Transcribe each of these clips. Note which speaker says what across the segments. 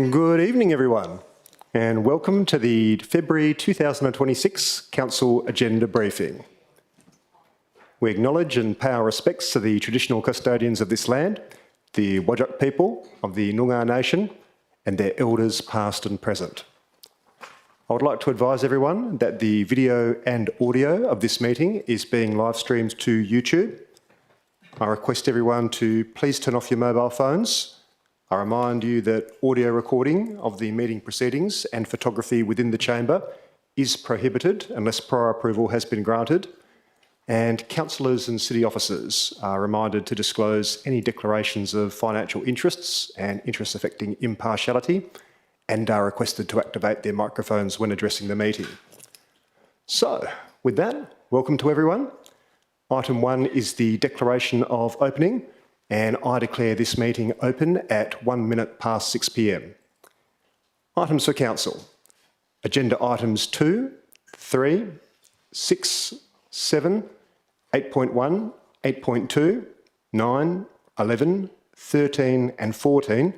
Speaker 1: Good evening, everyone, and welcome to the February 2026 Council Agenda Briefing. We acknowledge and pay our respects to the traditional custodians of this land, the Whadjuk people of the Noongar Nation, and their elders past and present. I would like to advise everyone that the video and audio of this meeting is being live streamed to YouTube. I request everyone to please turn off your mobile phones. I remind you that audio recording of the meeting proceedings and photography within the chamber is prohibited unless prior approval has been granted, and councillors and city officers are reminded to disclose any declarations of financial interests and interests affecting impartiality, and are requested to activate their microphones when addressing the meeting. So, with that, welcome to everyone. Item 1 is the declaration of opening, and I declare this meeting open at 1 minute past 6 p.m. Items for Council. Agenda items 2, 3, 6, 7, 8.1, 8.2, 9, 11, 13 and 14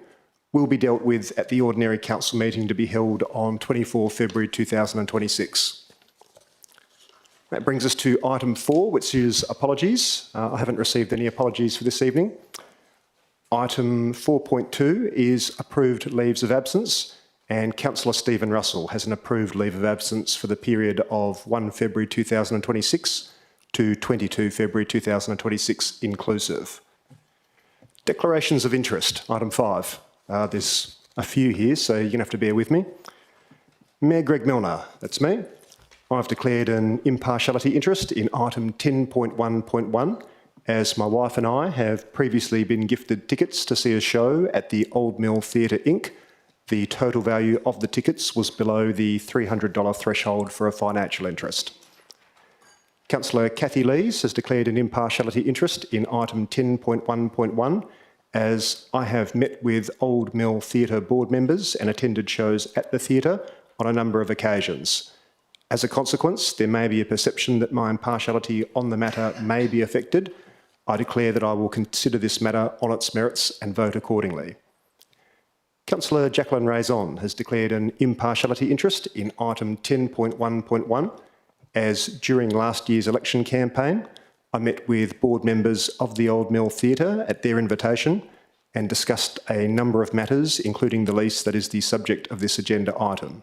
Speaker 1: will be dealt with at the ordinary council meeting to be held on 24 February 2026. That brings us to item 4, which is apologies. I haven't received any apologies for this evening. Item 4.2 is approved leaves of absence, and Councillor Stephen Russell has an approved leave of absence for the period of 1 February 2026 to 22 February 2026 inclusive. Declarations of interest, item 5. There's a few here, so you're going to have to bear with me. Mayor Greg Milner, that's me. I've declared an impartiality interest in item 10.1.1 as my wife and I have previously been gifted tickets to see a show at the Old Mill Theatre Inc. The total value of the tickets was below the $300 threshold for a financial interest. Councillor Kathy Lees has declared an impartiality interest in item 10.1.1 as I have met with Old Mill Theatre board members and attended shows at the theatre on a number of occasions. As a consequence, there may be a perception that my impartiality on the matter may be affected. I declare that I will consider this matter on its merits and vote accordingly. Councillor Jacqueline Raison has declared an impartiality interest in item 10.1.1 as during last year's election campaign, I met with board members of the Old Mill Theatre at their invitation and discussed a number of matters, including the lease that is the subject of this agenda item.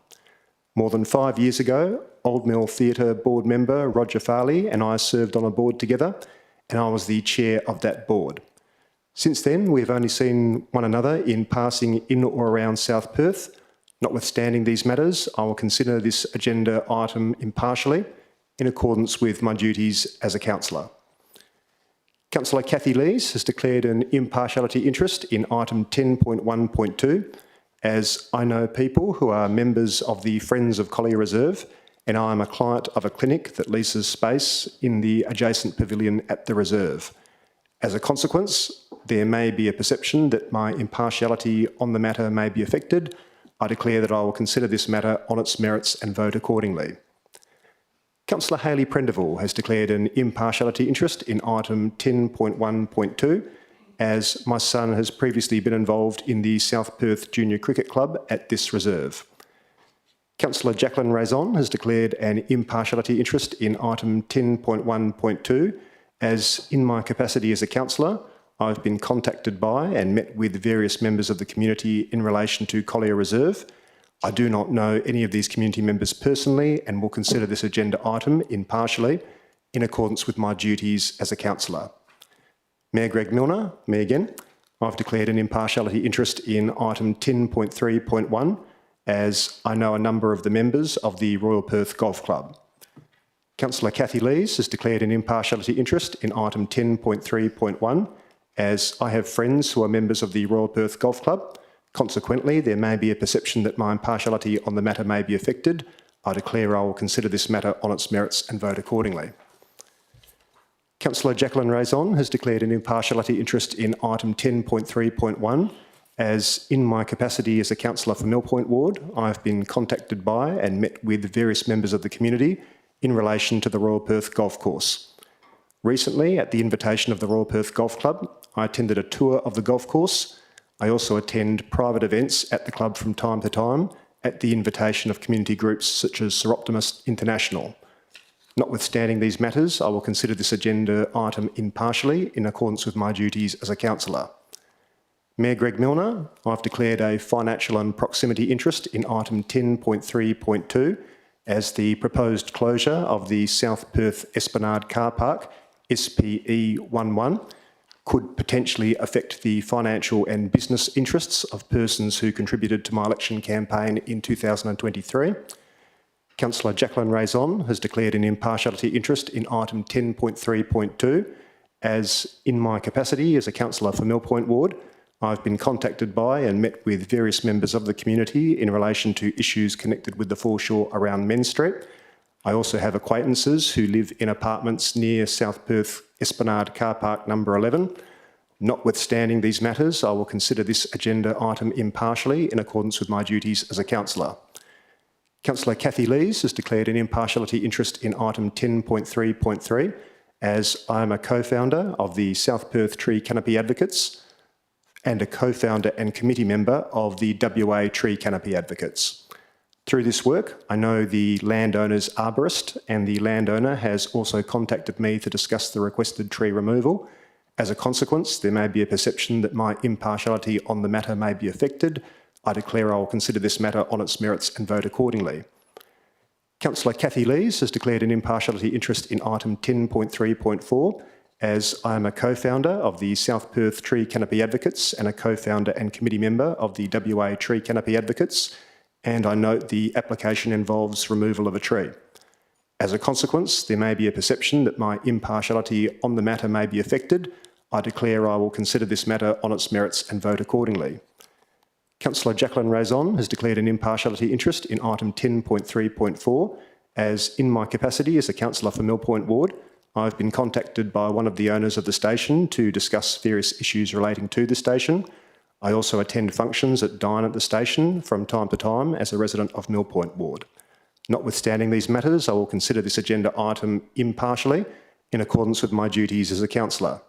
Speaker 1: More than 5 years ago, Old Mill Theatre board member Roger Farley and I served on a board together, and I was the chair of that board. Since then, we've only seen one another in passing in or around South Perth. Notwithstanding these matters, I will consider this agenda item impartially in accordance with my duties as a councillor. Councillor Kathy Lees has declared an impartiality interest in item 10.1.2 as I know people who are members of the Friends of Collier Reserve, and I am a client of a clinic that leases space in the adjacent pavilion at the reserve. As a consequence, there may be a perception that my impartiality on the matter may be affected. I declare that I will consider this matter on its merits and vote accordingly. Councillor Hayley Prendeville has declared an impartiality interest in item 10.1.2 as my son has previously been involved in the South Perth Junior Cricket Club at this reserve. Councillor Jacqueline Raison has declared an impartiality interest in item 10.1.2 as in my capacity as a councillor, I've been contacted by and met with various members of the community in relation to Collier Reserve. I do not know any of these community members personally and will consider this agenda item impartially in accordance with my duties as a councillor. Mayor Greg Milner, me again, I've declared an impartiality interest in item 10.3.1 as I know a number of the members of the Royal Perth Golf Club. Councillor Kathy Lees has declared an impartiality interest in item 10.3.1 as I have friends who are members of the Royal Perth Golf Club. Consequently, there may be a perception that my impartiality on the matter may be affected. I declare I will consider this matter on its merits and vote accordingly. Councillor Jacqueline Raison has declared an impartiality interest in item 10.3.1 as in my capacity as a councillor for Mill Point Ward, I have been contacted by and met with various members of the community in relation to the Royal Perth Golf Course. Recently, at the invitation of the Royal Perth Golf Club, I attended a tour of the golf course. I also attend private events at the club from time to time at the invitation of community groups such as Sir Optimus International. Notwithstanding these matters, I will consider this agenda item impartially in accordance with my duties as a councillor. Mayor Greg Milner, I've declared a financial and proximity interest in item 10.3.2 as the proposed closure of the South Perth Esplanade Car Park, SPE11, could potentially affect the financial and business interests of persons who contributed to my election campaign in 2023. Councillor Jacqueline Raison has declared an impartiality interest in item 10.3.2 as, in my capacity as a councillor for Mill Point Ward, I've been contacted by and met with various members of the community in relation to issues connected with the foreshore around Men's Street. I also have acquaintances who live in apartments near South Perth Esplanade Car Park number 11. Notwithstanding these matters, I will consider this agenda item impartially in accordance with my duties as a councillor. Councillor Kathy Lees has declared an impartiality interest in item 10.3.3 as I am a co-founder of the South Perth Tree Canopy Advocates and a co-founder and committee member of the WA Tree Canopy Advocates. Through this work, I know the landowner's arborist, and the landowner has also contacted me to discuss the requested tree removal. As a consequence, there may be a perception that my impartiality on the matter may be affected. I declare I will consider this matter on its merits and vote accordingly. Councillor Kathy Lees has declared an impartiality interest in item 10.3.4 as I am a co-founder of the South Perth Tree Canopy Advocates and a co-founder and committee member of the WA Tree Canopy Advocates, and I note the application involves removal of a tree. As a consequence, there may be a perception that my impartiality on the matter may be affected. I declare I will consider this matter on its merits and vote accordingly. Councillor Jacqueline Raison has declared an impartiality interest in item 10.3.4 as, in my capacity as a councillor for Mill Point Ward, I've been contacted by one of the owners of the station to discuss various issues relating to the station. I also attend functions that dine at the station from time to time as a resident of Mill Point Ward. Notwithstanding these matters, I will consider this agenda item impartially in accordance with my duties as a councillor.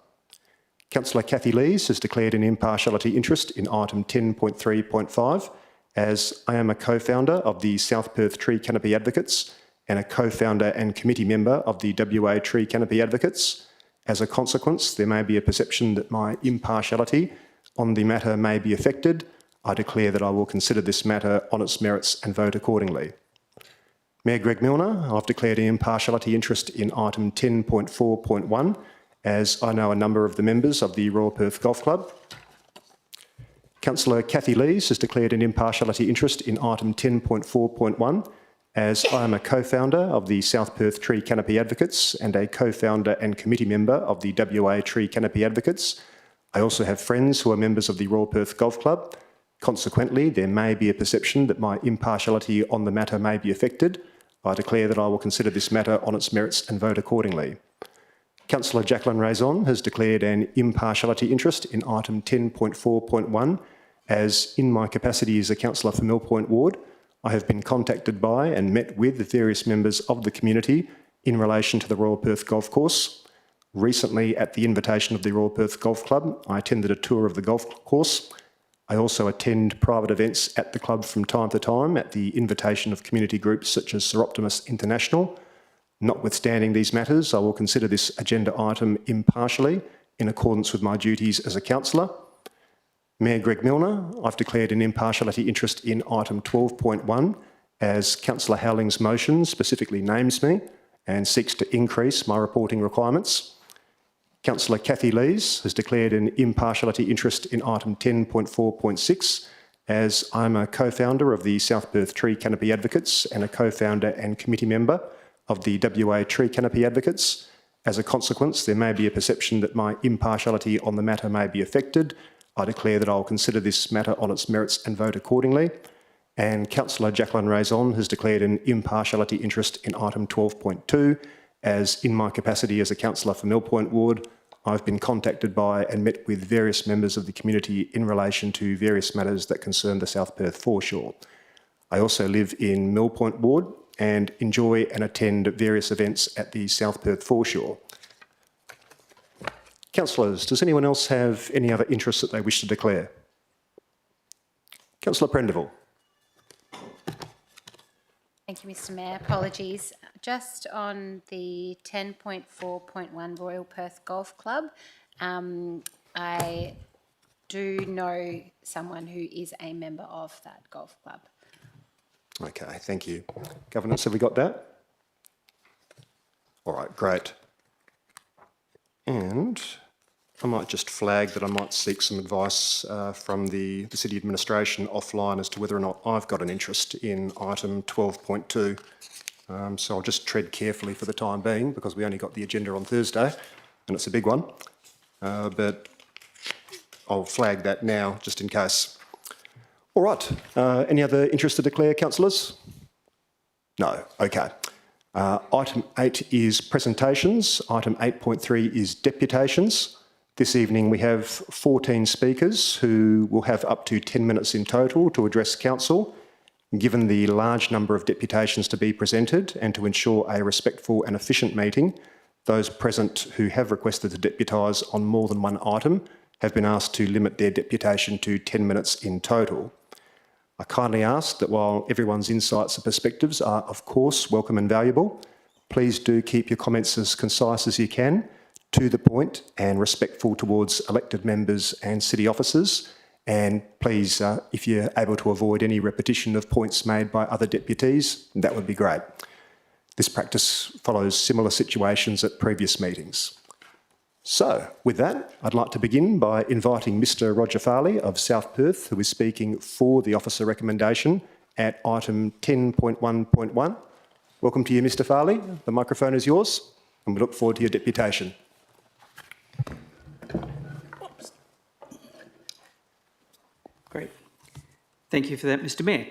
Speaker 1: Councillor Kathy Lees has declared an impartiality interest in item 10.3.5 as I am a co-founder of the South Perth Tree Canopy Advocates and a co-founder and committee member of the WA Tree Canopy Advocates. As a consequence, there may be a perception that my impartiality on the matter may be affected. I declare that I will consider this matter on its merits and vote accordingly. Mayor Greg Milner, I've declared an impartiality interest in item 10.4.1 as I know a number of the members of the Royal Perth Golf Club. Councillor Kathy Lees has declared an impartiality interest in item 10.4.1 as I am a co-founder of the South Perth Tree Canopy Advocates and a co-founder and committee member of the WA Tree Canopy Advocates. I also have friends who are members of the Royal Perth Golf Club. Consequently, there may be a perception that my impartiality on the matter may be affected. I declare that I will consider this matter on its merits and vote accordingly. Councillor Jacqueline Raison has declared an impartiality interest in item 10.4.1 as, in my capacity as a councillor for Mill Point Ward, I have been contacted by and met with various members of the community in relation to the Royal Perth Golf Course. Recently, at the invitation of the Royal Perth Golf Club, I attended a tour of the golf course. I also attend private events at the club from time to time at the invitation of community groups such as Sir Optimus International. Notwithstanding these matters, I will consider this agenda item impartially in accordance with my duties as a councillor. Mayor Greg Milner, I've declared an impartiality interest in item 12.1 as Councillor Howling's motion specifically names me and seeks to increase my reporting requirements. Councillor Kathy Lees has declared an impartiality interest in item 10.4.6 as I'm a co-founder of the South Perth Tree Canopy Advocates and a co-founder and committee member of the WA Tree Canopy Advocates. As a consequence, there may be a perception that my impartiality on the matter may be affected. I declare that I will consider this matter on its merits and vote accordingly. And Councillor Jacqueline Raison has declared an impartiality interest in item 12.2 as, in my capacity as a councillor for Mill Point Ward, I've been contacted by and met with various members of the community in relation to various matters that concern the South Perth foreshore. I also live in Mill Point Ward and enjoy and attend various events at the South Perth foreshore. Councillors, does anyone else have any other interests that they wish to declare? Councillor Prendeville.
Speaker 2: Thank you, Mr Mayor. Apologies. Just on the 10.4.1 Royal Perth Golf Club, I do know someone who is a member of that golf club.
Speaker 1: Okay, thank you. Governance, have we got that? All right, great. And I might just flag that I might seek some advice from the City Administration offline as to whether or not I've got an interest in item 12.2. So I'll just tread carefully for the time being because we only got the agenda on Thursday and it's a big one. But I'll flag that now just in case. All right, any other interest to declare, councillors? No, okay. Item 8 is presentations. Item 8.3 is deputations. This evening we have 14 speakers who will have up to 10 minutes in total to address council. Given the large number of deputations to be presented and to ensure a respectful and efficient meeting, those present who have requested to deputise on more than one item have been asked to limit their deputation to 10 minutes in total. I kindly ask that while everyone's insights and perspectives are of course welcome and valuable, please do keep your comments as concise as you can, to the point and respectful towards elected members and city officers. And please, if you're able to avoid any repetition of points made by other deputies, that would be great. This practice follows similar situations at previous meetings. So, with that, I'd like to begin by inviting Mr Roger Farley of South Perth, who is speaking for the officer recommendation at item 10.1.1. Welcome to you, Mr Farley. The microphone is yours, and we look forward to your deputation.
Speaker 3: Great. Thank you for that, Mr Mayor.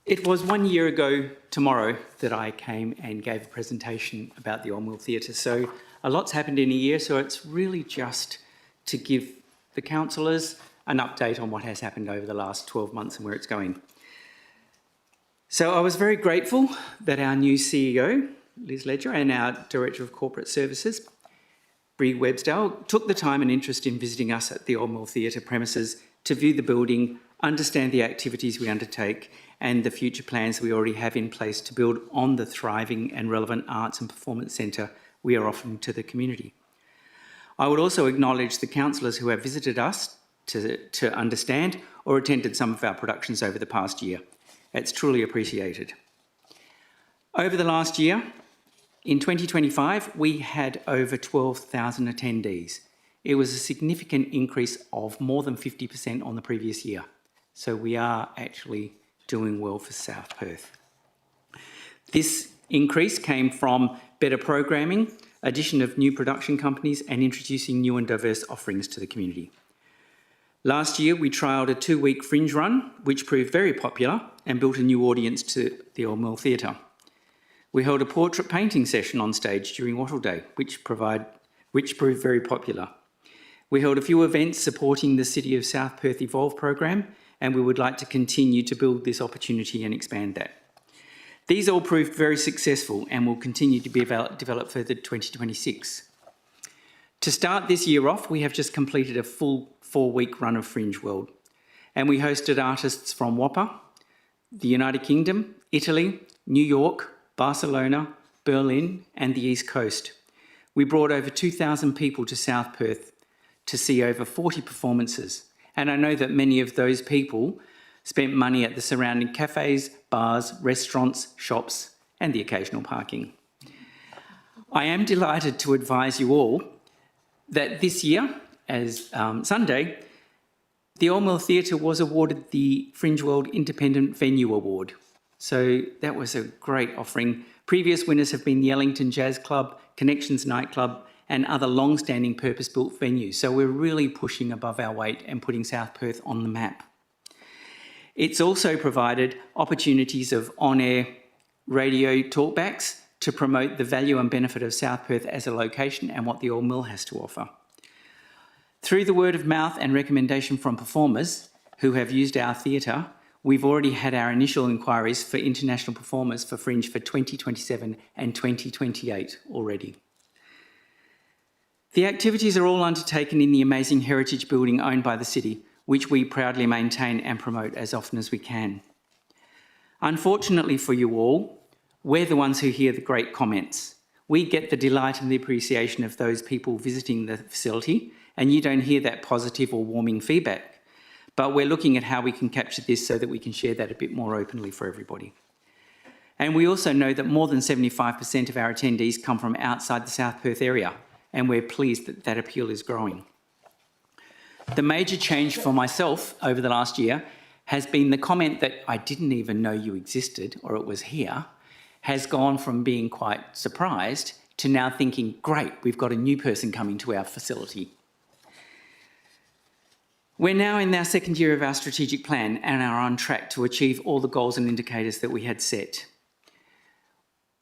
Speaker 3: It was 1 year ago tomorrow that I came and gave a presentation about the Old Mill Theatre. So a lot's happened in a year, so it's really just to give the councillors an update on what has happened over the last 12 months and where it's going. So I was very grateful that our new CEO, Liz Ledger, and our Director of Corporate Services, Bree Websdale, took the time and interest in visiting us at the Old Mill Theatre premises to view the building, understand the activities we undertake and the future plans we already have in place to build on the thriving and relevant arts and performance centre we are offering to the community. I would also acknowledge the councillors who have visited us to understand or attended some of our productions over the past year. It's truly appreciated. Over the last year, in 2025, we had over 12,000 attendees. It was a significant increase of more than 50% on the previous year. So we are actually doing well for South Perth. This increase came from better programming, addition of new production companies and introducing new and diverse offerings to the community. Last year, we trialled a 2-week fringe run, which proved very popular and built a new audience to the Old Mill Theatre. We held a portrait painting session on stage during Wattle Day, which proved very popular. We held a few events supporting the City of South Perth Evolve program, and we would like to continue to build this opportunity and expand that. These all proved very successful and will continue to be developed further to 2026. To start this year off, we have just completed a full 4-week run of Fringe World, and we hosted artists from Whopper, the United Kingdom, Italy, New York, Barcelona, Berlin and the East Coast. We brought over 2,000 people to South Perth to see over 40 performances, and I know that many of those people spent money at the surrounding cafes, bars, restaurants, shops and the occasional parking. I am delighted to advise you all that this year, as Sunday, the Old Mill Theatre was awarded the Fringe World Independent Venue Award. So that was a great offering. Previous winners have been the Ellington Jazz Club, Connections Nightclub and other long-standing purpose-built venues. So we're really pushing above our weight and putting South Perth on the map. It's also provided opportunities of on-air radio talkbacks to promote the value and benefit of South Perth as a location and what the Old Mill has to offer. Through the word of mouth and recommendation from performers who have used our theatre, we've already had our initial inquiries for international performers for Fringe for 2027 and 2028 already. The activities are all undertaken in the amazing heritage building owned by the city, which we proudly maintain and promote as often as we can. Unfortunately for you all, we're the ones who hear the great comments. We get the delight and the appreciation of those people visiting the facility, and you don't hear that positive or warming feedback. But we're looking at how we can capture this so that we can share that a bit more openly for everybody. And we also know that more than 75% of our attendees come from outside the South Perth area, and we're pleased that that appeal is growing. The major change for myself over the last year has been the comment that I didn't even know you existed or it was here, has gone from being quite surprised to now thinking, great, we've got a new person coming to our facility. We're now in our second year of our strategic plan and are on track to achieve all the goals and indicators that we had set.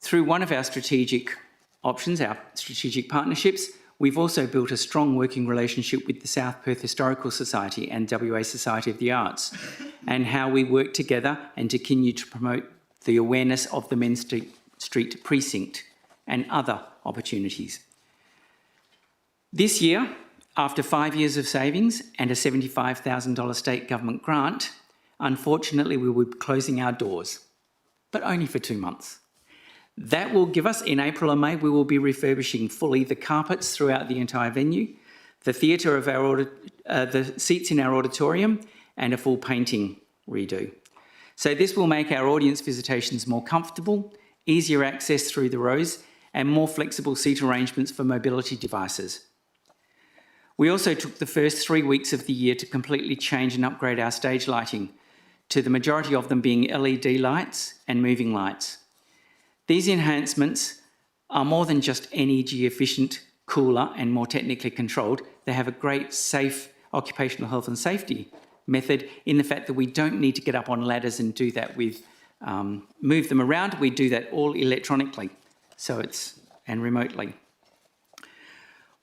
Speaker 3: Through one of our strategic options, our strategic partnerships, we've also built a strong working relationship with the South Perth Historical Society and WA Society of the Arts, and how we work together and continue to promote the awareness of the Main Street precinct and other opportunities. This year, after 5 years of savings and a $75,000 state government grant, unfortunately we will be closing our doors, but only for 2 months. That will give us, in April and May, we will be refurbishing fully the carpets throughout the entire venue, the theatre of the seats in our auditorium, and a full painting redo. So this will make our audience visitations more comfortable, easier access through the rows, and more flexible seat arrangements for mobility devices. We also took the first 3 weeks of the year to completely change and upgrade our stage lighting, to the majority of them being LED lights and moving lights. These enhancements are more than just energy efficient, cooler and more technically controlled. They have a great safe occupational health and safety method in the fact that we don't need to get up on ladders and do that with, move them around. We do that all electronically, and remotely.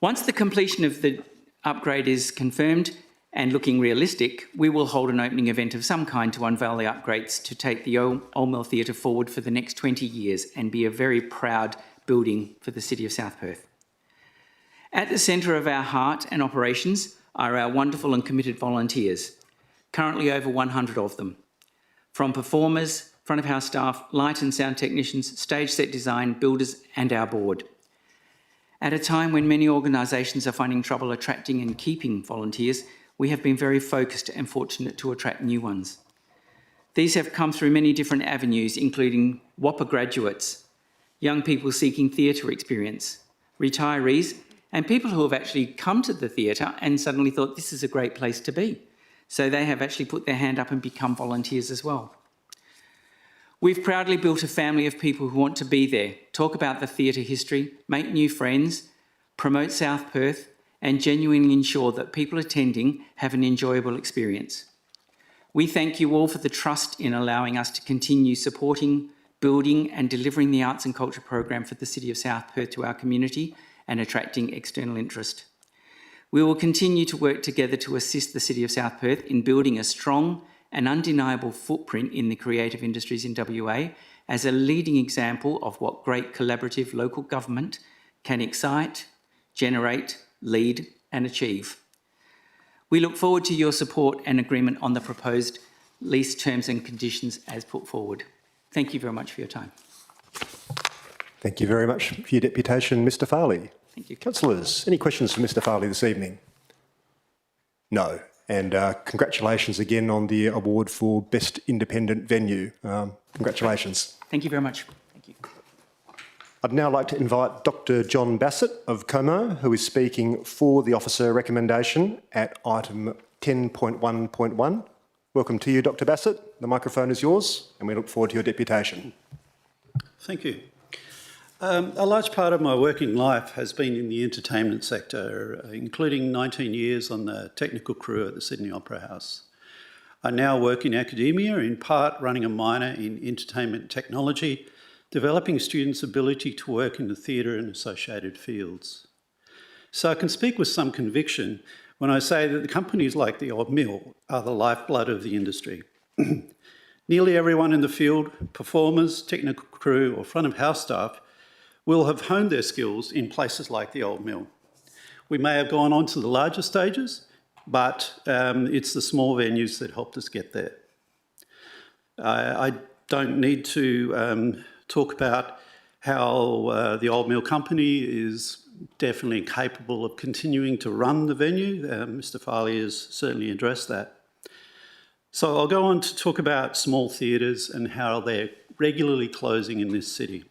Speaker 3: Once the completion of the upgrade is confirmed and looking realistic, we will hold an opening event of some kind to unveil the upgrades to take the Old Mill Theatre forward for the next 20 years and be a very proud building for the City of South Perth. At the centre of our heart and operations are our wonderful and committed volunteers, currently over 100 of them, from performers, front of house staff, light and sound technicians, stage set design, builders and our board. At a time when many organisations are finding trouble attracting and keeping volunteers, we have been very focused and fortunate to attract new ones. These have come through many different avenues, including WAPA graduates, young people seeking theatre experience, retirees, and people who have actually come to the theatre and suddenly thought this is a great place to be. So they have actually put their hand up and become volunteers as well. We've proudly built a family of people who want to be there, talk about the theatre history, make new friends, promote South Perth, and genuinely ensure that people attending have an enjoyable experience. We thank you all for the trust in allowing us to continue supporting, building and delivering the arts and culture program for the City of South Perth to our community and attracting external interest. We will continue to work together to assist the City of South Perth in building a strong and undeniable footprint in the creative industries in WA as a leading example of what great collaborative local government can excite, generate, lead and achieve. We look forward to your support and agreement on the proposed lease terms and conditions as put forward. Thank you very much for your time.
Speaker 1: Thank you very much for your deputation, Mr Farley.
Speaker 3: Thank you.
Speaker 1: Councillors, any questions for Mr Farley this evening? No. And congratulations again on the award for Best Independent Venue. Congratulations.
Speaker 3: Thank you very much. Thank you.
Speaker 1: I'd now like to invite Dr John Bassett of Como, who is speaking for the officer recommendation at item 10.1.1. Welcome to you, Dr Bassett. The microphone is yours and we look forward to your deputation.
Speaker 4: Thank you. A large part of my working life has been in the entertainment sector, including 19 years on the technical crew at the Sydney Opera House. I now work in academia, in part running a minor in entertainment technology, developing students' ability to work in the theatre and associated fields. So I can speak with some conviction when I say that the companies like the Old Mill are the lifeblood of the industry. Nearly everyone in the field, performers, technical crew or front of house staff, will have honed their skills in places like the Old Mill. We may have gone on to the larger stages, but it's the small venues that helped us get there. I don't need to talk about how the Old Mill Company is definitely capable of continuing to run the venue. Mr. Farley has certainly addressed that. So I'll go on to talk about small theatres and how they're regularly closing in this city.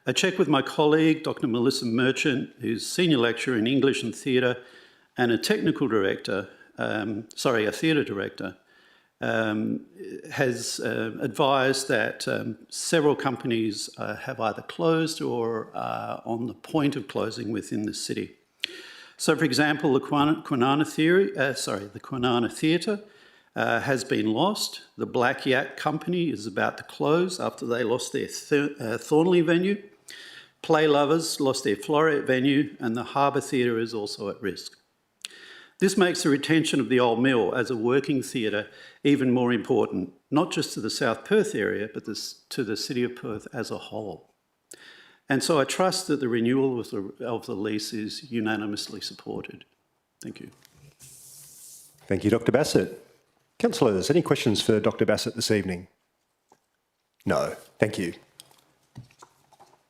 Speaker 4: I checked with my colleague, Dr. Melissa Merchant, who's Senior Lecturer in English and Theatre and a Technical Director, a Theatre Director, has advised that several companies have either closed or are on the point of closing within the city. So, for example, the Kwinana Theatre has been lost. The Black Yak Company is about to close after they lost their Thornley venue. Play Lovers lost their Floreat venue, and the Harbour Theatre is also at risk. This makes the retention of the Old Mill as a working theatre even more important, not just to the South Perth area, but to the City of Perth as a whole. And so I trust that the renewal of the lease is unanimously supported. Thank you.
Speaker 1: Thank you, Dr. Bassett. Councillors, any questions for Dr. Bassett this evening? No, thank you.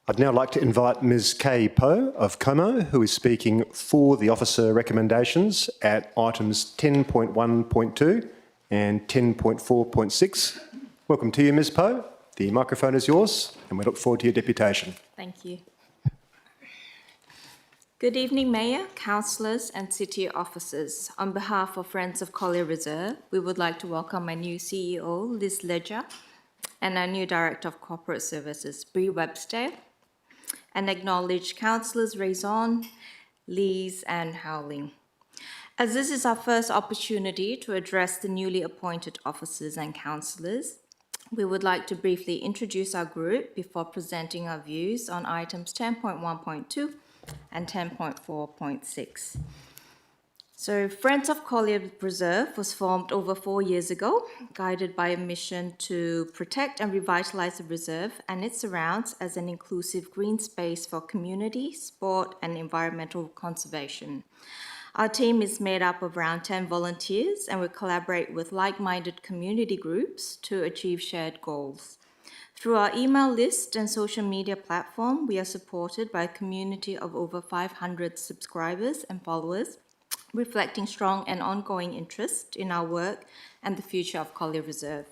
Speaker 1: I'd now like to invite Ms Kay Poe of Como, who is speaking for the officer recommendations at items 10.1.2 and 10.4.6. Welcome to you, Ms Poe. The microphone is yours, and we look forward to your deputation.
Speaker 5: Thank you. Good evening, Mayor, councillors and city officers. On behalf of Friends of Collier Reserve, we would like to welcome my new CEO, Liz Ledger, and our new Director of Corporate Services, Bree Webster, and acknowledge councillors Raison, Lees and Howling. As this is our first opportunity to address the newly appointed officers and councillors, we would like to briefly introduce our group before presenting our views on items 10.1.2 and 10.4.6. So Friends of Collier Reserve was formed over 4 years ago, guided by a mission to protect and revitalise the reserve and its surrounds as an inclusive green space for community, sport and environmental conservation. Our team is made up of around 10 volunteers, and we collaborate with like-minded community groups to achieve shared goals. Through our email list and social media platform, we are supported by a community of over 500 subscribers and followers, reflecting strong and ongoing interest in our work and the future of Collier Reserve.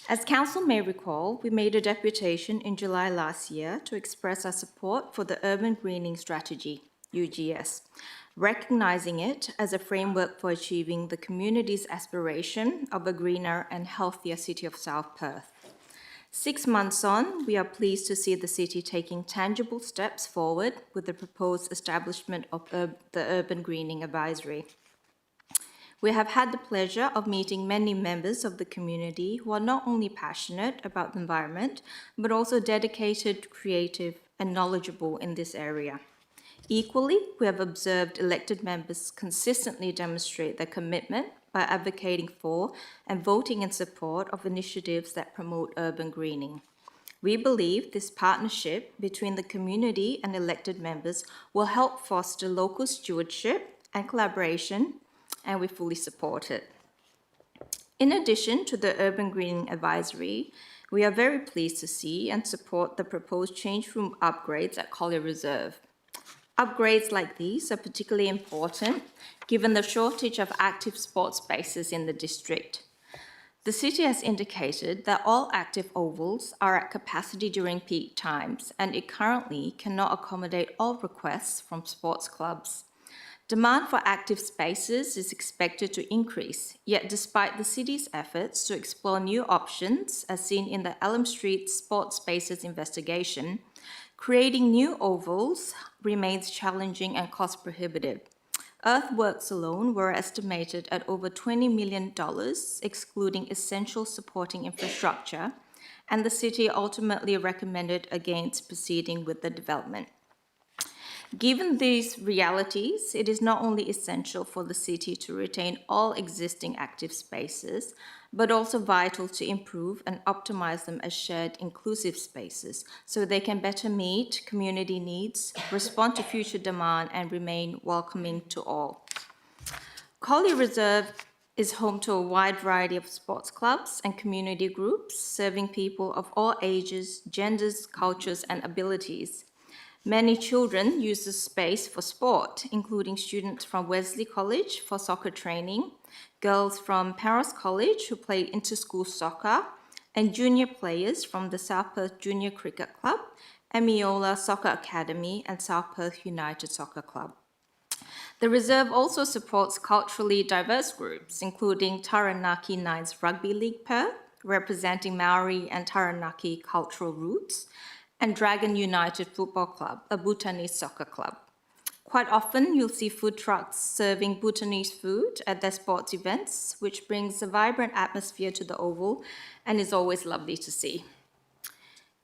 Speaker 5: As Council may recall, we made a deputation in July last year to express our support for the Urban Greening Strategy, UGS, recognising it as a framework for achieving the community's aspiration of a greener and healthier City of South Perth. 6 months on, we are pleased to see the city taking tangible steps forward with the proposed establishment of the Urban Greening Advisory. We have had the pleasure of meeting many members of the community who are not only passionate about the environment, but also dedicated, creative, and knowledgeable in this area. Equally, we have observed elected members consistently demonstrate their commitment by advocating for and voting in support of initiatives that promote urban greening. We believe this partnership between the community and elected members will help foster local stewardship and collaboration, and we fully support it. In addition to the Urban Greening Advisory, we are very pleased to see and support the proposed change room upgrades at Collier Reserve. Upgrades like these are particularly important given the shortage of active sports spaces in the district. The city has indicated that all active ovals are at capacity during peak times, and it currently cannot accommodate all requests from sports clubs. Demand for active spaces is expected to increase, yet despite the city's efforts to explore new options, as seen in the Elm Street Sports Spaces investigation, creating new ovals remains challenging and cost prohibitive. Earthworks alone were estimated at over $20 million, excluding essential supporting infrastructure, and the city ultimately recommended against proceeding with the development. Given these realities, it is not only essential for the city to retain all existing active spaces, but also vital to improve and optimize them as shared inclusive spaces so they can better meet community needs, respond to future demand, and remain welcoming to all. Collier Reserve is home to a wide variety of sports clubs and community groups serving people of all ages, genders, cultures, and abilities. Many children use the space for sport, including students from Wesley College for soccer training, girls from Paris College who play inter-school soccer, and junior players from the South Perth Junior Cricket Club, Amiola Soccer Academy, and South Perth United Soccer Club. The reserve also supports culturally diverse groups, including Taranaki Knights Rugby League Perth, representing Maori and Taranaki cultural roots, and Dragon United Football Club, a Bhutanese soccer club. Quite often, you'll see food trucks serving Bhutanese food at their sports events, which brings a vibrant atmosphere to the Oval and is always lovely to see.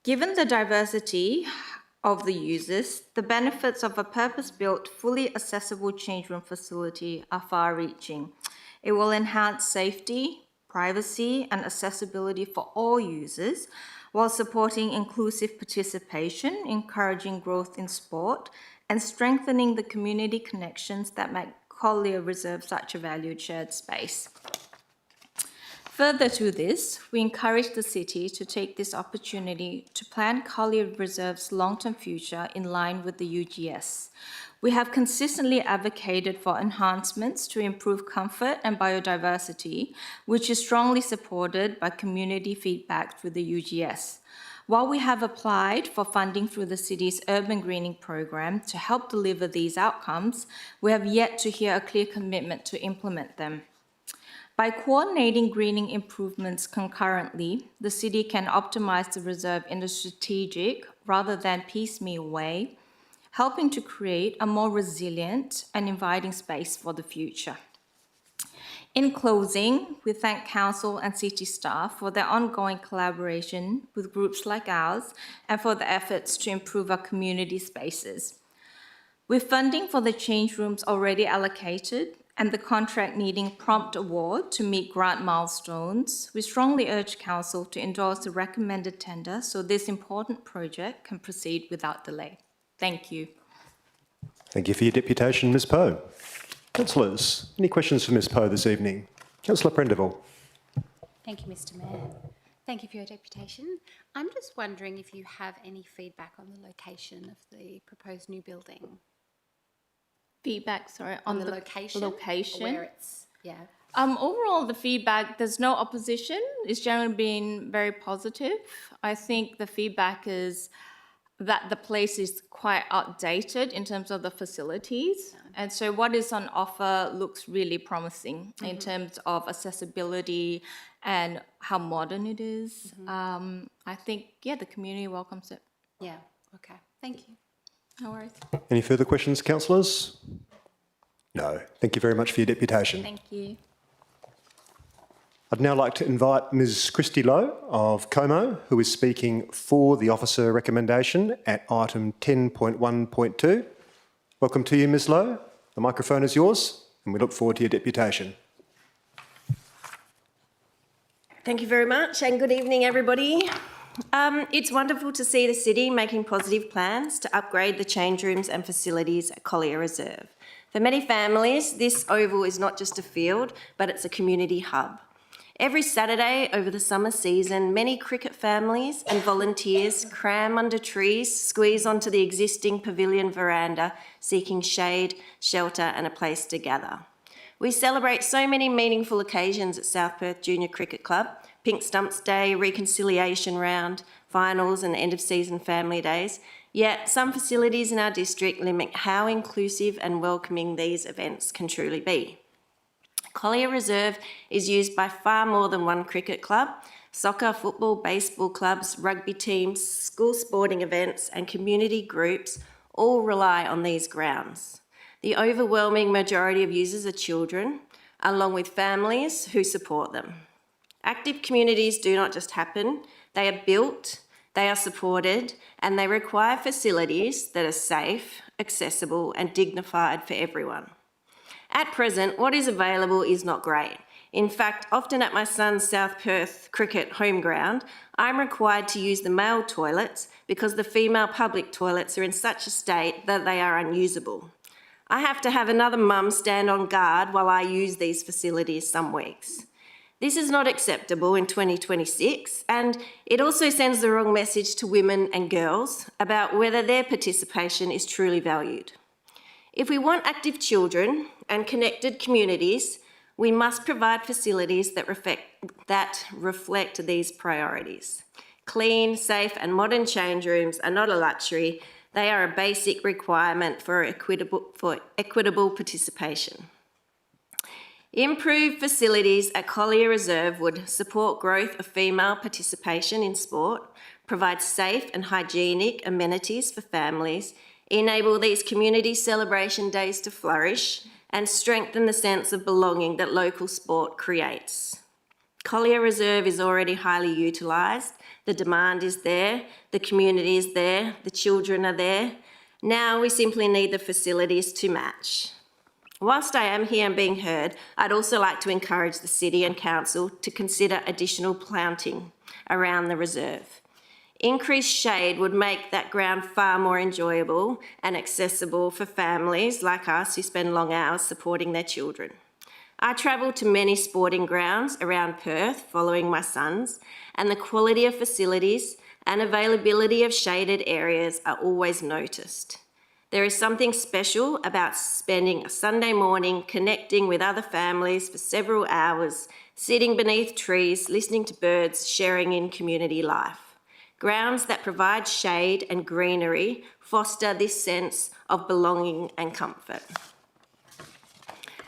Speaker 5: Given the diversity of the users, the benefits of a purpose-built, fully accessible change room facility are far-reaching. It will enhance safety, privacy, and accessibility for all users, while supporting inclusive participation, encouraging growth in sport, and strengthening the community connections that make Collier Reserve such a valued shared space. Further to this, we encourage the city to take this opportunity to plan Collier Reserve's long-term future in line with the UGS. We have consistently advocated for enhancements to improve comfort and biodiversity, which is strongly supported by community feedback through the UGS. While we have applied for funding through the city's urban greening program to help deliver these outcomes, we have yet to hear a clear commitment to implement them. By coordinating greening improvements concurrently, the city can optimize the reserve in a strategic rather than piecemeal way, helping to create a more resilient and inviting space for the future. In closing, we thank Council and City staff for their ongoing collaboration with groups like ours and for the efforts to improve our community spaces. With funding for the change rooms already allocated and the contract needing prompt award to meet grant milestones, we strongly urge Council to endorse the recommended tender so this important project can proceed without delay. Thank you.
Speaker 1: Thank you for your deputation, Ms Poe. Councillors, any questions for Ms Poe this evening? Councillor Prendeville.
Speaker 2: Thank you, Mr. Mayor. Thank you for your deputation. I'm just wondering if you have any feedback on the location of the proposed new building.
Speaker 5: Feedback, sorry, on the location.
Speaker 2: Where it's, yeah.
Speaker 5: Overall, the feedback, there's no opposition. It's generally been very positive. I think the feedback is that the place is quite outdated in terms of the facilities. And so what is on offer looks really promising in terms of accessibility and how modern it is. I think, yeah, the community welcomes it.
Speaker 2: Yeah, okay. Thank you.
Speaker 5: No worries.
Speaker 1: Any further questions, councillors? No. Thank you very much for your deputation.
Speaker 5: Thank you.
Speaker 1: I'd now like to invite Ms Christy Lowe of Como, who is speaking for the officer recommendation at item 10.1.2. Welcome to you, Ms Lowe. The microphone is yours, and we look forward to your deputation.
Speaker 6: Thank you very much, and good evening, everybody. It's wonderful to see the city making positive plans to upgrade the change rooms and facilities at Collier Reserve. For many families, this oval is not just a field, but it's a community hub. Every Saturday over the summer season, many cricket families and volunteers cram under trees, squeeze onto the existing pavilion veranda, seeking shade, shelter and a place to gather. We celebrate so many meaningful occasions at South Perth Junior Cricket Club: Pink Stumps Day, Reconciliation Round, finals and end-of-season family days. Yet some facilities in our district limit how inclusive and welcoming these events can truly be. Collier Reserve is used by far more than one cricket club. Soccer, football, baseball clubs, rugby teams, school sporting events and community groups all rely on these grounds. The overwhelming majority of users are children, along with families who support them. Active communities do not just happen, they are built, they are supported, and they require facilities that are safe, accessible and dignified for everyone. At present, what is available is not great. In fact, often at my son's South Perth cricket home ground, I'm required to use the male toilets because the female public toilets are in such a state that they are unusable. I have to have another mum stand on guard while I use these facilities some weeks. This is not acceptable in 2026, and it also sends the wrong message to women and girls about whether their participation is truly valued. If we want active children and connected communities, we must provide facilities that reflect these priorities. Clean, safe and modern change rooms are not a luxury, they are a basic requirement for equitable participation. Improved facilities at Collier Reserve would support growth of female participation in sport, provide safe and hygienic amenities for families, enable these community celebration days to flourish, and strengthen the sense of belonging that local sport creates. Collier Reserve is already highly utilised, the demand is there, the community is there, the children are there. Now we simply need the facilities to match. Whilst I am here and being heard, I'd also like to encourage the City and Council to consider additional planting around the reserve. Increased shade would make that ground far more enjoyable and accessible for families like us who spend long hours supporting their children. I travel to many sporting grounds around Perth following my sons, and the quality of facilities and availability of shaded areas are always noticed. There is something special about spending a Sunday morning connecting with other families for several hours, sitting beneath trees, listening to birds, sharing in community life. Grounds that provide shade and greenery foster this sense of belonging and comfort.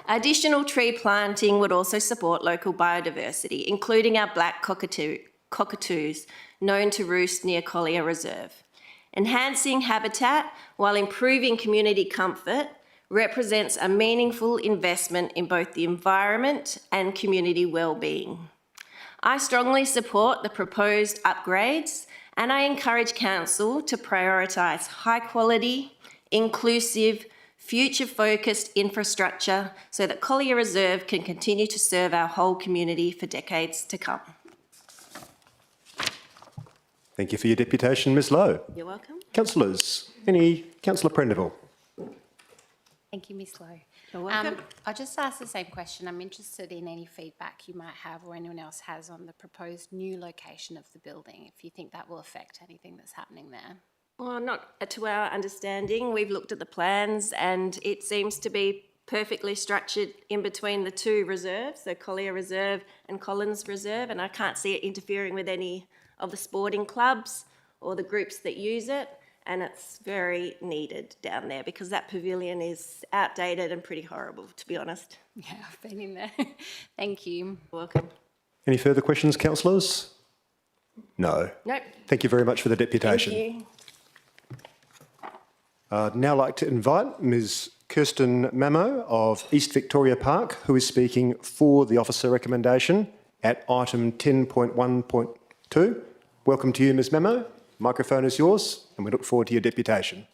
Speaker 6: Additional tree planting would also support local biodiversity, including our black cockatoos, known to roost near Collier Reserve. Enhancing habitat while improving community comfort represents a meaningful investment in both the environment and community well-being. I strongly support the proposed upgrades, and I encourage Council to prioritise high-quality, inclusive, future-focused infrastructure so that Collier Reserve can continue to serve our whole community for decades to come.
Speaker 1: Thank you for your deputation, Ms Lowe.
Speaker 6: You're welcome.
Speaker 1: Councillors, Councillor Prendeville.
Speaker 2: Thank you, Ms Lowe.
Speaker 6: You're welcome.
Speaker 2: I'll just ask the same question. I'm interested in any feedback you might have or anyone else has on the proposed new location of the building, if you think that will affect anything that's happening there.
Speaker 6: Well, not to our understanding. We've looked at the plans and it seems to be perfectly structured in between the two reserves, so Collier Reserve and Collins Reserve, and I can't see it interfering with any of the sporting clubs or the groups that use it, and it's very needed down there because that pavilion is outdated and pretty horrible, to be honest.
Speaker 2: Yeah, I've been in there. Thank you.
Speaker 6: Welcome.
Speaker 1: Any further questions, councillors? No.
Speaker 6: Nope.
Speaker 1: Thank you very much for the deputation.
Speaker 6: Thank you.
Speaker 1: I'd now like to invite Ms Kirsten Mamo of East Victoria Park, who is speaking for the officer recommendation at item 10.1.2. Welcome to you, Ms Mamo. Microphone is yours, and we look forward to your deputation.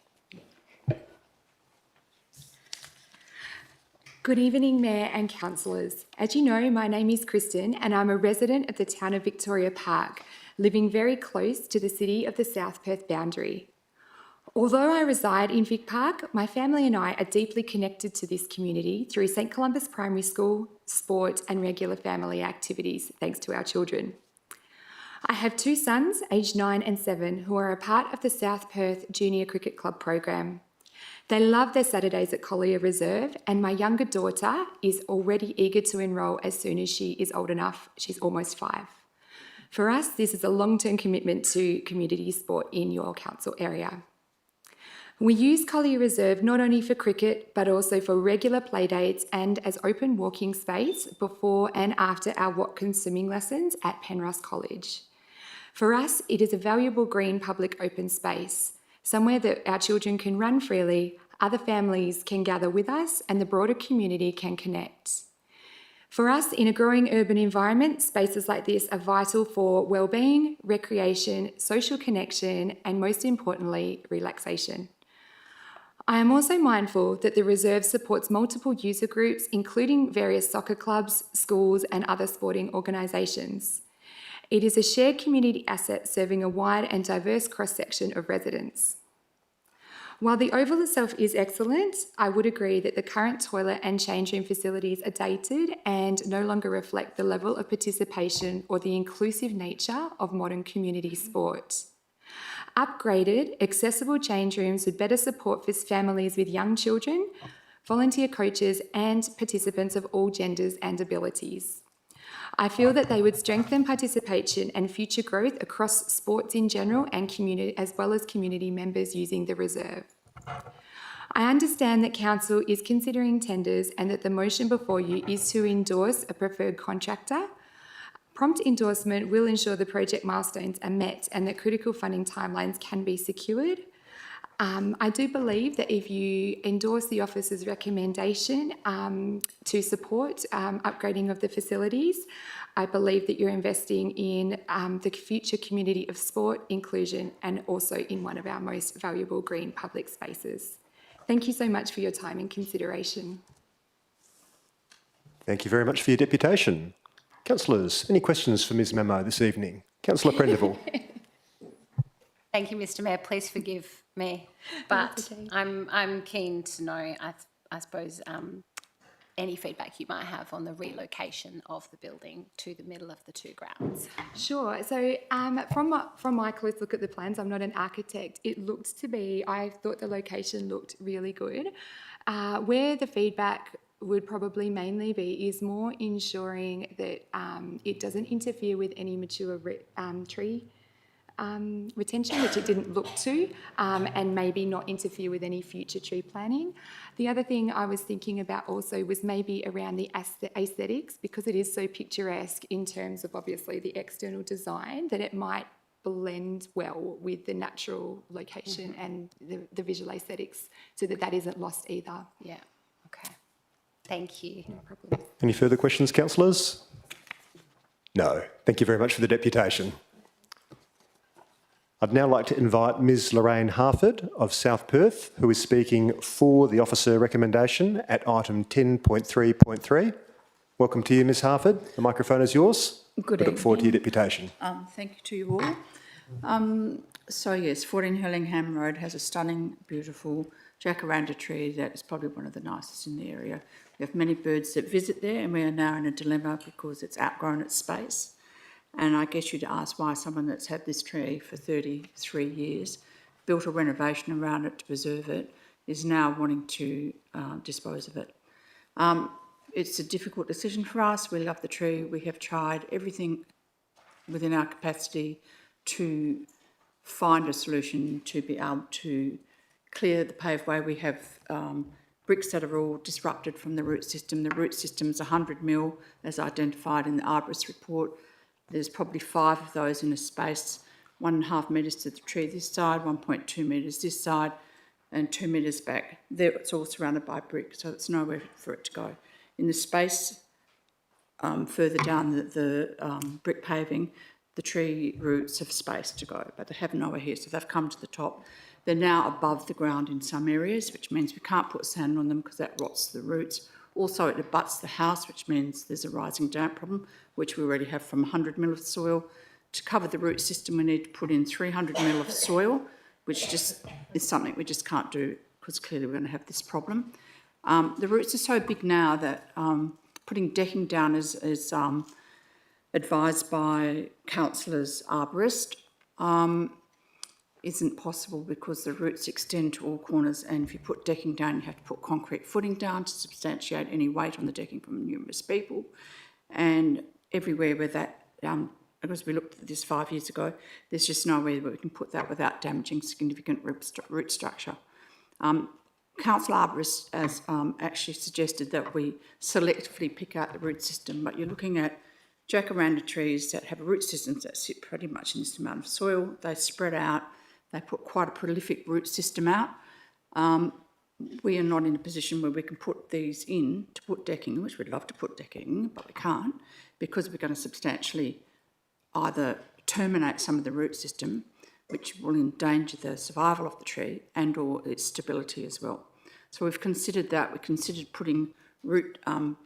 Speaker 7: Good evening, Mayor and councillors. As you know, my name is Kristen and I'm a resident of the town of Victoria Park, living very close to the city of the South Perth boundary. Although I reside in Vic Park, my family and I are deeply connected to this community through St Columba's Primary School, sport and regular family activities, thanks to our children. I have two sons, aged 9 and 7, who are a part of the South Perth Junior Cricket Club program. They love their Saturdays at Collier Reserve, and my younger daughter is already eager to enrol as soon as she is old enough. She's almost 5. For us, this is a long-term commitment to community sport in your council area. We use Collier Reserve not only for cricket, but also for regular playdates and as open walking space before and after our Watkins swimming lessons at Penrose College. For us, it is a valuable green public open space, somewhere that our children can run freely, other families can gather with us, and the broader community can connect. For us, in a growing urban environment, spaces like this are vital for well-being, recreation, social connection, and most importantly, relaxation. I am also mindful that the reserve supports multiple user groups, including various soccer clubs, schools, and other sporting organisations. It is a shared community asset serving a wide and diverse cross-section of residents. While the oval itself is excellent, I would agree that the current toilet and change room facilities are dated and no longer reflect the level of participation or the inclusive nature of modern community sport. Upgraded, accessible change rooms would better support families with young children, volunteer coaches, and participants of all genders and abilities. I feel that they would strengthen participation and future growth across sports in general and community, as well as community members using the reserve. I understand that Council is considering tenders and that the motion before you is to endorse a preferred contractor. Prompt endorsement will ensure the project milestones are met and that critical funding timelines can be secured. I do believe that if you endorse the officer's recommendation to support upgrading of the facilities, I believe that you're investing in the future community of sport, inclusion, and also in one of our most valuable green public spaces. Thank you so much for your time and consideration.
Speaker 1: Thank you very much for your deputation. Councillors, any questions for Ms Memo this evening? Councillor Prendeville.
Speaker 2: Thank you, Mr Mayor. Please forgive me, but
Speaker 7: okay.
Speaker 2: I'm keen to know, I suppose, any feedback you might have on the relocation of the building to the middle of the two grounds.
Speaker 7: Sure. So from my close look at the plans, I'm not an architect, it looked to be, I thought the location looked really good. Where the feedback would probably mainly be is more ensuring that it doesn't interfere with any mature tree retention, which it didn't look to, and maybe not interfere with any future tree planting. The other thing I was thinking about also was maybe around the aesthetics, because it is so picturesque in terms of obviously the external design, that it might blend well with the natural location and the visual aesthetics, so that that isn't lost either.
Speaker 2: Yeah, okay. Thank you.
Speaker 7: No problem.
Speaker 1: Any further questions, councillors? No. Thank you very much for the deputation. I'd now like to invite Ms Lorraine Harford of South Perth, who is speaking for the officer recommendation at item 10.3.3. Welcome to you, Ms Harford. The microphone is yours.
Speaker 8: Good
Speaker 1: We look forward to your
Speaker 8: evening.
Speaker 1: deputation.
Speaker 8: Thank you to you all. So yes, 14 Hurlingham Road has a stunning, beautiful jacaranda tree that is probably one of the nicest in the area. We have many birds that visit there, and we are now in a dilemma because it's outgrown its space. And I guess you'd ask why someone that's had this tree for 33 years, built a renovation around it to preserve it, is now wanting to dispose of it. It's a difficult decision for us. We love the tree. We have tried everything within our capacity to find a solution to be able to clear the paveway. We have bricks that are all disrupted from the root system. The root system is 100 mil, as identified in the arborist report. There's probably 5 of those in a space, 1.5 metres to the tree this side, 1.2 metres this side, and 2 metres back. There, it's all surrounded by brick, so it's nowhere for it to go. In the space further down the brick paving, the tree roots have space to go, but they have nowhere here, so they've come to the top. They're now above the ground in some areas, which means we can't put sand on them because that rots the roots. Also, it abuts the house, which means there's a rising damp problem, which we already have from 100 mil of soil. To cover the root system, we need to put in 300 mil of soil, which just is something we just can't do because clearly we're going to have this problem. The roots are so big now that putting decking down is advised by councillors arborist isn't possible because the roots extend to all corners, and if you put decking down, you have to put concrete footing down to substantiate any weight on the decking from numerous people. And everywhere where that, because we looked at this 5 years ago, there's just nowhere where we can put that without damaging significant root structure. Council Arborist has actually suggested that we selectively pick out the root system, but you're looking at jacaranda trees that have root systems that sit pretty much in this amount of soil. They spread out, they put quite a prolific root system out. We are not in a position where we can put these in to put decking, which we'd love to put decking, but we can't, because we're going to substantially either terminate some of the root system, which will endanger the survival of the tree and or its stability as well. So we've considered that. We considered putting root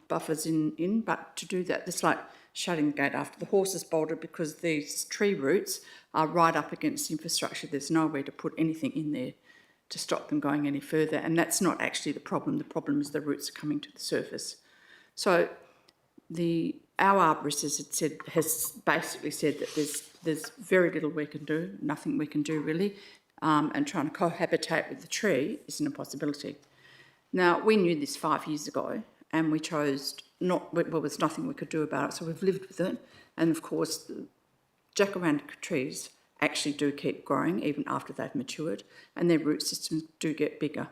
Speaker 8: buffers in, but to do that, it's like shutting the gate after the horse has bolted, because these tree roots are right up against the infrastructure. There's nowhere to put anything in there to stop them going any further. And that's not actually the problem. The problem is the roots are coming to the surface. So our arborist has basically said that there's very little we can do, nothing we can do really, and trying to cohabitate with the tree isn't a possibility. Now, we knew this 5 years ago, and we chose there was nothing we could do about it, so we've lived with it. And of course, jacaranda trees actually do keep growing even after they've matured, and their root systems do get bigger.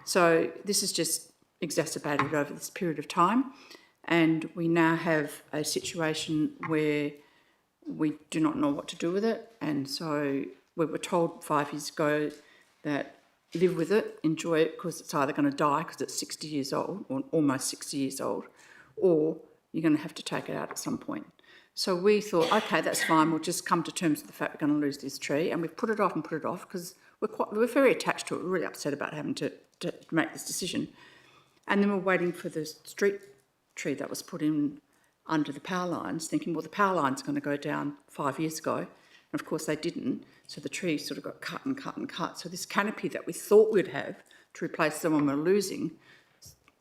Speaker 8: So this is just exacerbated over this period of time, and we now have a situation where we do not know what to do with it. And so we were told 5 years ago that live with it, enjoy it, because it's either going to die because it's 60 years old, or almost 60 years old, or you're going to have to take it out at some point. So we thought, okay, that's fine, we'll just come to terms with the fact we're going to lose this tree, and we've put it off because we're very attached to it. We're really upset about having to make this decision. And then we're waiting for the street tree that was put in under the power lines, thinking, well, the power line's going to go down 5 years ago. And of course they didn't, so the tree sort of got cut and cut and cut. So this canopy that we thought we'd have to replace the one we're losing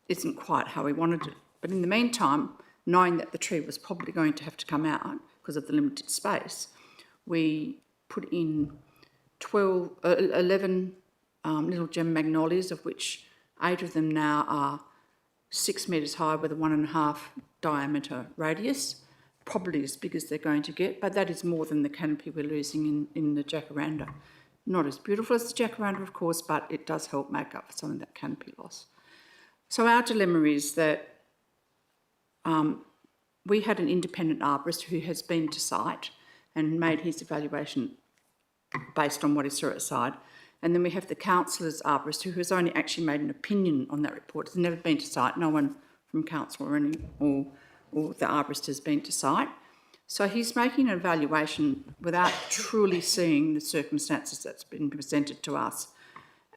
Speaker 8: isn't quite how we wanted it. But in the meantime, knowing that the tree was probably going to have to come out because of the limited space, we put in 11 little gem magnolias, of which 8 of them now are 6 metres high with a 1.5 diameter radius, probably as big as they're going to get, but that is more than the canopy we're losing in the jacaranda. Not as beautiful as the jacaranda, of course, but it does help make up for some of that canopy loss. So our dilemma is that we had an independent arborist who has been to site and made his evaluation based on what he saw at site. And then we have the councillor's arborist who has only actually made an opinion on that report. Has never been to site. No one from council or the arborist has been to site. So he's making an evaluation without truly seeing the circumstances that's been presented to us.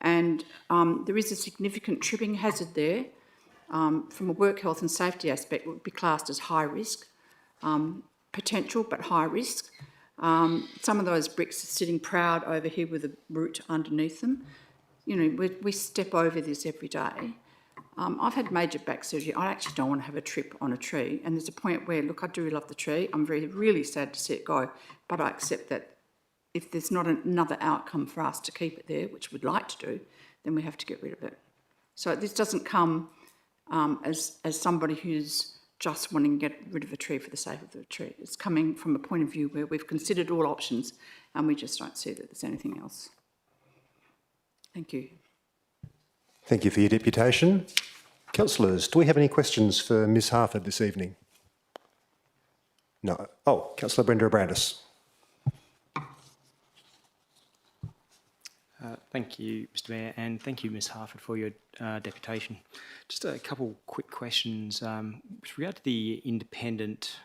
Speaker 8: And there is a significant tripping hazard there. From a work health and safety aspect, would be classed as high risk, potential but high risk. Some of those bricks are sitting proud over here with a root underneath them. You know, we step over this every day. I've had major back surgery. I actually don't want to have a trip on a tree. And there's a point where, look, I do love the tree. I'm really sad to see it go. But I accept that if there's not another outcome for us to keep it there, which we'd like to do, then we have to get rid of it. So this doesn't come as somebody who's just wanting to get rid of a tree for the sake of the tree. It's coming from a point of view where we've considered all options and we just don't see that there's anything else. Thank you.
Speaker 1: Thank you for your deputation. Councillors, do we have any questions for Ms Harford this evening? No. Oh, Councillor Brenda Abrandis.
Speaker 9: Thank you, Mr Mayor, and thank you, Ms Harford, for your deputation. Just a couple quick questions. With regard to the independent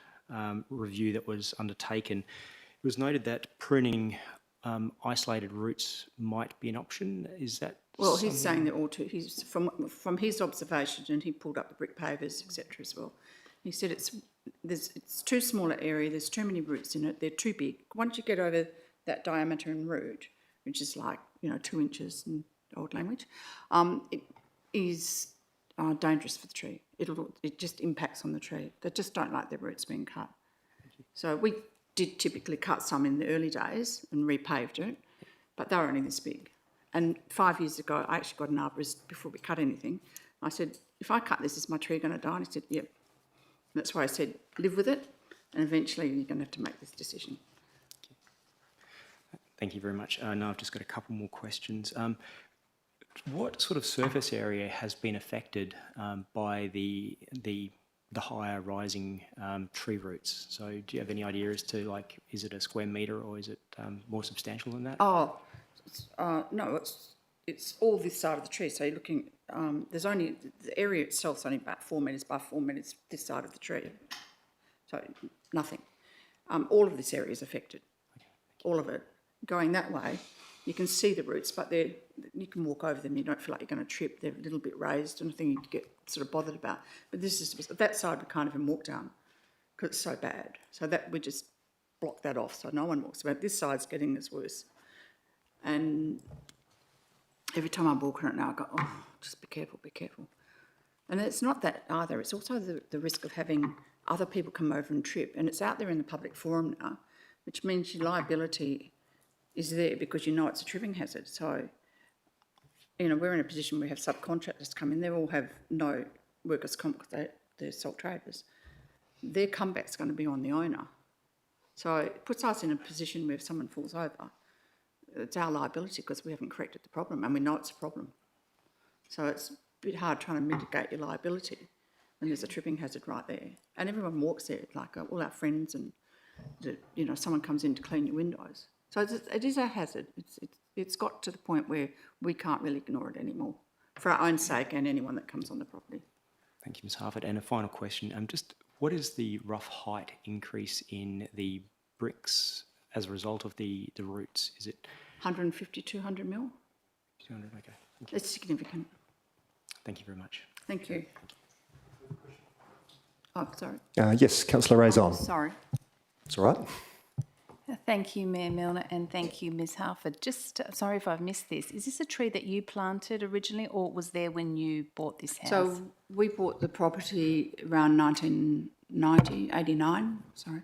Speaker 9: review that was undertaken, it was noted that pruning isolated roots might be an option. Is that
Speaker 8: Well, he's saying that all too. He's from his observation, and he pulled up the brick pavers, etc. as well. He said it's too small an area. There's too many roots in it. They're too big. Once you get over that diameter and root, which is like 2 inches in old language, it is dangerous for the tree. It just impacts on the tree. They just don't like their roots being cut. So we did typically cut some in the early days and repaved it, but they were only this big. And 5 years ago, I actually got an arborist before we cut anything. I said, if I cut this, is my tree going to die? And he said, yep. And that's why I said, live with it, and eventually you're going to have to make this decision.
Speaker 9: Thank you very much. Now I've just got a couple more questions. What sort of surface area has been affected by the higher rising tree roots? So do you have any idea as to, like, is it a square metre or is it more substantial than that?
Speaker 8: Oh, no, it's all this side of the tree. So you're looking, there's only, the area itself's only about 4 metres by 4 metres this side of the tree. So nothing. All of this area is affected, all of it. Going that way, you can see the roots, but you can walk over them. You don't feel like you're going to trip. They're a little bit raised, and nothing you get sort of bothered about. But that side we can't even walk down because it's so bad. So that we just block that off so no one walks about. This side's getting as worse. And every time I'm walking it now, I go, oh, just be careful, be careful. And it's not that either. It's also the risk of having other people come over and trip. And it's out there in the public forum now, which means your liability is there because you know it's a tripping hazard. So, you know, we're in a position where we have subcontractors come in. They all have no workers' comp because they're sole traders. Their comeback's going to be on the owner. So it puts us in a position where if someone falls over, it's our liability because we haven't corrected the problem and we know it's a problem. So it's a bit hard trying to mitigate your liability when there's a tripping hazard right there. And everyone walks there, like all our friends and, you know, someone comes in to clean your windows. So it is a hazard. It's got to the point where we can't really ignore it anymore for our own sake and anyone that comes on the property.
Speaker 9: Thank you, Ms Harford. And a final question, just what is the rough height increase in the bricks as a result of the roots? Is it
Speaker 8: 150, 200 mil?
Speaker 9: 200, okay. Thank you.
Speaker 8: It's significant.
Speaker 9: Thank you very much.
Speaker 8: Thank you. Oh, sorry.
Speaker 1: Yes, Councillor Raison.
Speaker 10: Sorry.
Speaker 1: It's all right.
Speaker 10: Thank you, Mayor Milner, and thank you, Ms Harford. Just sorry if I've missed this. Is this a tree that you planted originally or was there when you bought this house?
Speaker 8: So we bought the property around 1990, 89, sorry.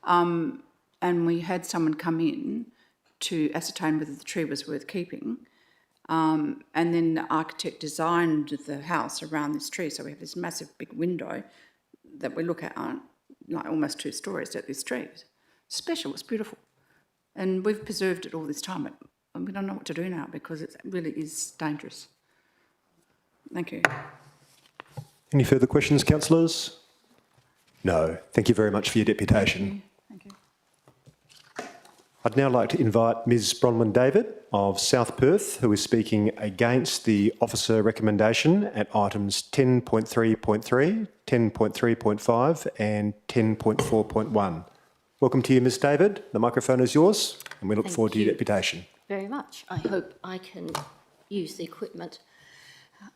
Speaker 8: And we had someone come in to ascertain whether the tree was worth keeping. And then the architect designed the house around this tree. So we have this massive big window that we look at, like almost 2 stories at this tree. Special, it's beautiful. And we've preserved it all this time. And we don't know what to do now because it really is dangerous. Thank you.
Speaker 1: Any further questions, councillors? No. Thank you very much for your deputation.
Speaker 8: Thank you.
Speaker 1: I'd now like to invite Ms Bronwyn David of South Perth, who is speaking against the officer recommendation at items 10.3.3, 10.3.5 and 10.4.1. Welcome to you, Ms David. The microphone is yours and we look forward to your deputation.
Speaker 11: Very much. I hope I can use the equipment.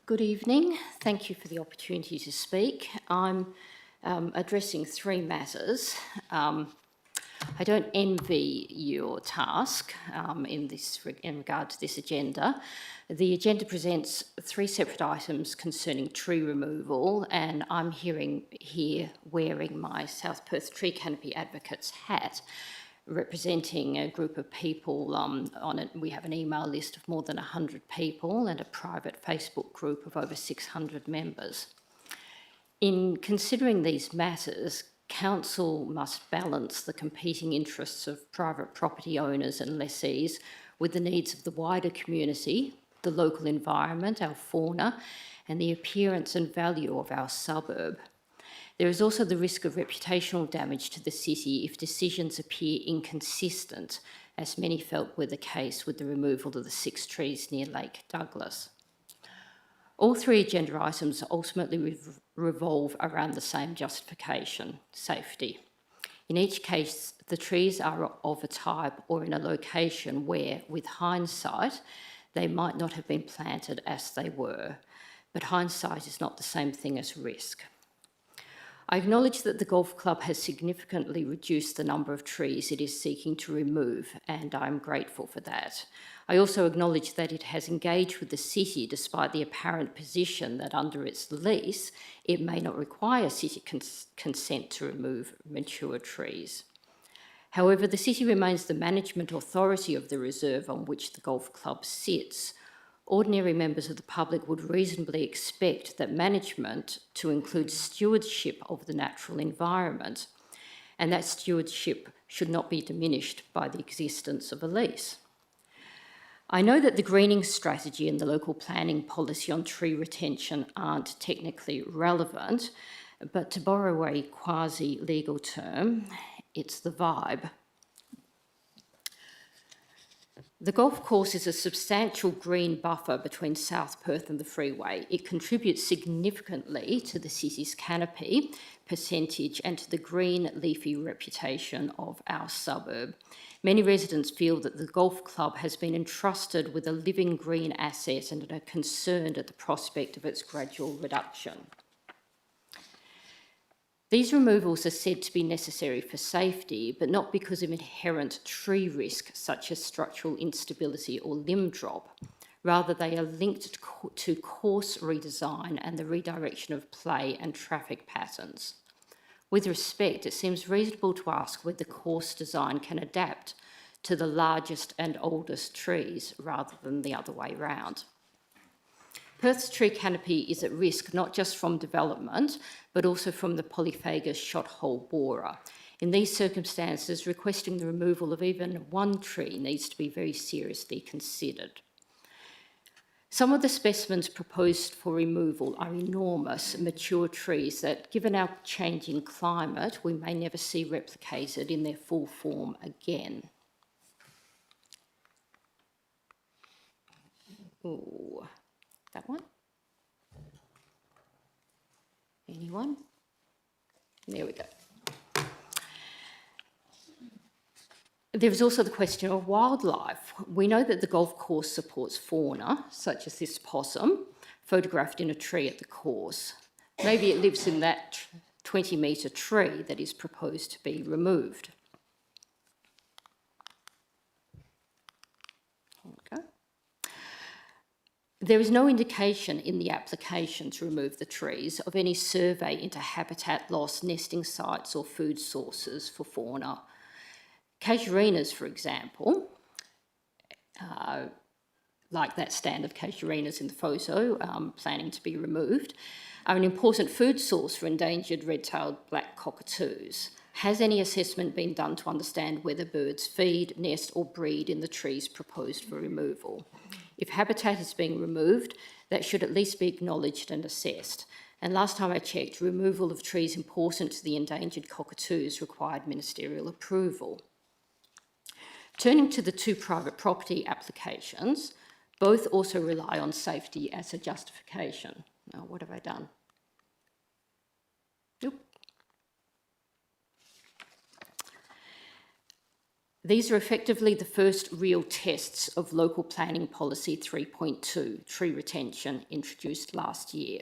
Speaker 11: Good evening. Thank you for the opportunity to speak. I'm addressing 3 matters. I don't envy your task in regard to this agenda. The agenda presents 3 separate items concerning tree removal, and I'm here wearing my South Perth Tree Canopy Advocates hat, representing a group of people on it. We have an email list of more than 100 people and a private Facebook group of over 600 members. In considering these matters, Council must balance the competing interests of private property owners and lessees with the needs of the wider community, the local environment, our fauna, and the appearance and value of our suburb. There is also the risk of reputational damage to the city if decisions appear inconsistent, as many felt were the case with the removal of the 6 trees near Lake Douglas. All 3 agenda items ultimately revolve around the same justification: safety. In each case, the trees are of a type or in a location where, with hindsight, they might not have been planted as they were, but hindsight is not the same thing as risk. I acknowledge that the golf club has significantly reduced the number of trees it is seeking to remove, and I'm grateful for that. I also acknowledge that it has engaged with the city despite the apparent position that under its lease, it may not require city consent to remove mature trees. However, the city remains the management authority of the reserve on which the golf club sits. Ordinary members of the public would reasonably expect that management to include stewardship of the natural environment, and that stewardship should not be diminished by the existence of a lease. I know that the greening strategy and the local planning policy on tree retention aren't technically relevant, but to borrow a quasi-legal term, it's the vibe. The golf course is a substantial green buffer between South Perth and the freeway. It contributes significantly to the city's canopy percentage and to the green leafy reputation of our suburb. Many residents feel that the golf club has been entrusted with a living green asset and are concerned at the prospect of its gradual reduction. These removals are said to be necessary for safety, but not because of inherent tree risk, such as structural instability or limb drop. Rather, they are linked to course redesign and the redirection of play and traffic patterns. With respect, it seems reasonable to ask whether course design can adapt to the largest and oldest trees rather than the other way round. Perth's tree canopy is at risk not just from development, but also from the polyphagous shot-hole borer. In these circumstances, requesting the removal of even one tree needs to be very seriously considered. Some of the specimens proposed for removal are enormous, mature trees that, given our changing climate, we may never see replicated in their full form again. Ooh, that one? Anyone? There we go. There is also the question of wildlife. We know that the golf course supports fauna, such as this possum, photographed in a tree at the course. Maybe it lives in that 20-metre tree that is proposed to be removed. Okay. There is no indication in the application to remove the trees of any survey into habitat loss, nesting sites or food sources for fauna. Casuarinas, for example, like that stand of casuarinas in the photo, planning to be removed, are an important food source for endangered red-tailed black cockatoos. Has any assessment been done to understand whether birds feed, nest or breed in the trees proposed for removal? If habitat is being removed, that should at least be acknowledged and assessed. And last time I checked, removal of trees important to the endangered cockatoos required ministerial approval. Turning to the two private property applications, both also rely on safety as a justification. Now, what have I done? Nope. These are effectively the first real tests of Local Planning Policy 3.2, tree retention, introduced last year.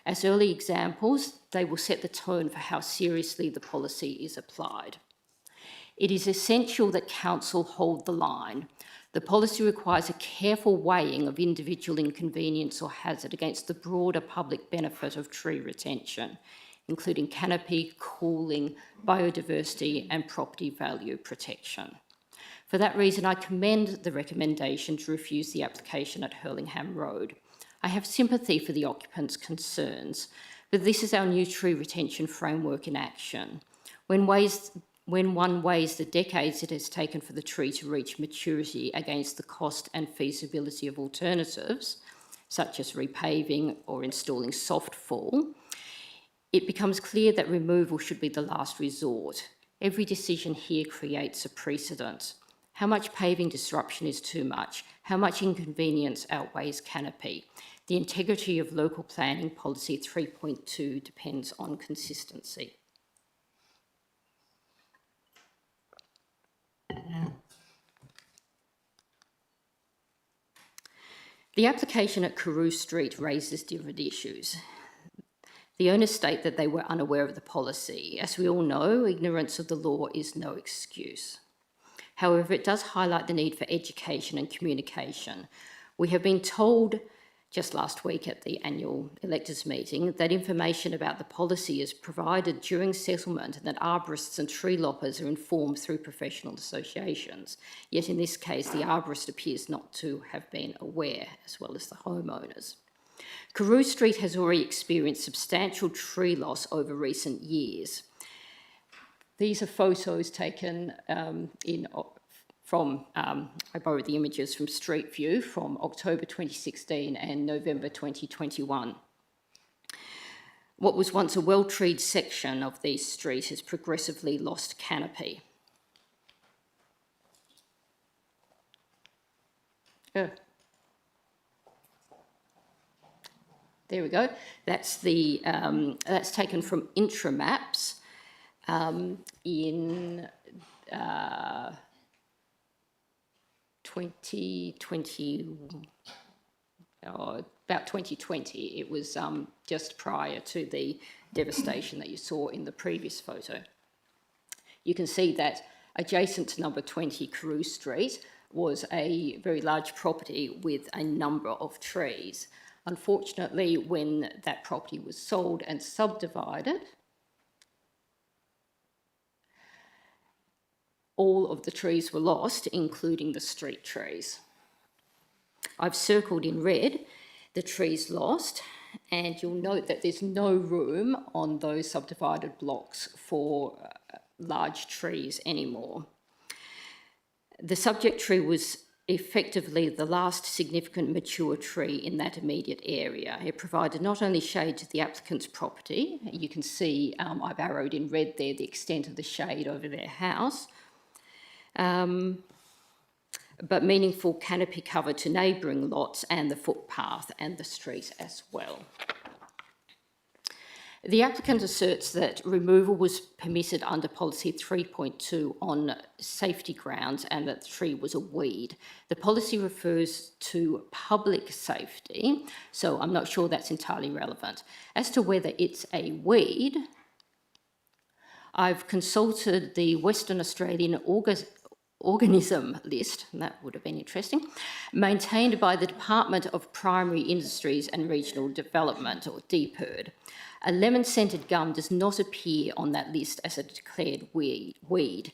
Speaker 11: As early examples, they will set the tone for how seriously the policy is applied. It is essential that Council hold the line. The policy requires a careful weighing of individual inconvenience or hazard against the broader public benefit of tree retention, including canopy, cooling, biodiversity and property value protection. For that reason, I commend the recommendation to refuse the application at Hurlingham Road. I have sympathy for the occupants' concerns, but this is our new tree retention framework in action. When one weighs the decades it has taken for the tree to reach maturity against the cost and feasibility of alternatives, such as repaving or installing soft fall, it becomes clear that removal should be the last resort. Every decision here creates a precedent. How much paving disruption is too much? How much inconvenience outweighs canopy? The integrity of Local Planning Policy 3.2 depends on consistency. The application at Carew Street raises different issues. The owners state that they were unaware of the policy. As we all know, ignorance of the law is no excuse. However, it does highlight the need for education and communication. We have been told just last week at the annual electors meeting that information about the policy is provided during settlement and that arborists and tree loppers are informed through professional associations. Yet in this case, the arborist appears not to have been aware, as well as the homeowners. Carew Street has already experienced substantial tree loss over recent years. These are photos taken I borrowed the images from Street View from October 2016 and November 2021. What was once a well-treed section of the street has progressively lost canopy. There we go. That's taken from Intramaps in 2020, about 2020. It was just prior to the devastation that you saw in the previous photo. You can see that adjacent to number 20 Carew Street, was a very large property with a number of trees. Unfortunately, when that property was sold and subdivided, all of the trees were lost, including the street trees. I've circled in red the trees lost, and you'll note that there's no room on those subdivided blocks for large trees anymore. The subject tree was effectively the last significant mature tree in that immediate area. It provided not only shade to the applicant's property, you can see I've arrowed in red there the extent of the shade over their house, but meaningful canopy cover to neighbouring lots and the footpath and the street as well. The applicant asserts that removal was permitted under policy 3.2 on safety grounds and that the tree was a weed. The policy refers to public safety, so I'm not sure that's entirely relevant. As to whether it's a weed, I've consulted the Western Australian organism list, and that would have been interesting, maintained by the Department of Primary Industries and Regional Development, or DPIRD. A lemon-scented gum does not appear on that list as a declared weed.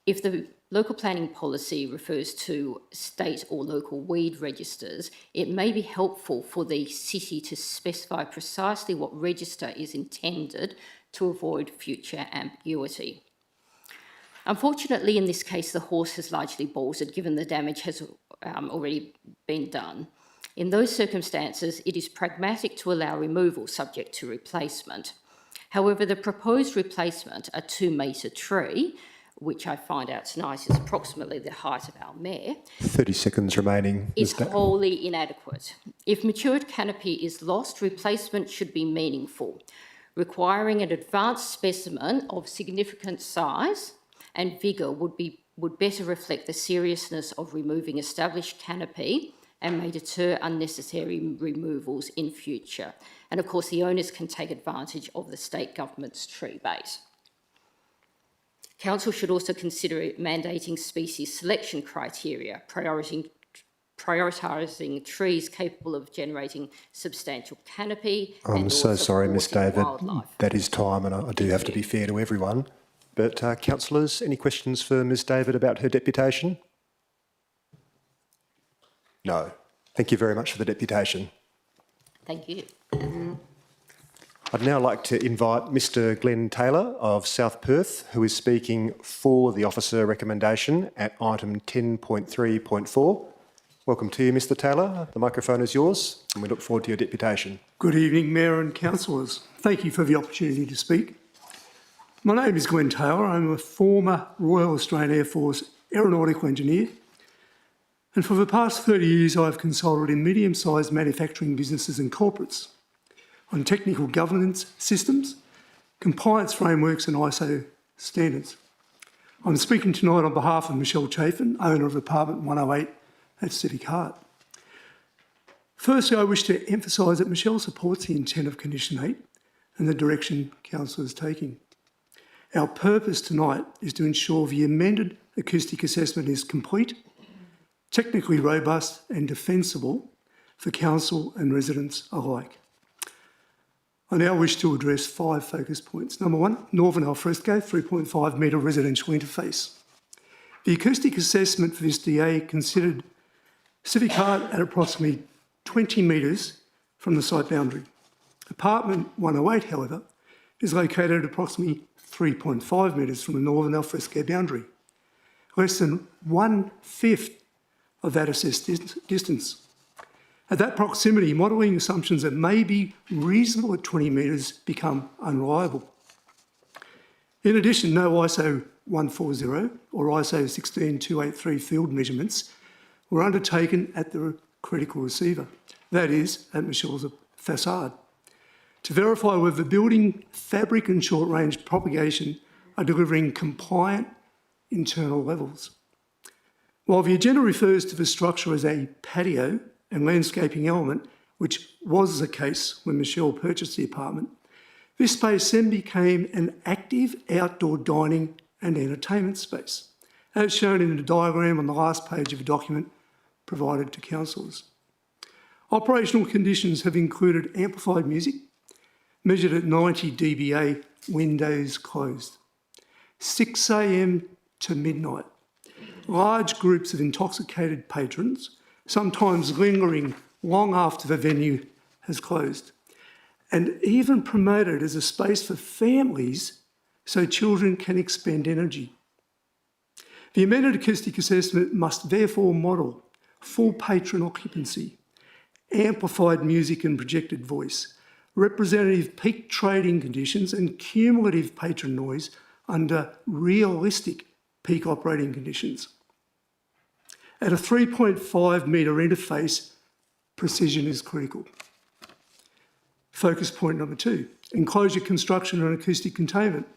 Speaker 11: If the local planning policy refers to state or local weed registers, it may be helpful for the city to specify precisely what register is intended to avoid future ambiguity. Unfortunately, in this case, the horse has largely bolted, given the damage has already been done. In those circumstances, it is pragmatic to allow removal subject to replacement. However, the proposed replacement, a 2-metre tree, which I find out tonight is approximately the height of our mayor,
Speaker 1: 30 seconds remaining.
Speaker 11: is wholly inadequate. If matured canopy is lost, replacement should be meaningful, requiring an advanced specimen of significant size and vigour would better reflect the seriousness of removing established canopy and may deter unnecessary removals in future. And of course, the owners can take advantage of the state government's tree base. Council should also consider mandating species selection criteria, prioritising trees capable of generating substantial canopy.
Speaker 1: I'm so sorry, Ms David.
Speaker 11: Wildlife.
Speaker 1: That is time, and I do have to be fair to everyone. But councillors, any questions for Ms David about her deputation? No. Thank you very much for the deputation.
Speaker 11: Thank you.
Speaker 1: I'd now like to invite Mr Glenn Taylor of South Perth, who is speaking for the officer recommendation at item 10.3.4. Welcome to you, Mr Taylor. The microphone is yours, and we look forward to your deputation.
Speaker 12: Good evening, Mayor and councillors. Thank you for the opportunity to speak. My name is Glenn Taylor. I'm a former Royal Australian Air Force aeronautical engineer, and for the past 30 years I've consulted in medium-sized manufacturing businesses and corporates on technical governance systems, compliance frameworks and ISO standards. I'm speaking tonight on behalf of Michelle Chafin, owner of apartment 108 at City Cart. Firstly, I wish to emphasise that Michelle supports the intent of Condition 8 and the direction Council is taking. Our purpose tonight is to ensure the amended acoustic assessment is complete, technically robust and defensible for Council and residents alike. I now wish to address 5 focus points. Number 1, northern alfresco, 3.5 metre residential interface. The acoustic assessment for this DA considered Civic Heart at approximately 20 metres from the site boundary. Apartment 108, however, is located at approximately 3.5 metres from the northern alfresco boundary, less than 1/5 of that assessed distance. At that proximity, modelling assumptions that may be reasonable at 20 metres become unreliable. In addition, no ISO 140 or ISO 16283 field measurements were undertaken at the critical receiver, that is, at Michelle's facade, to verify whether the building fabric and short-range propagation are delivering compliant internal levels. While the agenda refers to the structure as a patio and landscaping element, which was the case when Michelle purchased the apartment, this space then became an active outdoor dining and entertainment space, as shown in the diagram on the last page of a document provided to councillors. Operational conditions have included amplified music, measured at 90 dBA, windows closed, 6 a.m. to midnight, large groups of intoxicated patrons, sometimes lingering long after the venue has closed, and even promoted as a space for families so children can expend energy. The amended acoustic assessment must therefore model full patron occupancy, amplified music and projected voice, representative peak trading conditions and cumulative patron noise under realistic peak operating conditions. At a 3.5 metre interface, precision is critical. Focus point number 2, enclosure construction and acoustic containment.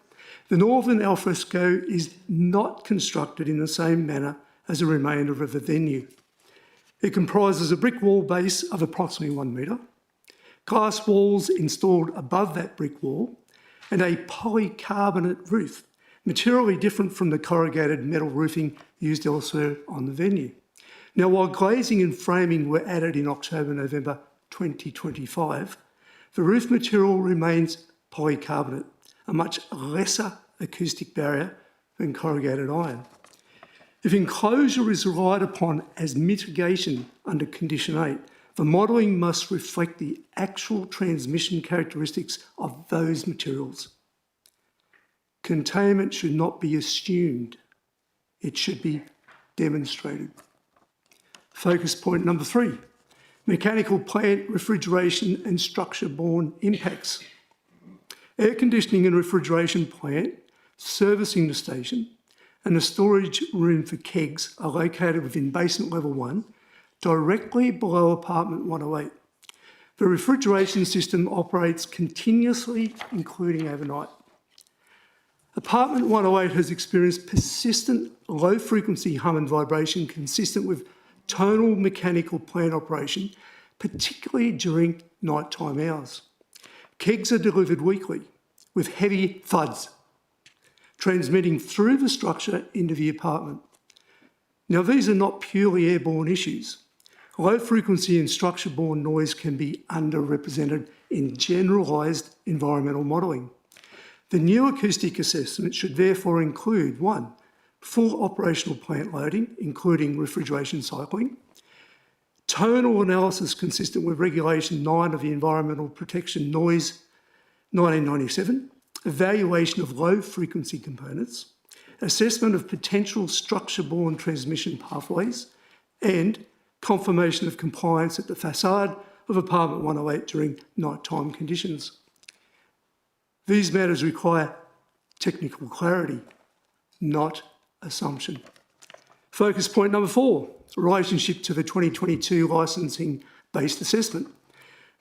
Speaker 12: The northern alfresco is not constructed in the same manner as the remainder of the venue. It comprises a brick wall base of approximately 1 metre, glass walls installed above that brick wall, and a polycarbonate roof, materially different from the corrugated metal roofing used elsewhere on the venue. Now, while glazing and framing were added in October-November 2025, the roof material remains polycarbonate, a much lesser acoustic barrier than corrugated iron. If enclosure is relied upon as mitigation under Condition 8, the modelling must reflect the actual transmission characteristics of those materials. Containment should not be assumed, it should be demonstrated. Focus point number 3, mechanical plant, refrigeration and structure-borne impacts. Air conditioning and refrigeration plant servicing the station and the storage room for kegs are located within basement level 1, directly below apartment 108. The refrigeration system operates continuously, including overnight. Apartment 108 has experienced persistent low-frequency hum and vibration consistent with tonal mechanical plant operation, particularly during nighttime hours. Kegs are delivered weekly with heavy thuds, transmitting through the structure into the apartment. Now, these are not purely airborne issues. Low frequency and structure-borne noise can be underrepresented in generalised environmental modelling. The new acoustic assessment should therefore include 1, full operational plant loading, including refrigeration cycling, tonal analysis consistent with Regulation 9 of the Environmental Protection Noise 1997, evaluation of low-frequency components, assessment of potential structure-borne transmission pathways, and confirmation of compliance at the facade of apartment 108 during nighttime conditions. These matters require technical clarity, not assumption. Focus point number 4, relationship to the 2022 licensing-based assessment.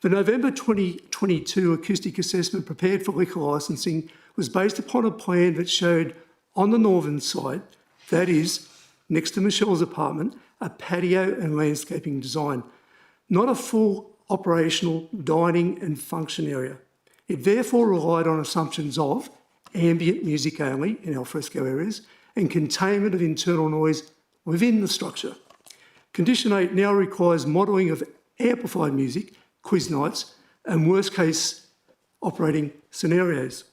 Speaker 12: The November 2022 acoustic assessment prepared for liquor licensing was based upon a plan that showed on the northern side, that is, next to Michelle's apartment, a patio and landscaping design, not a full operational dining and function area. It therefore relied on assumptions of ambient music only in alfresco areas and containment of internal noise within the structure. Condition 8 now requires modelling of amplified music, quiz nights and worst case operating scenarios.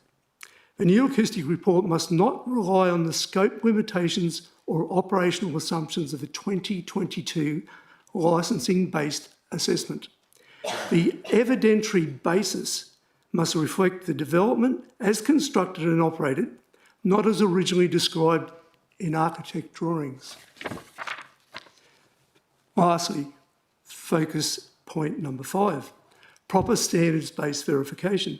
Speaker 12: A new acoustic report must not rely on the scope limitations or operational assumptions of the 2022 licensing-based assessment. The evidentiary basis must reflect the development as constructed and operated, not as originally described in architect drawings. Lastly, focus point number 5, proper standards-based verification.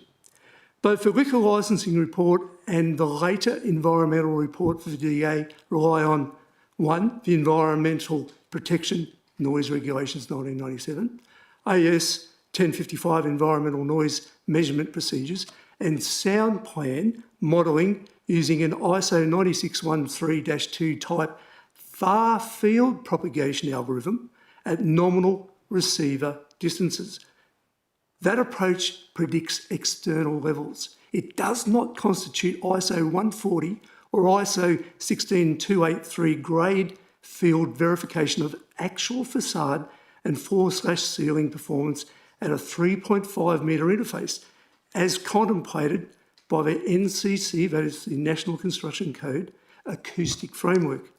Speaker 12: Both the liquor licensing report and the later environmental report for the DA rely on 1, the Environmental Protection Noise Regulations 1997, AS 1055 Environmental Noise Measurement Procedures, and sound plan modelling using an ISO 9613-2 type far field propagation algorithm at nominal receiver distances. That approach predicts external levels. It does not constitute ISO 140 or ISO 16283 grade field verification of actual facade and floor/ceiling performance at a 3.5 metre interface, as contemplated by the NCC, that is the National Construction Code, acoustic framework.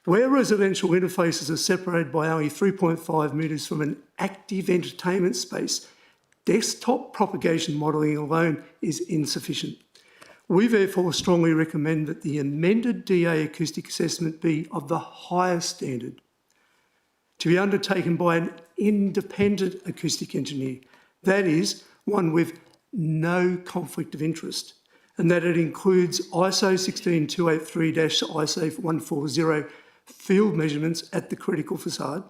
Speaker 12: Where residential interfaces are separated by only 3.5 metres from an active entertainment space, desktop propagation modelling alone is insufficient. We therefore strongly recommend that the amended DA acoustic assessment be of the highest standard, to be undertaken by an independent acoustic engineer, that is, one with no conflict of interest, and that it includes ISO 16283-ISO 140 field measurements at the critical facade,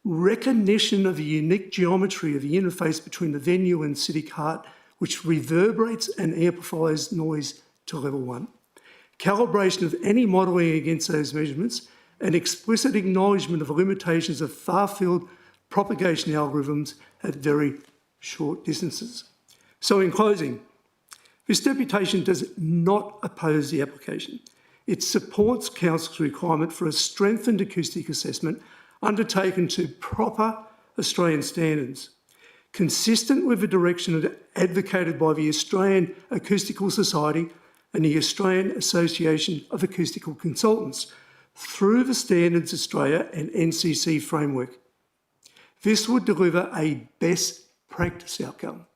Speaker 12: recognition of the unique geometry of the interface between the venue and civic heart, which reverberates and amplifies noise to level 1, calibration of any modelling against those measurements, and explicit acknowledgement of the limitations of far-field propagation algorithms at very short distances. So in closing, this deputation does not oppose the application. It supports Council's requirement for a strengthened acoustic assessment undertaken to proper Australian standards, consistent with the direction advocated by the Australian Acoustical Society and the Australian Association of Acoustical Consultants through the Standards Australia and NCC framework. This would deliver a best practice outcome.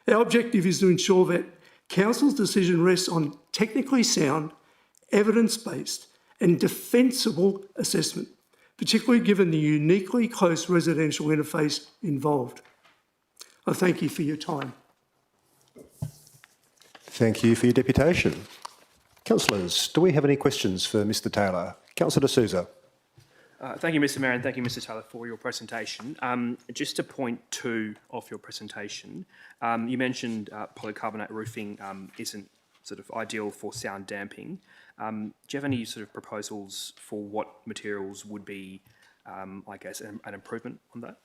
Speaker 12: Our objective is to ensure that Council's decision rests on technically sound, evidence-based and defensible assessment, particularly given the uniquely close residential interface involved. I thank you for your time.
Speaker 1: Thank you for your deputation. Councillors, do we have any questions for Mr Taylor? Councillor D'Souza.
Speaker 13: Thank you, Mr Mayor, and thank you, Mr Taylor, for your presentation. Just to point 2 of your presentation, you mentioned polycarbonate roofing isn't sort of ideal for sound damping. Do you have any sort of proposals for what materials would be, I guess, an improvement on that?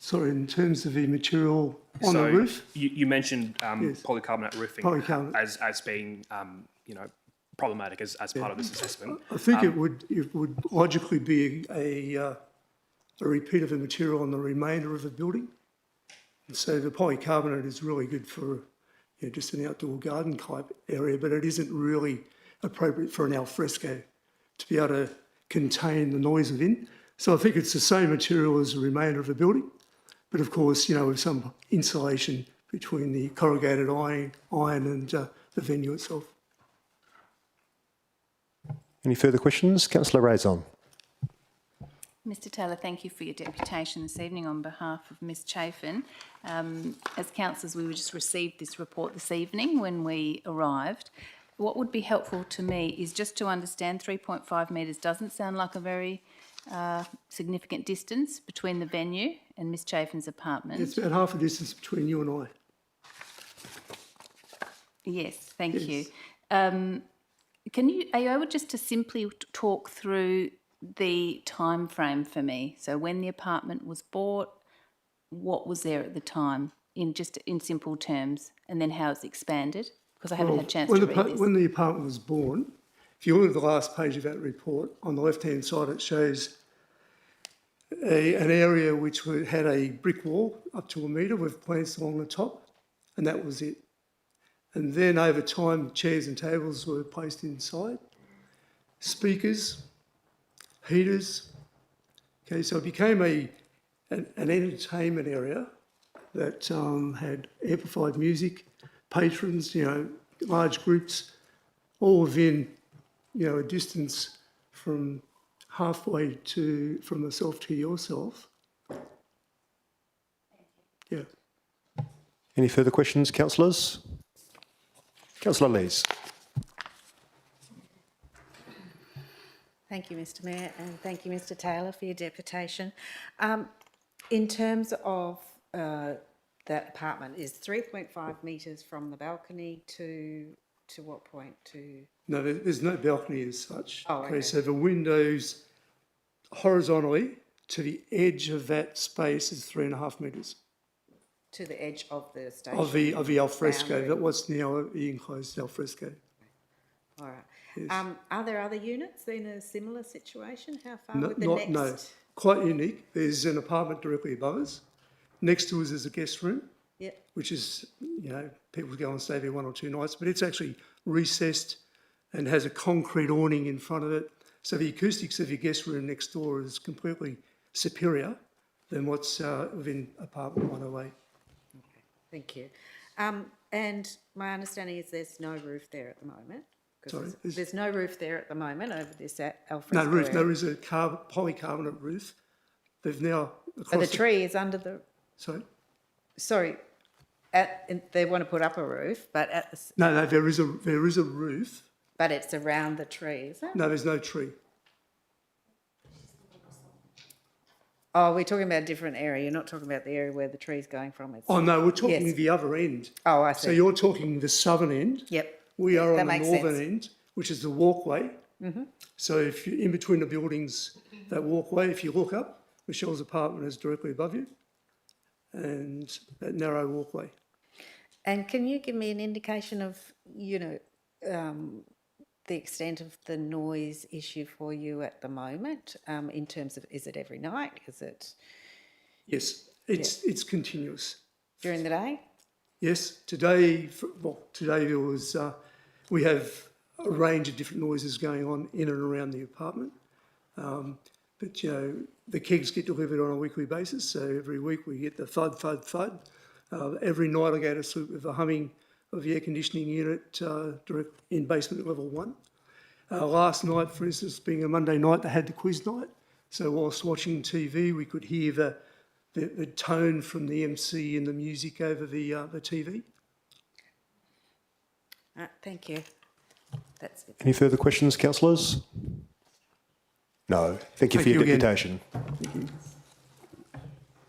Speaker 12: Sorry, in terms of the material on the roof?
Speaker 13: You mentioned
Speaker 12: Yes.
Speaker 13: polycarbonate roofing as being, you know, problematic as part of this assessment.
Speaker 12: I think it would logically be a repeat of the material on the remainder of the building. And so the polycarbonate is really good for just an outdoor garden type area, but it isn't really appropriate for an alfresco to be able to contain the noise within. So I think it's the same material as the remainder of the building, but of course, with some insulation between the corrugated iron and the venue itself.
Speaker 1: Any further questions? Councillor Raison.
Speaker 10: Mr Taylor, thank you for your deputation this evening on behalf of Ms Chafin. As councillors, we just received this report this evening when we arrived. What would be helpful to me is just to understand 3.5 metres doesn't sound like a very significant distance between the venue and Ms Chafin's apartment.
Speaker 12: It's about half a distance between you and I.
Speaker 10: Yes, thank you. Are you able just to simply talk through the time frame for me? So when the apartment was bought, what was there at the time, in simple terms, and then how it's expanded? Because I haven't had a chance to read this.
Speaker 12: When the apartment was born, if you look at the last page of that report, on the left-hand side it shows an area which had a brick wall up to 1 metre with plants along the top, and that was it. And then over time, chairs and tables were placed inside, speakers, heaters. Okay, so it became an entertainment area that had amplified music, patrons, large groups, all within, a distance from halfway from myself to yourself. Yeah.
Speaker 1: Any further questions, councillors? Councillor Lees.
Speaker 14: Thank you, Mr Mayor, and thank you, Mr Taylor, for your deputation. In terms of that apartment, is 3.5 metres from the balcony to what point?
Speaker 12: No, there's no balcony as such.
Speaker 14: Oh, okay.
Speaker 12: So the windows horizontally to the edge of that space is 3.5 metres.
Speaker 14: to the edge of the station?
Speaker 12: Of the alfresco,
Speaker 14: boundary?
Speaker 12: that was now the enclosed alfresco.
Speaker 14: All right.
Speaker 12: Yes.
Speaker 14: Are there other units in a similar situation? How far
Speaker 12: No,
Speaker 14: would the
Speaker 12: not, no,
Speaker 14: next?
Speaker 12: quite unique. There's an apartment directly above us. Next to us is a guest room,
Speaker 14: Yeah.
Speaker 12: which is, you know, people go and stay there 1 or 2 nights, but it's actually recessed and has a concrete awning in front of it. So the acoustics of your guest room next door is completely superior than what's within apartment 108.
Speaker 14: Thank you. And my understanding is there's no roof there at the moment. 'Cause
Speaker 12: Sorry,
Speaker 14: there's no roof there at the moment over this alfresco
Speaker 12: No roof,
Speaker 14: area.
Speaker 12: there is a polycarbonate roof. They've now...
Speaker 14: But the tree is under the...
Speaker 12: Sorry?
Speaker 14: Sorry, they want to put up a roof, but at the...
Speaker 12: No, there is a roof.
Speaker 14: But it's around the tree, is it?
Speaker 12: No, there's no tree.
Speaker 14: Oh, we're talking about a different area. You're not talking about the area where the tree's going from. It's...
Speaker 12: Oh, no, we're talking
Speaker 14: Yes.
Speaker 12: the other end.
Speaker 14: Oh, I see.
Speaker 12: So you're talking the southern end.
Speaker 14: Yep.
Speaker 12: We are
Speaker 14: That
Speaker 12: on the
Speaker 14: makes
Speaker 12: northern
Speaker 14: sense.
Speaker 12: end, which is the walkway. So if you're in between the buildings, that walkway, if you look up, Michelle's apartment is directly above you, and that narrow walkway.
Speaker 14: And can you give me an indication of, you know, the extent of the noise issue for you at the moment, in terms of, is it every night? Is it
Speaker 12: Yes, it's continuous.
Speaker 14: during the day?
Speaker 12: Yes, today there was, we have a range of different noises going on in and around the apartment. But, you know, the kegs get delivered on a weekly basis, so every week we get the thud, thud, thud. Every night I go to sleep with the humming of the air conditioning unit direct in basement level 1. Last night, for instance, being a Monday night, they had the quiz night. So whilst watching TV, we could hear the tone from the MC and the music over the TV.
Speaker 14: Thank you. That's it.
Speaker 1: Any further questions, councillors? No. Thank you for your
Speaker 12: again.
Speaker 1: deputation.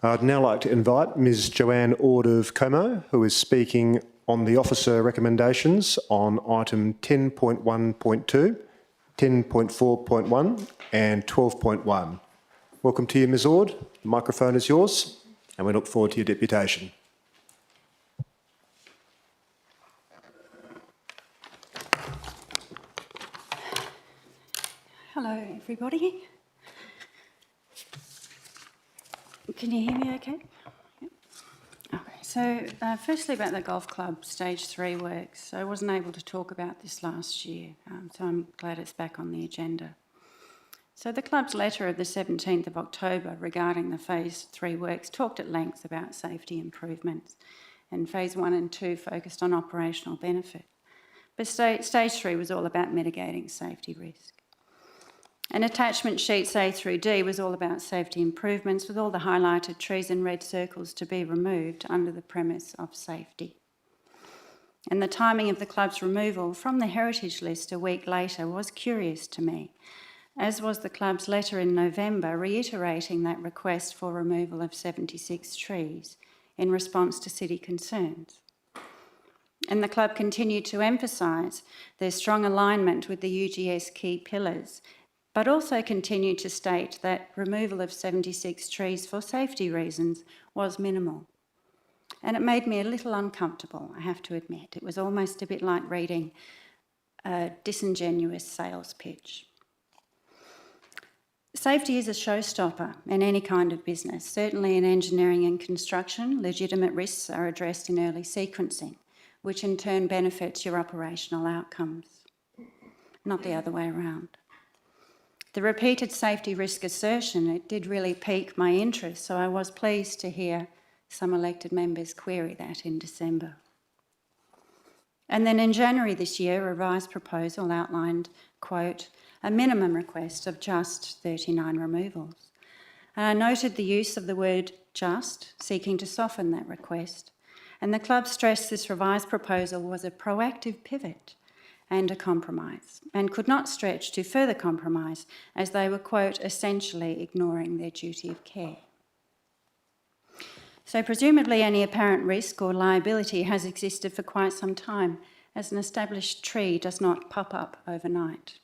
Speaker 1: I'd now like to invite Ms Joanne Ord of Como, who is speaking on the officer recommendations on item 10.1.2, 10.4.1 and 12.1. Welcome to you, Ms Ord. The microphone is yours, and we look forward to your deputation.
Speaker 15: Hello, everybody. Can you hear me okay? Yep. Okay, so firstly about the golf club stage 3 works. I wasn't able to talk about this last year, so I'm glad it's back on the agenda. So the club's letter of the 17th of October regarding the phase 3 works talked at length about safety improvements, and phase 1 and 2 focused on operational benefit. But stage 3 was all about mitigating safety risk. And attachment sheets A through D was all about safety improvements, with all the highlighted trees and red circles to be removed under the premise of safety. And the timing of the club's removal from the heritage list a week later was curious to me, as was the club's letter in November reiterating that request for removal of 76 trees in response to city concerns. And the club continued to emphasise their strong alignment with the UGS key pillars, but also continued to state that removal of 76 trees for safety reasons was minimal. And it made me a little uncomfortable, I have to admit. It was almost a bit like reading a disingenuous sales pitch. Safety is a showstopper in any kind of business. Certainly in engineering and construction, legitimate risks are addressed in early sequencing, which in turn benefits your operational outcomes, not the other way around. The repeated safety risk assertion, it did really pique my interest, so I was pleased to hear some elected members query that in December. And then in January this year, a revised proposal outlined, quote, a minimum request of just 39 removals. And I noted the use of the word just, seeking to soften that request. And the club stressed this revised proposal was a proactive pivot and a compromise, and could not stretch to further compromise as they were, quote, essentially ignoring their duty of care. So presumably any apparent risk or liability has existed for quite some time, as an established tree does not pop up overnight.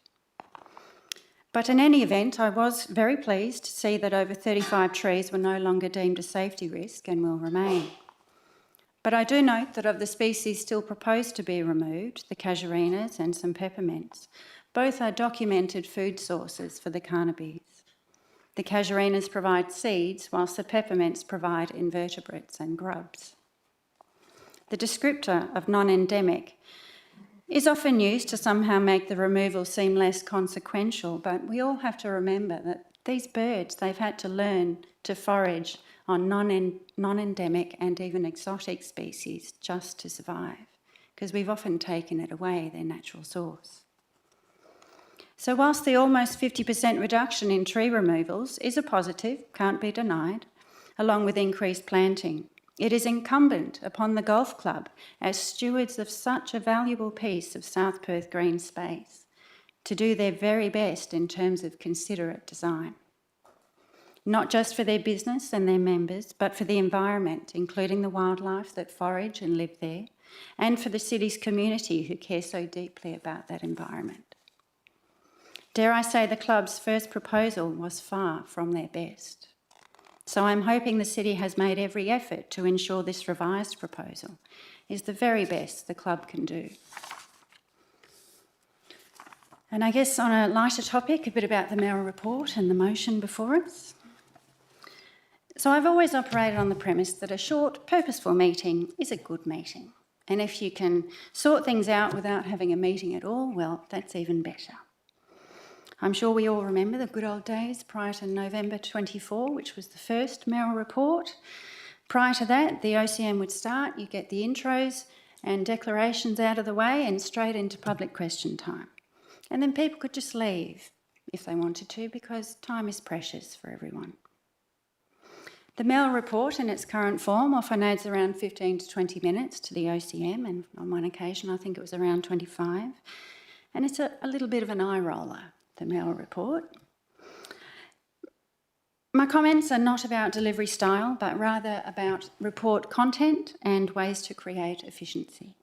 Speaker 15: But in any event, I was very pleased to see that over 35 trees were no longer deemed a safety risk and will remain. But I do note that of the species still proposed to be removed, the casuarinas and some peppermints, both are documented food sources for the carnabees. The casuarinas provide seeds, whilst the peppermints provide invertebrates and grubs. The descriptor of non-endemic is often used to somehow make the removal seem less consequential, but we all have to remember that these birds, they've had to learn to forage on non-endemic and even exotic species just to survive, because we've often taken it away, their natural source. So whilst the almost 50% reduction in tree removals is a positive, can't be denied, along with increased planting, it is incumbent upon the golf club, as stewards of such a valuable piece of South Perth green space, to do their very best in terms of considerate design. Not just for their business and their members, but for the environment, including the wildlife that forage and live there, and for the city's community who care so deeply about that environment. Dare I say the club's first proposal was far from their best. So I'm hoping the city has made every effort to ensure this revised proposal is the very best the club can do. And I guess on a lighter topic, a bit about the mayoral report and the motion before us. So I've always operated on the premise that a short, purposeful meeting is a good meeting. And if you can sort things out without having a meeting at all, well, that's even better. I'm sure we all remember the good old days prior to November 24, which was the first mayoral report. Prior to that, the OCM would start, you get the intros and declarations out of the way and straight into public question time. And then people could just leave if they wanted to, because time is precious for everyone. The mayoral report in its current form often adds around 15 to 20 minutes to the OCM, and on one occasion I think it was around 25. And it's a little bit of an eye roller, the mayoral report. My comments are not about delivery style, but rather about report content and ways to create efficiency.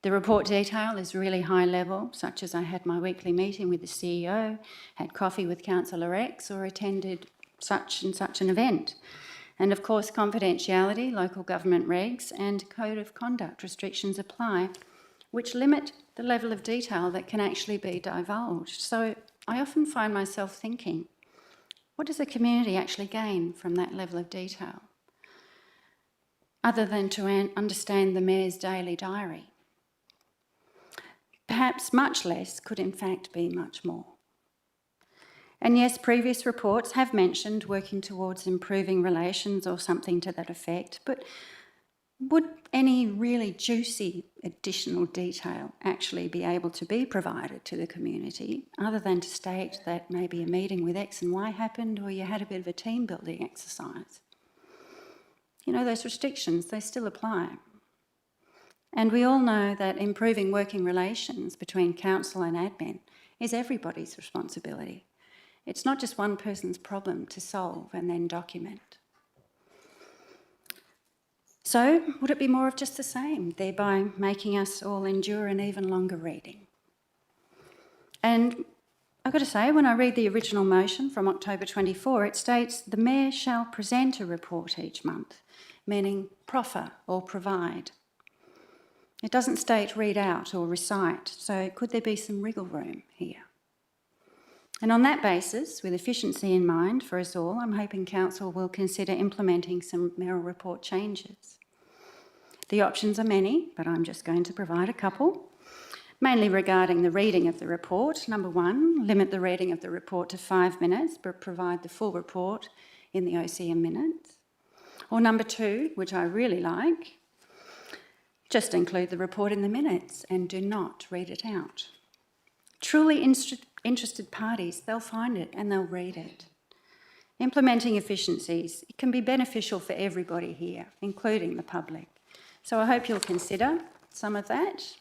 Speaker 15: The report detail is really high level, such as I had my weekly meeting with the CEO, had coffee with Councillor X, or attended such and such an event. And of course, confidentiality, local government regs, and code of conduct restrictions apply, which limit the level of detail that can actually be divulged. So I often find myself thinking, what does the community actually gain from that level of detail, other than to understand the Mayor's daily diary? Perhaps much less could in fact be much more. And yes, previous reports have mentioned working towards improving relations or something to that effect, but would any really juicy additional detail actually be able to be provided to the community, other than to state that maybe a meeting with X and Y happened, or you had a bit of a team building exercise? You know, those restrictions, they still apply. And we all know that improving working relations between council and admin is everybody's responsibility. It's not just one person's problem to solve and then document. So, would it be more of just the same, thereby making us all endure an even longer reading? And I've got to say, when I read the original motion from October 24, it states the Mayor shall present a report each month, meaning proffer or provide. It doesn't state read out or recite, so could there be some wriggle room here? And on that basis, with efficiency in mind for us all, I'm hoping Council will consider implementing some mayoral report changes. The options are many, but I'm just going to provide a couple, mainly regarding the reading of the report. Number one, limit the reading of the report to 5 minutes, but provide the full report in the OCM minutes. Or number two, which I really like, just include the report in the minutes and do not read it out. Truly interested parties, they'll find it and they'll read it. Implementing efficiencies, it can be beneficial for everybody here, including the public. So I hope you'll consider some of that.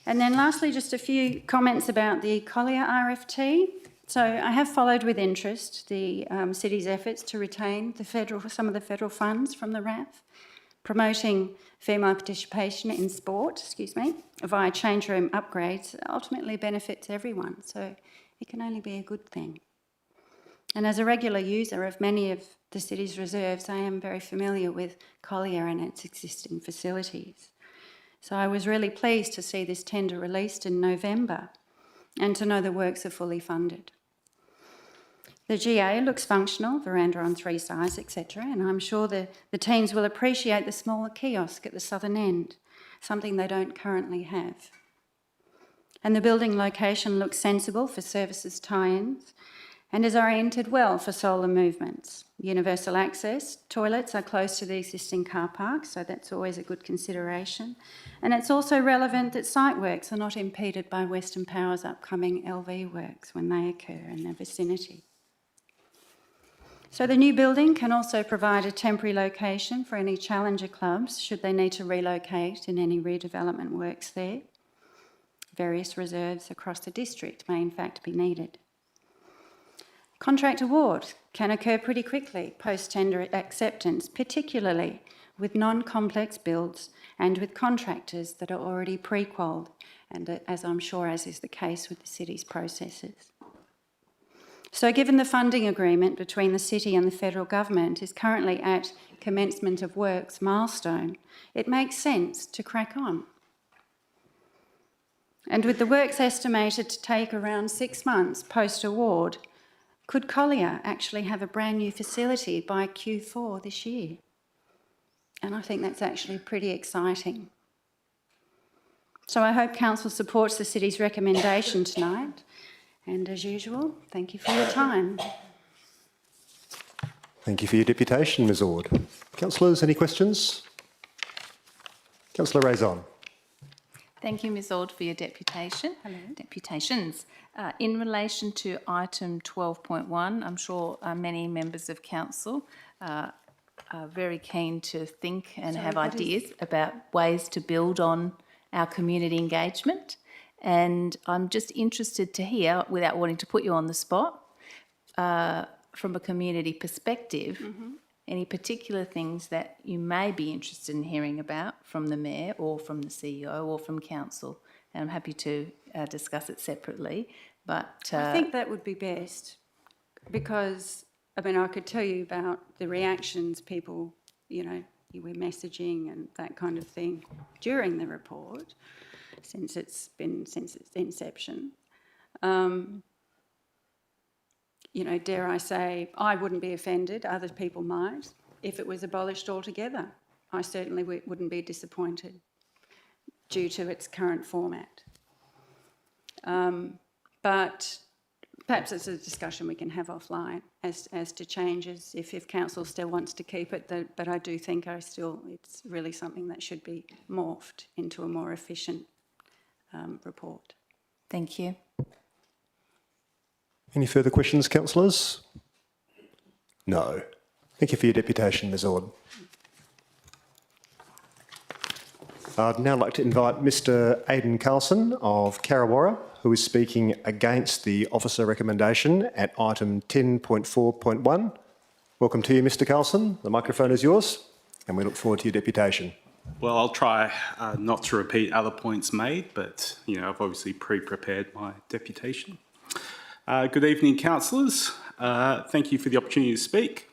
Speaker 15: And then lastly, just a few comments about the Collier RFT. So I have followed with interest the city's efforts to retain some of the federal funds from the RAF, promoting female participation in sport, via change room upgrades ultimately benefits everyone. So it can only be a good thing. And as a regular user of many of the city's reserves, I am very familiar with Collier and its existing facilities. So I was really pleased to see this tender released in November and to know the works are fully funded. The GA looks functional, veranda on 3 sides, etc., and I'm sure the teams will appreciate the smaller kiosk at the southern end, something they don't currently have. And the building location looks sensible for services tie-ins and is oriented well for solar movements. Universal access, toilets are close to the existing car park, so that's always a good consideration. And it's also relevant that site works are not impeded by Western Power's upcoming LV works when they occur in their vicinity. So the new building can also provide a temporary location for any challenger clubs should they need to relocate in any redevelopment works there. Various reserves across the district may in fact be needed. Contract award can occur pretty quickly post-tender acceptance, particularly with non-complex builds and with contractors that are already pre-qualled, and as I'm sure as is the case with the city's processes. So given the funding agreement between the city and the federal government is currently at commencement of works milestone, it makes sense to crack on. And with the works estimated to take around 6 months post-award, could Collier actually have a brand new facility by Q4 this year? And I think that's actually pretty exciting. So I hope Council supports the city's recommendation tonight. And as usual, thank you for your time.
Speaker 1: Thank you for your deputation, Ms Ord. Councillors, any questions? Councillor Raison.
Speaker 10: Thank you, Ms Ord, for your deputation.
Speaker 15: Hello.
Speaker 10: Deputations. In relation to item 12.1, I'm sure many members of council are very keen to think and have ideas about ways to build on our community engagement. And I'm just interested to hear, without wanting to put you on the spot, from a community perspective, any particular things that you may be interested in hearing about from the Mayor or from the CEO or from Council. And I'm happy to discuss it separately. But
Speaker 15: I think that would be best because, I mean, I could tell you about the reactions people, you know, you were messaging and that kind of thing during the report since its inception. You know, dare I say, I wouldn't be offended, other people might, if it was abolished altogether. I certainly wouldn't be disappointed due to its current format. But perhaps it's a discussion we can have offline as to changes if Council still wants to keep it, but I do think it's really something that should be morphed into a more efficient report.
Speaker 10: thank you.
Speaker 1: Any further questions, councillors? No. Thank you for your deputation, Ms Ord. I'd now like to invite Mr Aidan Carlson of Karrawara, who is speaking against the officer recommendation at item 10.4.1. Welcome to you, Mr Carlson. The microphone is yours, and we look forward to your deputation.
Speaker 16: Well, I'll try not to repeat other points made, but, you know, I've obviously pre-prepared my deputation. Good evening, councillors. Thank you for the opportunity to speak.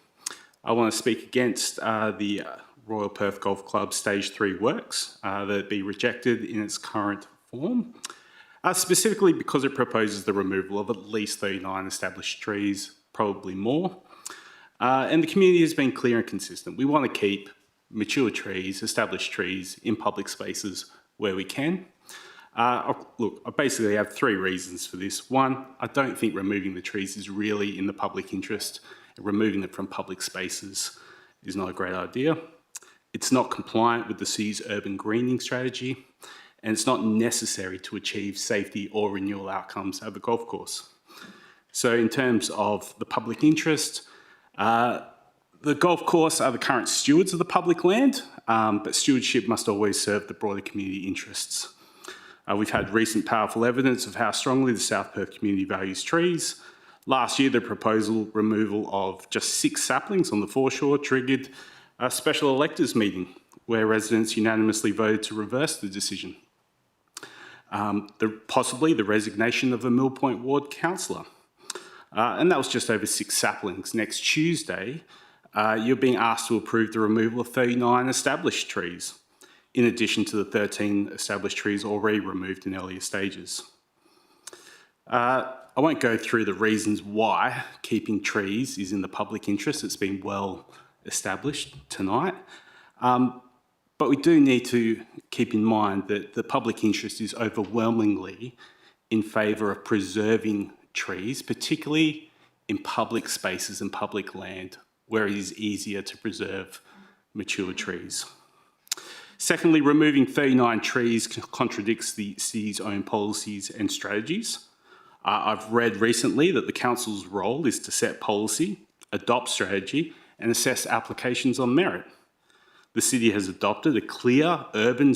Speaker 16: I want to speak against the Royal Perth Golf Club Stage 3 works that be rejected in its current form, specifically because it proposes the removal of at least 39 established trees, probably more. And the community has been clear and consistent. We want to keep mature trees, established trees in public spaces where we can. Look, I basically have 3 reasons for this. One, I don't think removing the trees is really in the public interest. Removing them from public spaces is not a great idea. It's not compliant with the city's urban greening strategy, and it's not necessary to achieve safety or renewal outcomes at the golf course. So in terms of the public interest, the golf course are the current stewards of the public land, but stewardship must always serve the broader community interests. We've had recent powerful evidence of how strongly the South Perth community values trees. Last year, the proposal removal of just 6 saplings on the foreshore triggered a special electors meeting where residents unanimously voted to reverse the decision. Possibly the resignation of a Mill Point ward councillor. and that was just over 6 saplings. Next Tuesday, you're being asked to approve the removal of 39 established trees, in addition to the 13 established trees already removed in earlier stages. I won't go through the reasons why keeping trees is in the public interest. It's been well established tonight. But we do need to keep in mind that the public interest is overwhelmingly in favour of preserving trees, particularly in public spaces and public land, where it is easier to preserve mature trees. Secondly, removing 39 trees contradicts the city's own policies and strategies. I've read recently that the council's role is to set policy, adopt strategy, and assess applications on merit. The city has adopted a clear urban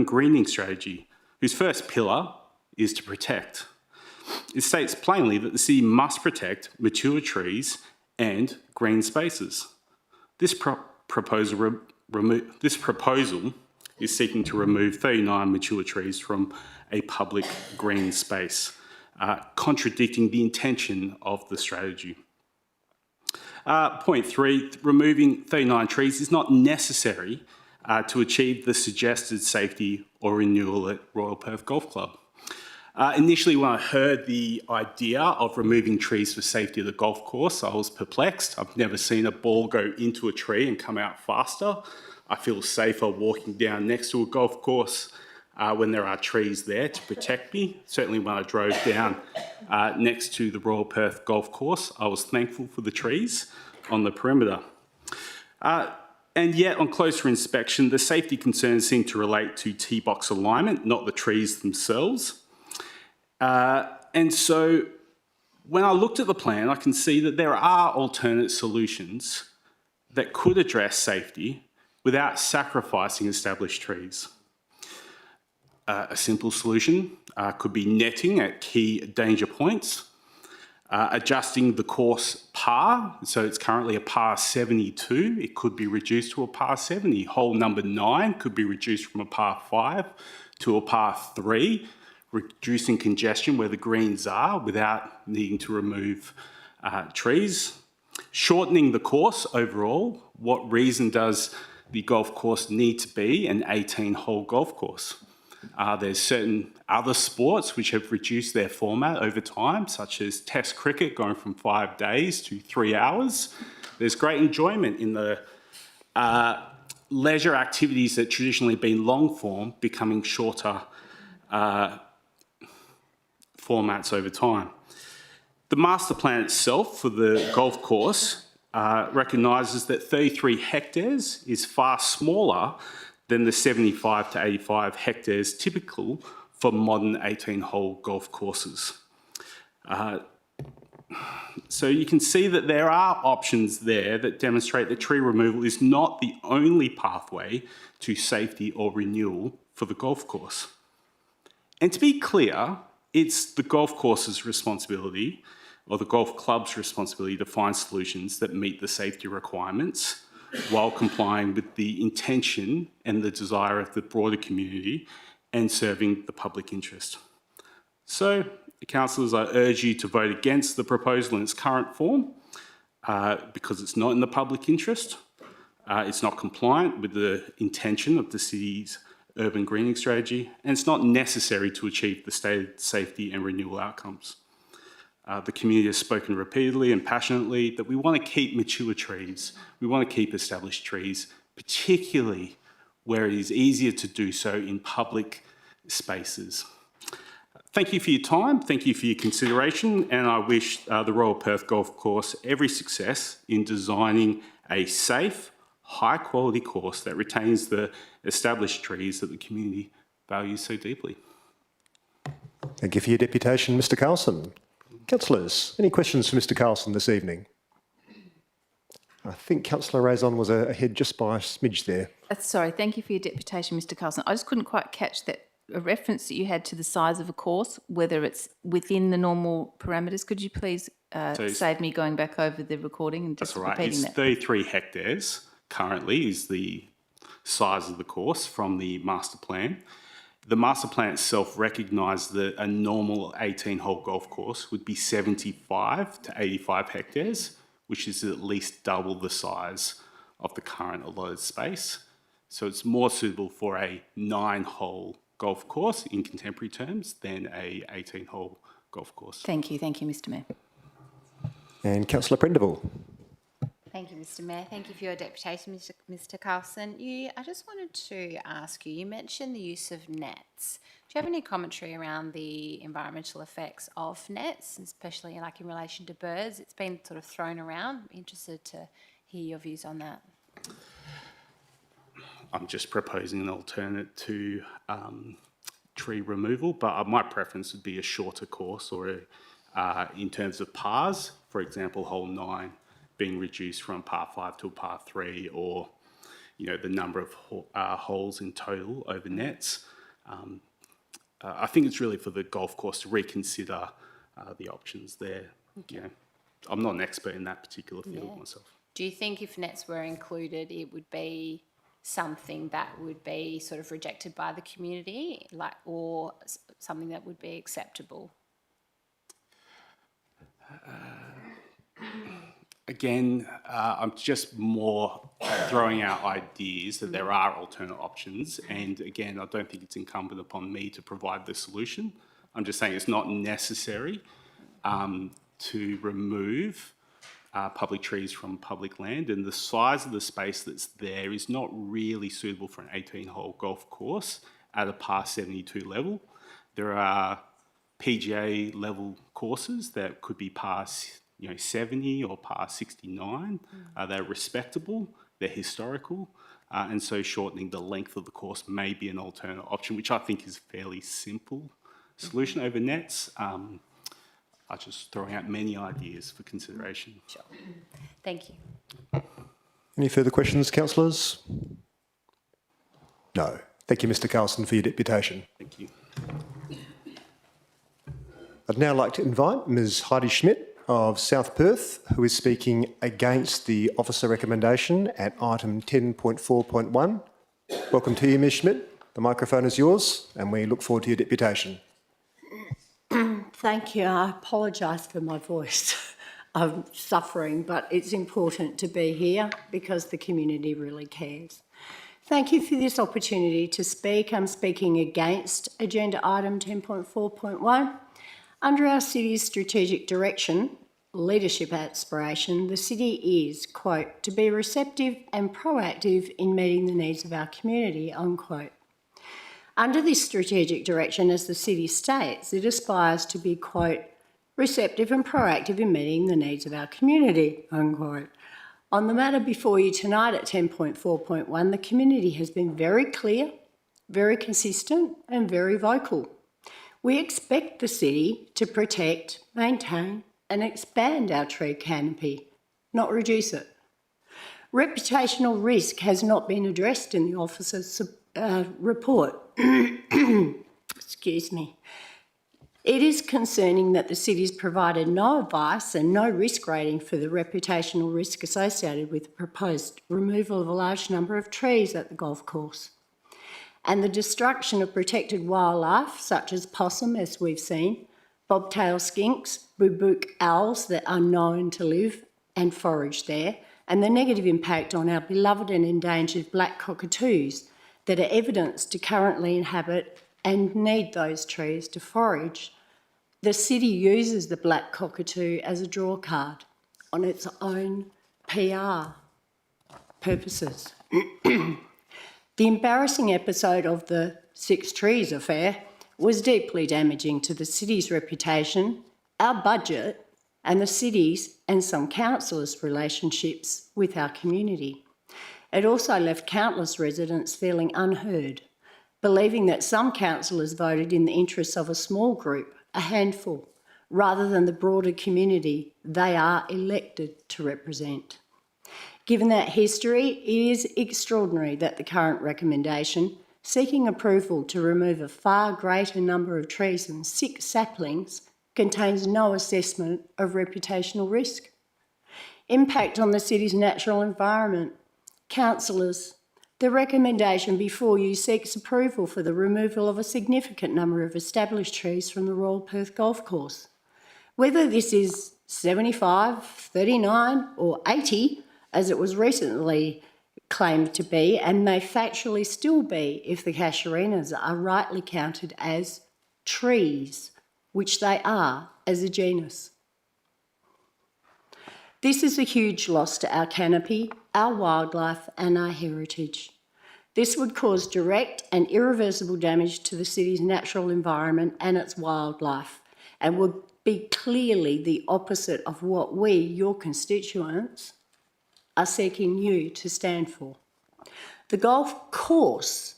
Speaker 16: greening strategy, whose first pillar is to protect. It states plainly that the city must protect mature trees and green spaces. This proposal is seeking to remove 39 mature trees from a public green space, contradicting the intention of the strategy. Point 3, removing 39 trees is not necessary to achieve the suggested safety or renewal at Royal Perth Golf Club. Initially, when I heard the idea of removing trees for safety of the golf course, I was perplexed. I've never seen a ball go into a tree and come out faster. I feel safer walking down next to a golf course when there are trees there to protect me. Certainly when I drove down next to the Royal Perth Golf Course, I was thankful for the trees on the perimeter. And yet, on closer inspection, the safety concerns seem to relate to tee box alignment, not the trees themselves. And so when I looked at the plan, I can see that there are alternate solutions that could address safety without sacrificing established trees. A simple solution could be netting at key danger points, adjusting the course par, so it's currently a par 72, it could be reduced to a par 70. Hole number 9 could be reduced from a par 5 to a par 3, reducing congestion where the greens are without needing to remove trees. Shortening the course overall, what reason does the golf course need to be an 18-hole golf course? There's certain other sports which have reduced their format over time, such as Test cricket going from 5 days to 3 hours. There's great enjoyment in the leisure activities that traditionally been long form becoming shorter formats over time. The master plan itself for the golf course recognises that 33 hectares is far smaller than the 75 to 85 hectares typical for modern 18-hole golf courses. So you can see that there are options there that demonstrate that tree removal is not the only pathway to safety or renewal for the golf course. And to be clear, it's the golf course's responsibility or the golf club's responsibility to find solutions that meet the safety requirements while complying with the intention and the desire of the broader community and serving the public interest. So, councillors, I urge you to vote against the proposal in its current form because it's not in the public interest, it's not compliant with the intention of the city's urban greening strategy, and it's not necessary to achieve the stated safety and renewal outcomes. The community has spoken repeatedly and passionately that we want to keep mature trees, we want to keep established trees, particularly where it is easier to do so in public spaces. Thank you for your time, thank you for your consideration, and I wish the Royal Perth Golf Course every success in designing a safe, high-quality course that retains the established trees that the community values so deeply.
Speaker 1: Thank you for your deputation, Mr Carlson. Councillors, any questions for Mr Carlson this evening? I think Councillor Raison was ahead just by a smidge there.
Speaker 10: Sorry, thank you for your deputation, Mr Carlson. I just couldn't quite catch that a reference that you had to the size of a course, whether it's within the normal parameters. Could you please save me going back over the recording and just repeating that?
Speaker 16: 33 hectares currently is the size of the course from the master plan. The master plan itself recognised that a normal 18-hole golf course would be 75 to 85 hectares, which is at least double the size of the current allotted space. So it's more suitable for a 9-hole golf course in contemporary terms than a 18-hole golf course.
Speaker 10: Thank you, Mr Mayor.
Speaker 1: And Councillor Prendeville.
Speaker 2: Thank you, Mr Mayor. Thank you for your deputation, Mr Carlson. I just wanted to ask you mentioned the use of nets. Do you have any commentary around the environmental effects of nets, especially like in relation to birds? It's been sort of thrown around. I'm interested to hear your views on that.
Speaker 16: I'm just proposing an alternate to tree removal, but my preference would be a shorter course or in terms of pars, for example, hole 9 being reduced from par 5 to a par 3, or the number of holes in total over nets. I think it's really for the golf course to reconsider the options there. Okay. I'm not an expert in that particular field myself.
Speaker 2: Do you think if nets were included, it would be something that would be sort of rejected by the community, or something that would be acceptable?
Speaker 16: Again, I'm just more throwing out ideas that there are alternate options. And again, I don't think it's incumbent upon me to provide the solution. I'm just saying it's not necessary to remove public trees from public land. And the size of the space that's there is not really suitable for an 18-hole golf course at a par 72 level. There are PGA level courses that could be par 70 or par 69. They're respectable, they're historical, and so shortening the length of the course may be an alternate option, which I think is a fairly simple solution over nets. I'm just throwing out many ideas for consideration.
Speaker 2: Sure. Thank you.
Speaker 1: Any further questions, councillors? No. Thank you, Mr Carlson, for your deputation.
Speaker 16: Thank you.
Speaker 1: I'd now like to invite Ms Heidi Schmidt of South Perth, who is speaking against the officer recommendation at item 10.4.1. Welcome to you, Ms Schmidt. The microphone is yours, and we look forward to your deputation.
Speaker 17: Thank you. I apologise for my voice. I'm suffering, but it's important to be here because the community really cares. Thank you for this opportunity to speak. I'm speaking against agenda item 10.4.1. Under our city's strategic direction, leadership aspiration, the city is, quote, to be receptive and proactive in meeting the needs of our community, unquote. Under this strategic direction, as the city states, it aspires to be, quote, receptive and proactive in meeting the needs of our community, unquote. On the matter before you tonight at 10.4.1, the community has been very clear, very consistent and very vocal. We expect the city to protect, maintain and expand our tree canopy, not reduce it. Reputational risk has not been addressed in the officer's report. Excuse me. It is concerning that the city's provided no advice and no risk rating for the reputational risk associated with the proposed removal of a large number of trees at the golf course. And the destruction of protected wildlife, such as possum, as we've seen, bobtail skinks, boobook owls that are known to live and forage there, and the negative impact on our beloved and endangered black cockatoos that are evidenced to currently inhabit and need those trees to forage. The city uses the black cockatoo as a draw card on its own PR purposes. The embarrassing episode of the Six Trees affair was deeply damaging to the city's reputation, our budget, and the city's and some councillors' relationships with our community. It also left countless residents feeling unheard, believing that some councillors voted in the interests of a small group, a handful, rather than the broader community they are elected to represent. Given that history, it is extraordinary that the current recommendation, seeking approval to remove a far greater number of trees than 6 saplings, contains no assessment of reputational risk. Impact on the city's natural environment. Councillors, the recommendation before you seeks approval for the removal of a significant number of established trees from the Royal Perth Golf Course. Whether this is 75, 39 or 80, as it was recently claimed to be, and may factually still be if the casuarinas are rightly counted as trees, which they are as a genus. This is a huge loss to our canopy, our wildlife and our heritage. This would cause direct and irreversible damage to the city's natural environment and its wildlife, and would be clearly the opposite of what we, your constituents, are seeking you to stand for. The golf course,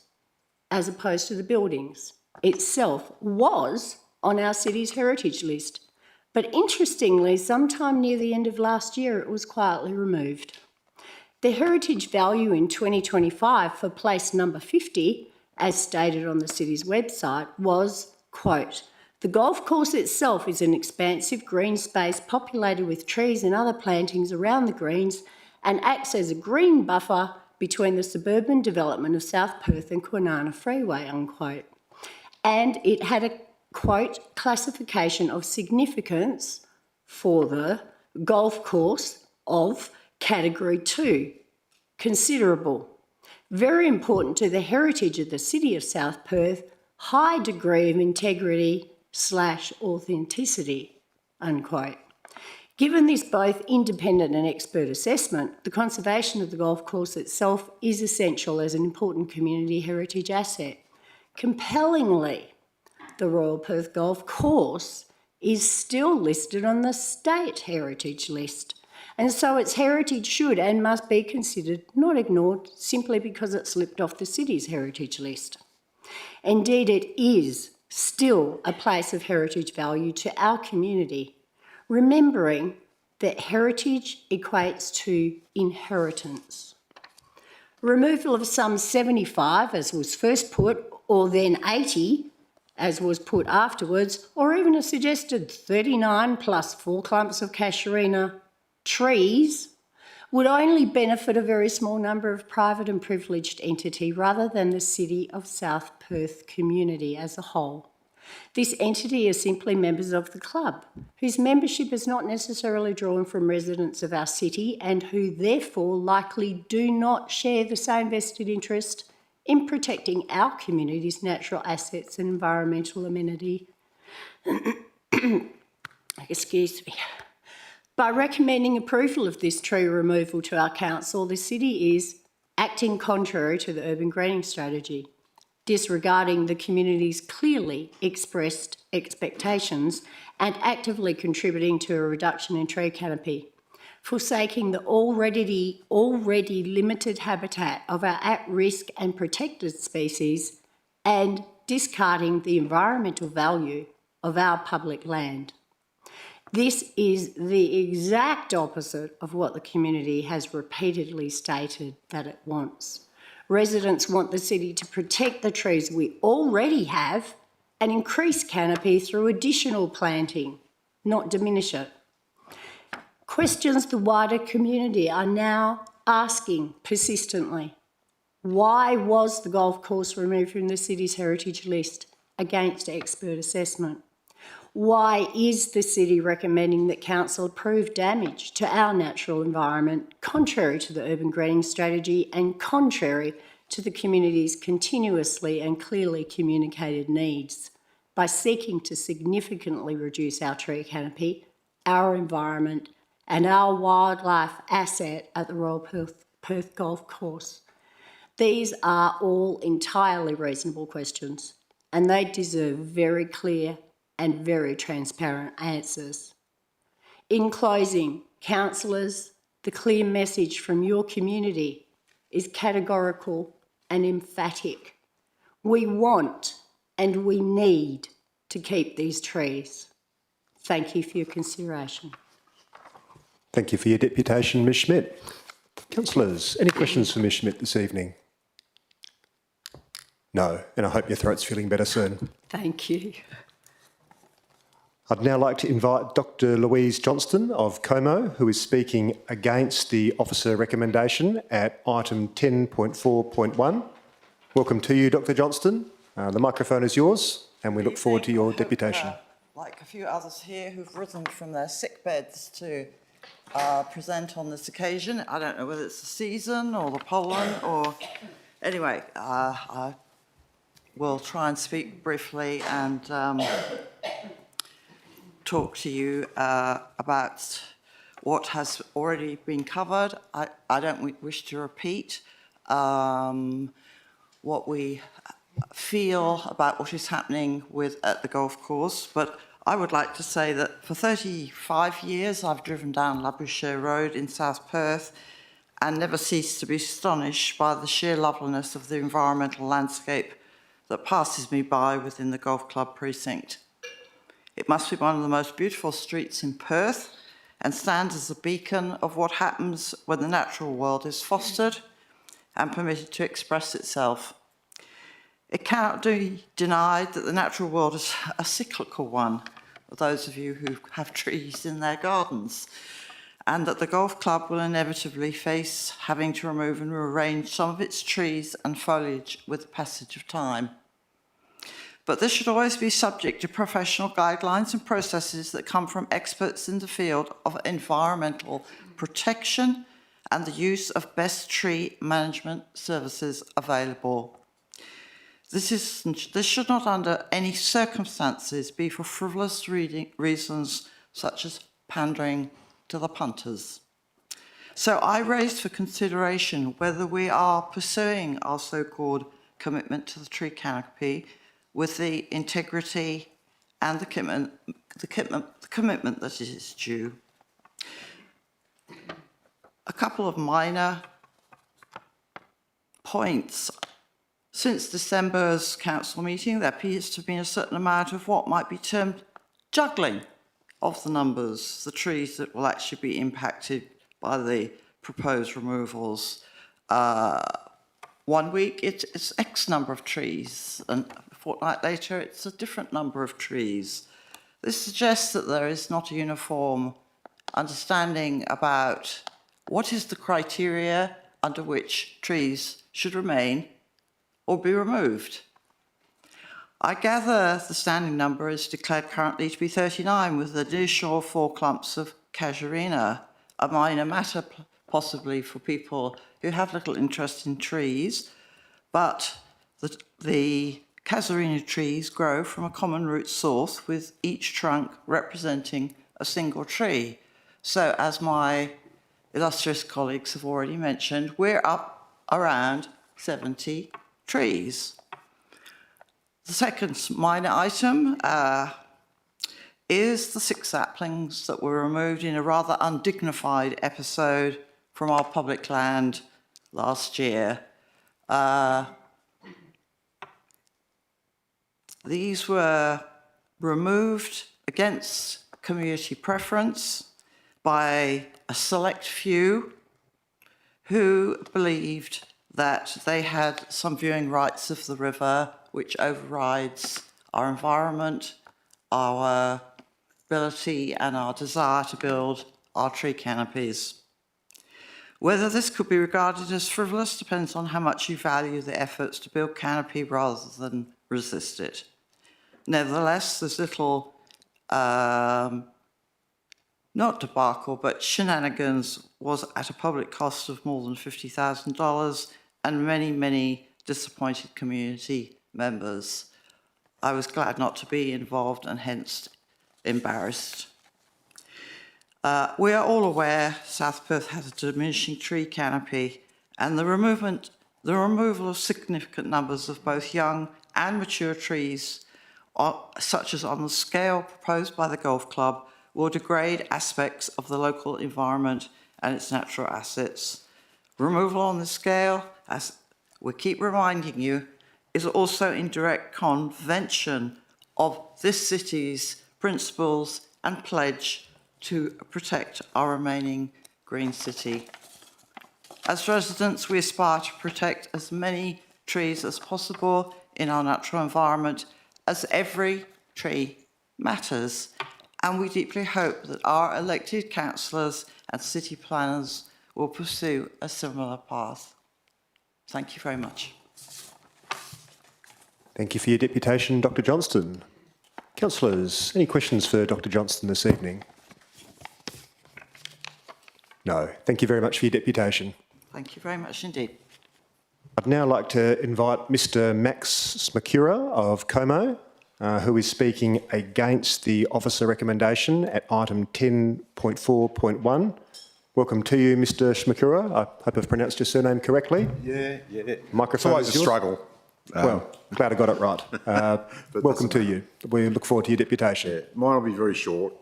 Speaker 17: as opposed to the buildings itself, was on our city's heritage list. But interestingly, sometime near the end of last year, it was quietly removed. The heritage value in 2025 for place number 50, as stated on the city's website, was, quote, "The golf course itself is an expansive green space populated with trees and other plantings around the greens and acts as a green buffer between the suburban development of South Perth and Kwinana Freeway," unquote. And it had a, quote, "classification of significance for the golf course of Category 2, considerable. Very important to the heritage of the city of South Perth, high degree of integrity / authenticity," unquote. Given this both independent and expert assessment, the conservation of the golf course itself is essential as an important community heritage asset. Compellingly, the Royal Perth Golf Course is still listed on the state heritage list, and so its heritage should and must be considered, not ignored, simply because it slipped off the city's heritage list. Indeed, it is still a place of heritage value to our community, remembering that heritage equates to inheritance. Removal of some 75, as was first put, or then 80, as was put afterwards, or even a suggested 39 plus 4 clumps of casuarina trees, would only benefit a very small number of private and privileged entity rather than the City of South Perth community as a whole. This entity is simply members of the club, whose membership is not necessarily drawn from residents of our city and who therefore likely do not share the same vested interest in protecting our community's natural assets and environmental amenity. Excuse me. By recommending approval of this tree removal to our council, the city is acting contrary to the urban greening strategy, disregarding the community's clearly expressed expectations and actively contributing to a reduction in tree canopy, forsaking the already limited habitat of our at-risk and protected species, and discarding the environmental value of our public land. This is the exact opposite of what the community has repeatedly stated that it wants. Residents want the city to protect the trees we already have and increase canopy through additional planting, not diminish it. Questions the wider community are now asking persistently. Why was the golf course removed from the city's heritage list against expert assessment? Why is the city recommending that council approve damage to our natural environment contrary to the urban greening strategy and contrary to the community's continuously and clearly communicated needs by seeking to significantly reduce our tree canopy, our environment and our wildlife asset at the Royal Perth Golf Course? These are all entirely reasonable questions and they deserve very clear and very transparent answers. In closing, councillors, the clear message from your community is categorical and emphatic. We want and we need to keep these trees. Thank you for your consideration.
Speaker 1: Thank you for your deputation, Ms Schmidt. Councillors, any questions for Ms Schmidt this evening? No, and I hope your throat's feeling better soon.
Speaker 17: Thank you.
Speaker 1: I'd now like to invite Dr. Louise Johnston of Como, who is speaking against the officer recommendation at item 10.4.1. Welcome to you, Dr. Johnston. The microphone is yours, and we look forward to your deputation.
Speaker 18: Like a few others here who've risen from their sick beds to present on this occasion. I don't know whether it's the season or the pollen or... Anyway, I will try and speak briefly and talk to you about what has already been covered. I don't wish to repeat what we feel about what is happening at the golf course, but I would like to say that for 35 years I've driven down Labouchere Road in South Perth and never ceased to be astonished by the sheer loveliness of the environmental landscape that passes me by within the golf club precinct. It must be one of the most beautiful streets in Perth and stands as a beacon of what happens when the natural world is fostered and permitted to express itself. It cannot be denied that the natural world is a cyclical one, for those of you who have trees in their gardens, and that the golf club will inevitably face having to remove and rearrange some of its trees and foliage with the passage of time. But this should always be subject to professional guidelines and processes that come from experts in the field of environmental protection and the use of best tree management services available. This should not under any circumstances be for frivolous reasons such as pandering to the punters. So I raised for consideration whether we are pursuing our so-called commitment to the tree canopy with the integrity and the commitment that it is due. A couple of minor points. Since December's council meeting, there appears to have been a certain amount of what might be termed juggling of the numbers, the trees that will actually be impacted by the proposed removals. 1 week it's X number of trees, and a fortnight later it's a different number of trees. This suggests that there is not a uniform understanding about what is the criteria under which trees should remain or be removed. I gather the standing number is declared currently to be 39, with an additional 4 clumps of casuarina, a minor matter possibly for people who have little interest in trees, but the casuarina trees grow from a common root source, with each trunk representing a single tree. So as my illustrious colleagues have already mentioned, we're up around 70 trees. The second minor item is the 6 saplings that were removed in a rather undignified episode from our public land last year. These were removed against community preference by a select few who believed that they had some viewing rights of the river which overrides our environment, our ability and our desire to build our tree canopies. Whether this could be regarded as frivolous depends on how much you value the efforts to build canopy rather than resist it. Nevertheless, this little, not debacle, but shenanigans was at a public cost of more than $50,000 and many, many disappointed community members. I was glad not to be involved and hence embarrassed. We are all aware South Perth has a diminishing tree canopy, and the removal of significant numbers of both young and mature trees, such as on the scale proposed by the golf club, will degrade aspects of the local environment and its natural assets. Removal on this scale, as we keep reminding you, is also in direct contravention of this city's principles and pledge to protect our remaining green city. As residents, we aspire to protect as many trees as possible in our natural environment, as every tree matters, and we deeply hope that our elected councillors and city planners will pursue a similar path. Thank you very much.
Speaker 1: Thank you for your deputation, Dr Johnston. Councillors, any questions for Dr Johnston this evening? No. Thank you very much for your deputation.
Speaker 18: Thank you very much indeed.
Speaker 1: I'd now like to invite Mr Max Smakura of Como, who is speaking against the officer recommendation at item 10.4.1. Welcome to you, Mr Smakura. I hope I've pronounced your surname correctly.
Speaker 19: Yeah.
Speaker 1: Microphone
Speaker 19: It's always
Speaker 1: is
Speaker 19: a
Speaker 1: yours.
Speaker 19: struggle.
Speaker 1: Well, glad I got it right. Welcome to you. We look forward to your deputation.
Speaker 19: Yeah, mine will be very short.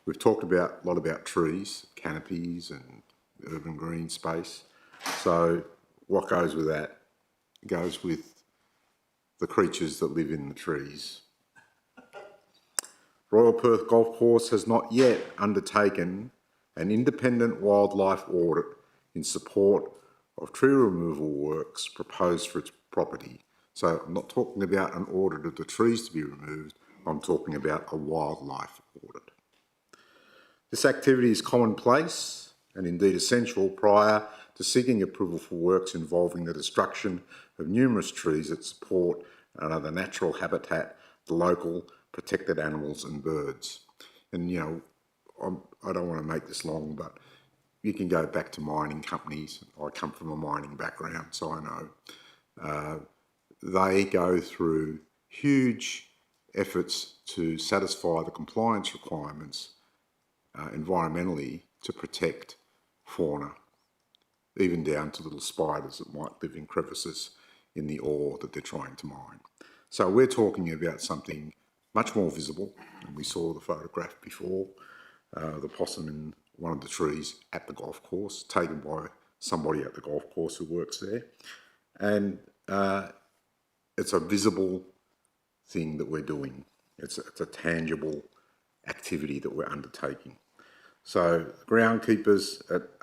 Speaker 19: We've talked a lot about trees, canopies and urban green space. So what goes with that goes with the creatures that live in the trees. Royal Perth Golf Course has not yet undertaken an independent wildlife audit in support of tree removal works proposed for its property. So I'm not talking about an audit of the trees to be removed, I'm talking about a wildlife audit. This activity is commonplace and indeed essential prior to seeking approval for works involving the destruction of numerous trees that support and are the natural habitat, the local protected animals and birds. And you know, I don't want to make this long, but you can go back to mining companies. I come from a mining background, so I know. They go through huge efforts to satisfy the compliance requirements environmentally to protect fauna, even down to little spiders that might live in crevices in the ore that they're trying to mine. So we're talking about something much more visible, and we saw the photograph before, the possum in one of the trees at the golf course, taken by somebody at the golf course who works there. And it's a visible thing that we're doing. It's a tangible activity that we're undertaking. So groundkeepers at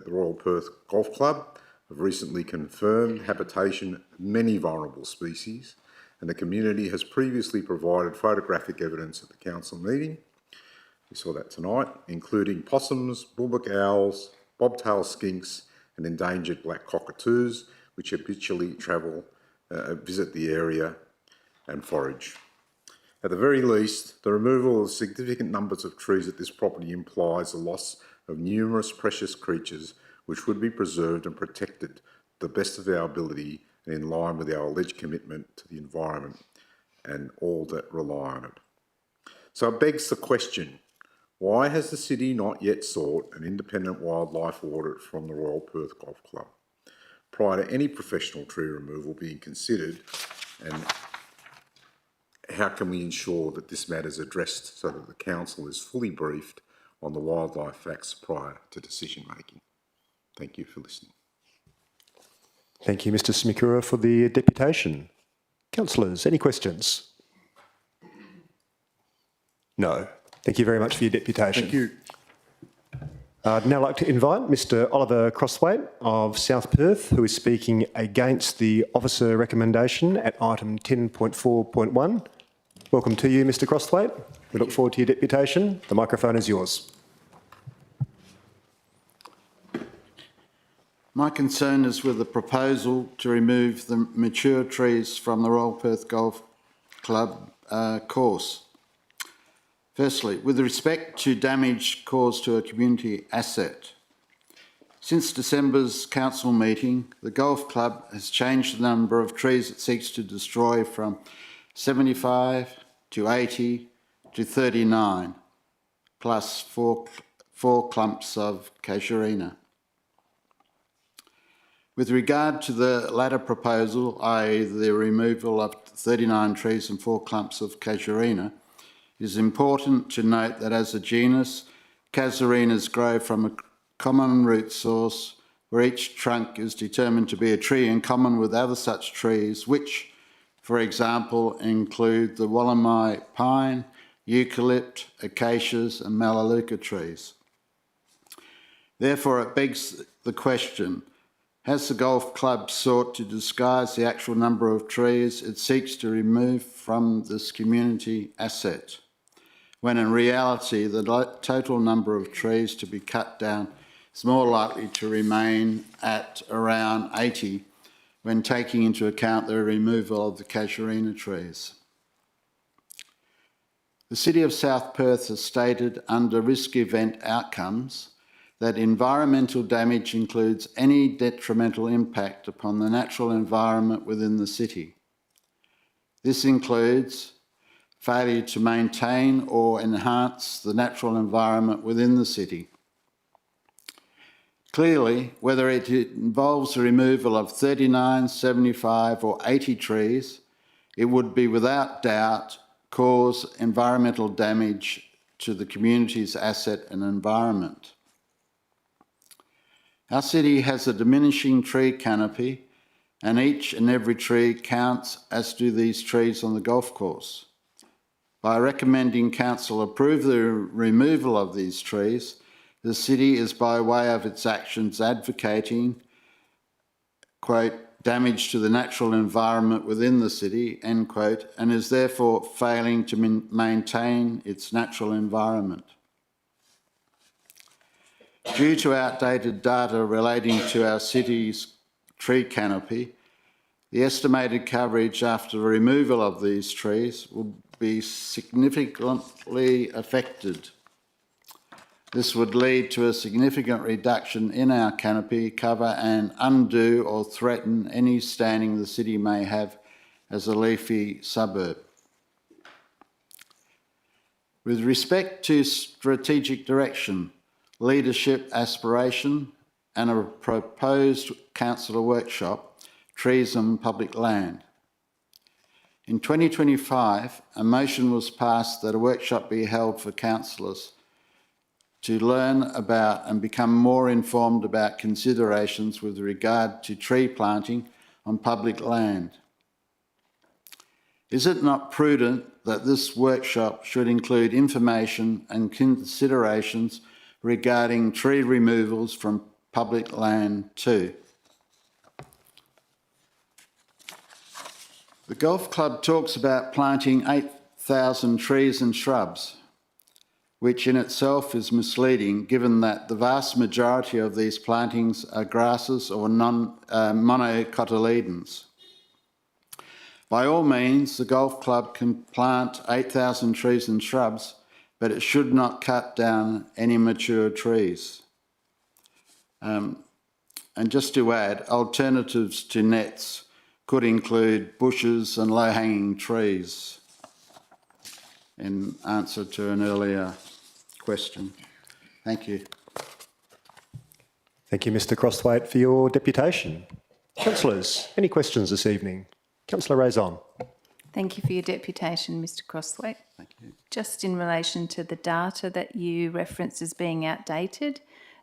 Speaker 19: the Royal Perth Golf Club have recently confirmed habitation of many vulnerable species, and the community has previously provided photographic evidence at the council meeting. We saw that tonight, including possums, bulbuck owls, bobtail skinks and endangered black cockatoos, which habitually visit the area and forage. At the very least, the removal of significant numbers of trees at this property implies the loss of numerous precious creatures which would be preserved and protected to the best of our ability and in line with our alleged commitment to the environment and all that rely on it. So it begs the question, why has the city not yet sought an independent wildlife audit from the Royal Perth Golf Club prior to any professional tree removal being considered, and how can we ensure that this matter is addressed so that the council is fully briefed on the wildlife facts prior to decision making? Thank you for listening.
Speaker 1: Thank you, Mr Smakura, for the deputation. Councillors, any questions? No. Thank you very much for your deputation.
Speaker 19: Thank you.
Speaker 1: I'd now like to invite Mr Oliver Crosswaite of South Perth, who is speaking against the officer recommendation at item 10.4.1. Welcome to you, Mr Crosswaite. We look forward to your deputation. The microphone is yours.
Speaker 20: My concern is with the proposal to remove the mature trees from the Royal Perth Golf Club course. Firstly, with respect to damage caused to a community asset, since December's council meeting, the golf club has changed the number of trees it seeks to destroy from 75 to 80 to 39, plus four clumps of casuarina. With regard to the latter proposal, i.e. the removal of 39 trees and 4 clumps of casuarina, it is important to note that as a genus, casuarinas grow from a common root source where each trunk is determined to be a tree in common with other such trees which, for example, include the Wollemi pine, eucalypt, acacias and melaleuca trees. Therefore, it begs the question, has the golf club sought to disguise the actual number of trees it seeks to remove from this community asset? when in reality the total number of trees to be cut down is more likely to remain at around 80 when taking into account the removal of the casuarina trees. The City of South Perth has stated under risk event outcomes that environmental damage includes any detrimental impact upon the natural environment within the city. This includes failure to maintain or enhance the natural environment within the city. Clearly, whether it involves the removal of 39, 75 or 80 trees, it would be without doubt cause environmental damage to the community's asset and environment. Our city has a diminishing tree canopy, and each and every tree counts, as do these trees on the golf course. By recommending Council approve the removal of these trees, the city is by way of its actions advocating, quote, damage to the natural environment within the city, end quote, and is therefore failing to maintain its natural environment. Due to outdated data relating to our city's tree canopy, the estimated coverage after the removal of these trees would be significantly affected. This would lead to a significant reduction in our canopy cover and undo or threaten any standing the city may have as a leafy suburb. With respect to strategic direction, leadership aspiration and a proposed councillor workshop, trees and public land. In 2025, a motion was passed that a workshop be held for councillors to learn about and become more informed about considerations with regard to tree planting on public land. Is it not prudent that this workshop should include information and considerations regarding tree removals from public land too? The Golf Club talks about planting 8,000 trees and shrubs, which in itself is misleading given that the vast majority of these plantings are grasses or monocotyledons. By all means, the Golf Club can plant 8,000 trees and shrubs, but it should not cut down any mature trees. And just to add, alternatives to nets could include bushes and low-hanging trees, in answer to an earlier question. Thank you.
Speaker 1: Thank you, Mr Crosswaite, for your deputation. Councillors, any questions this evening? Councillor Raison.
Speaker 10: Thank you for your deputation, Mr Crosswaite.
Speaker 20: Thank you.
Speaker 10: Just in relation to the data that you referenced as being outdated,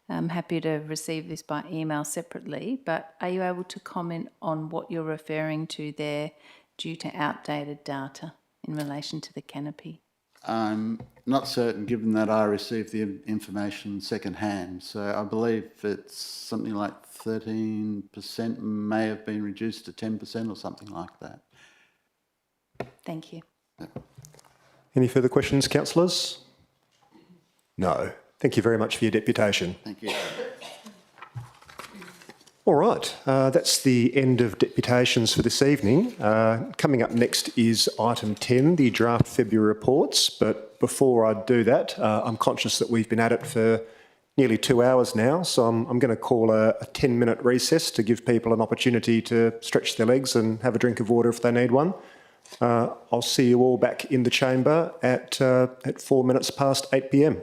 Speaker 10: I'm happy to receive this by email separately, but are you able to comment on what you're referring to there due to outdated data in relation to the canopy?
Speaker 20: I'm not certain, given that I received the information second-hand, so I believe it's something like 13% may have been reduced to 10% or something like that.
Speaker 10: Thank you.
Speaker 1: Any further questions, councillors? No. Thank you very much for your deputation.
Speaker 20: Thank you.
Speaker 1: All right, that's the end of deputations for this evening. Coming up next is item 10, the draft February reports. But before I do that, I'm conscious that we've been at it for nearly 2 hours now, so I'm going to call a 10-minute recess to give people an opportunity to stretch their legs and have a drink of water if they need one. I'll see you all back in the chamber at 4 minutes past 8 p.m.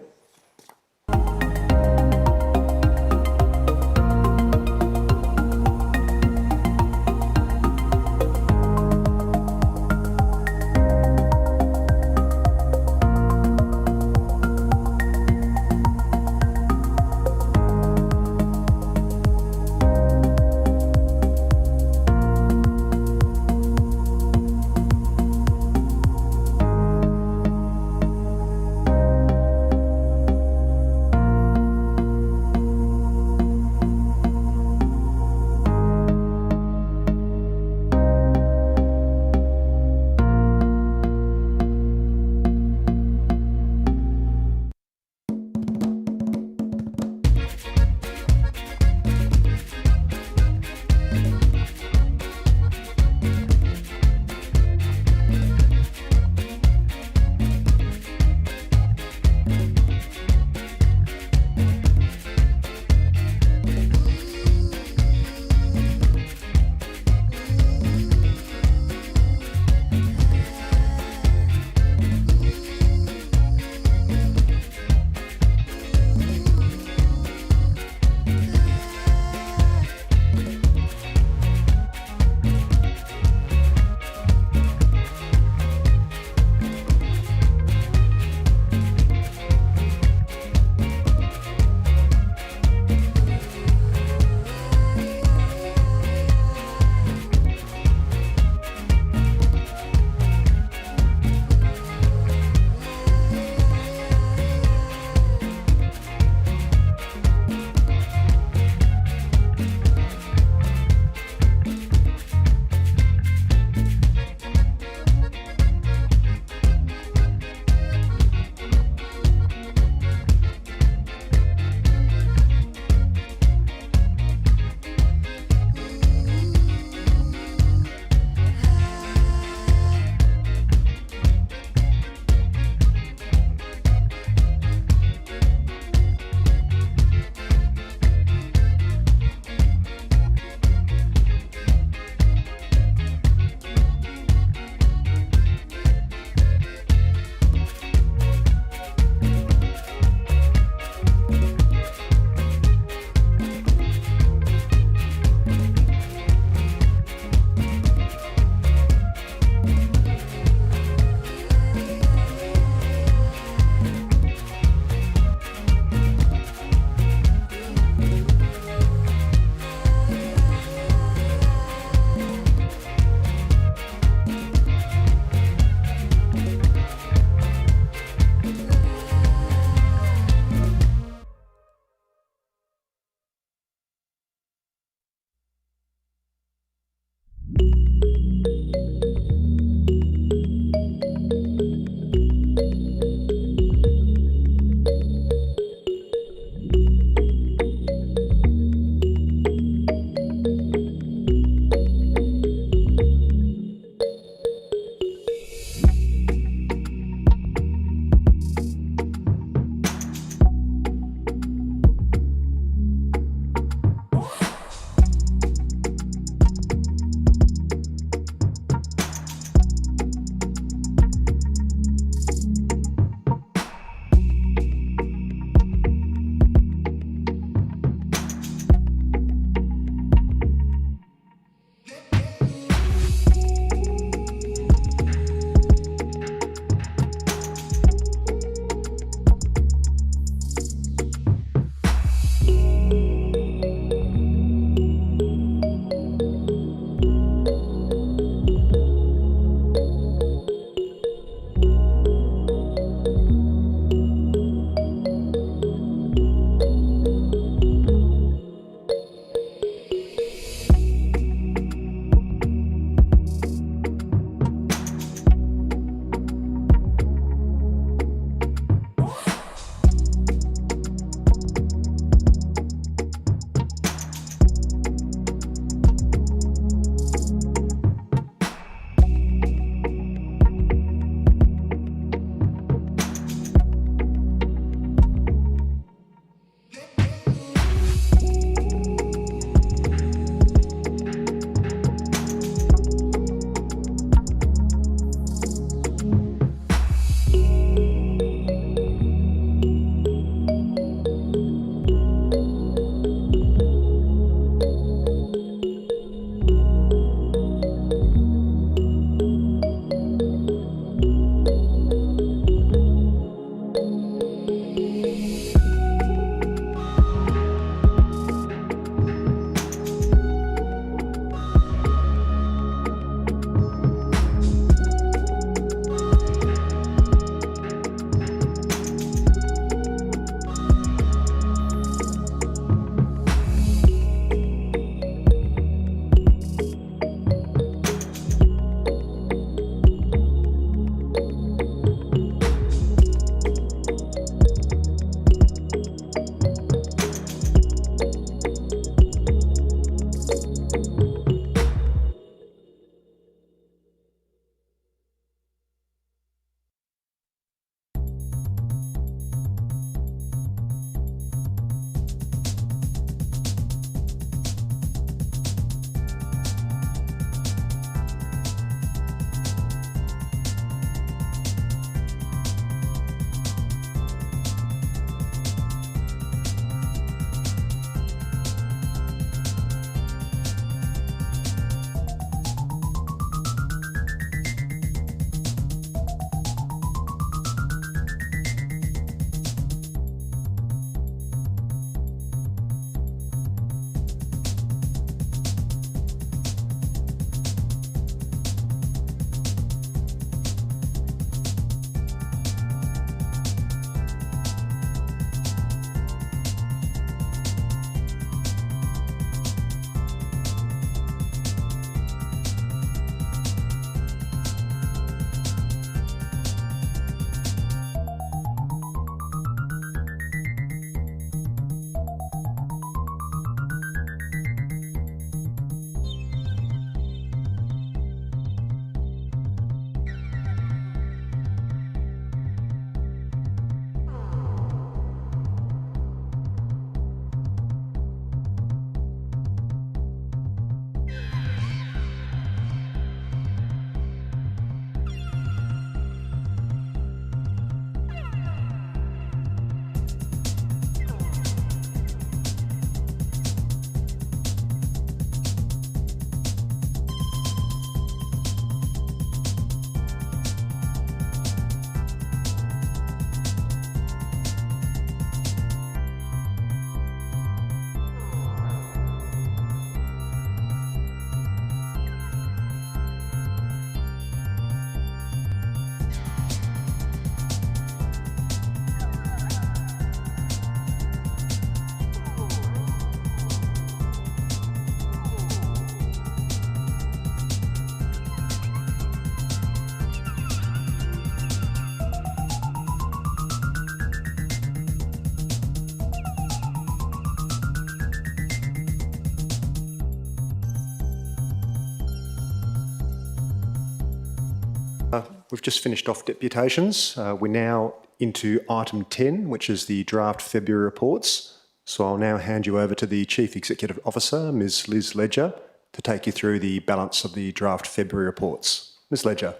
Speaker 1: We've just finished off deputations. We're now into item 10, which is the draft February reports. So I'll now hand you over to the Chief Executive Officer, Ms. Liz Ledger, to take you through the balance of the draft February reports. Ms. Ledger.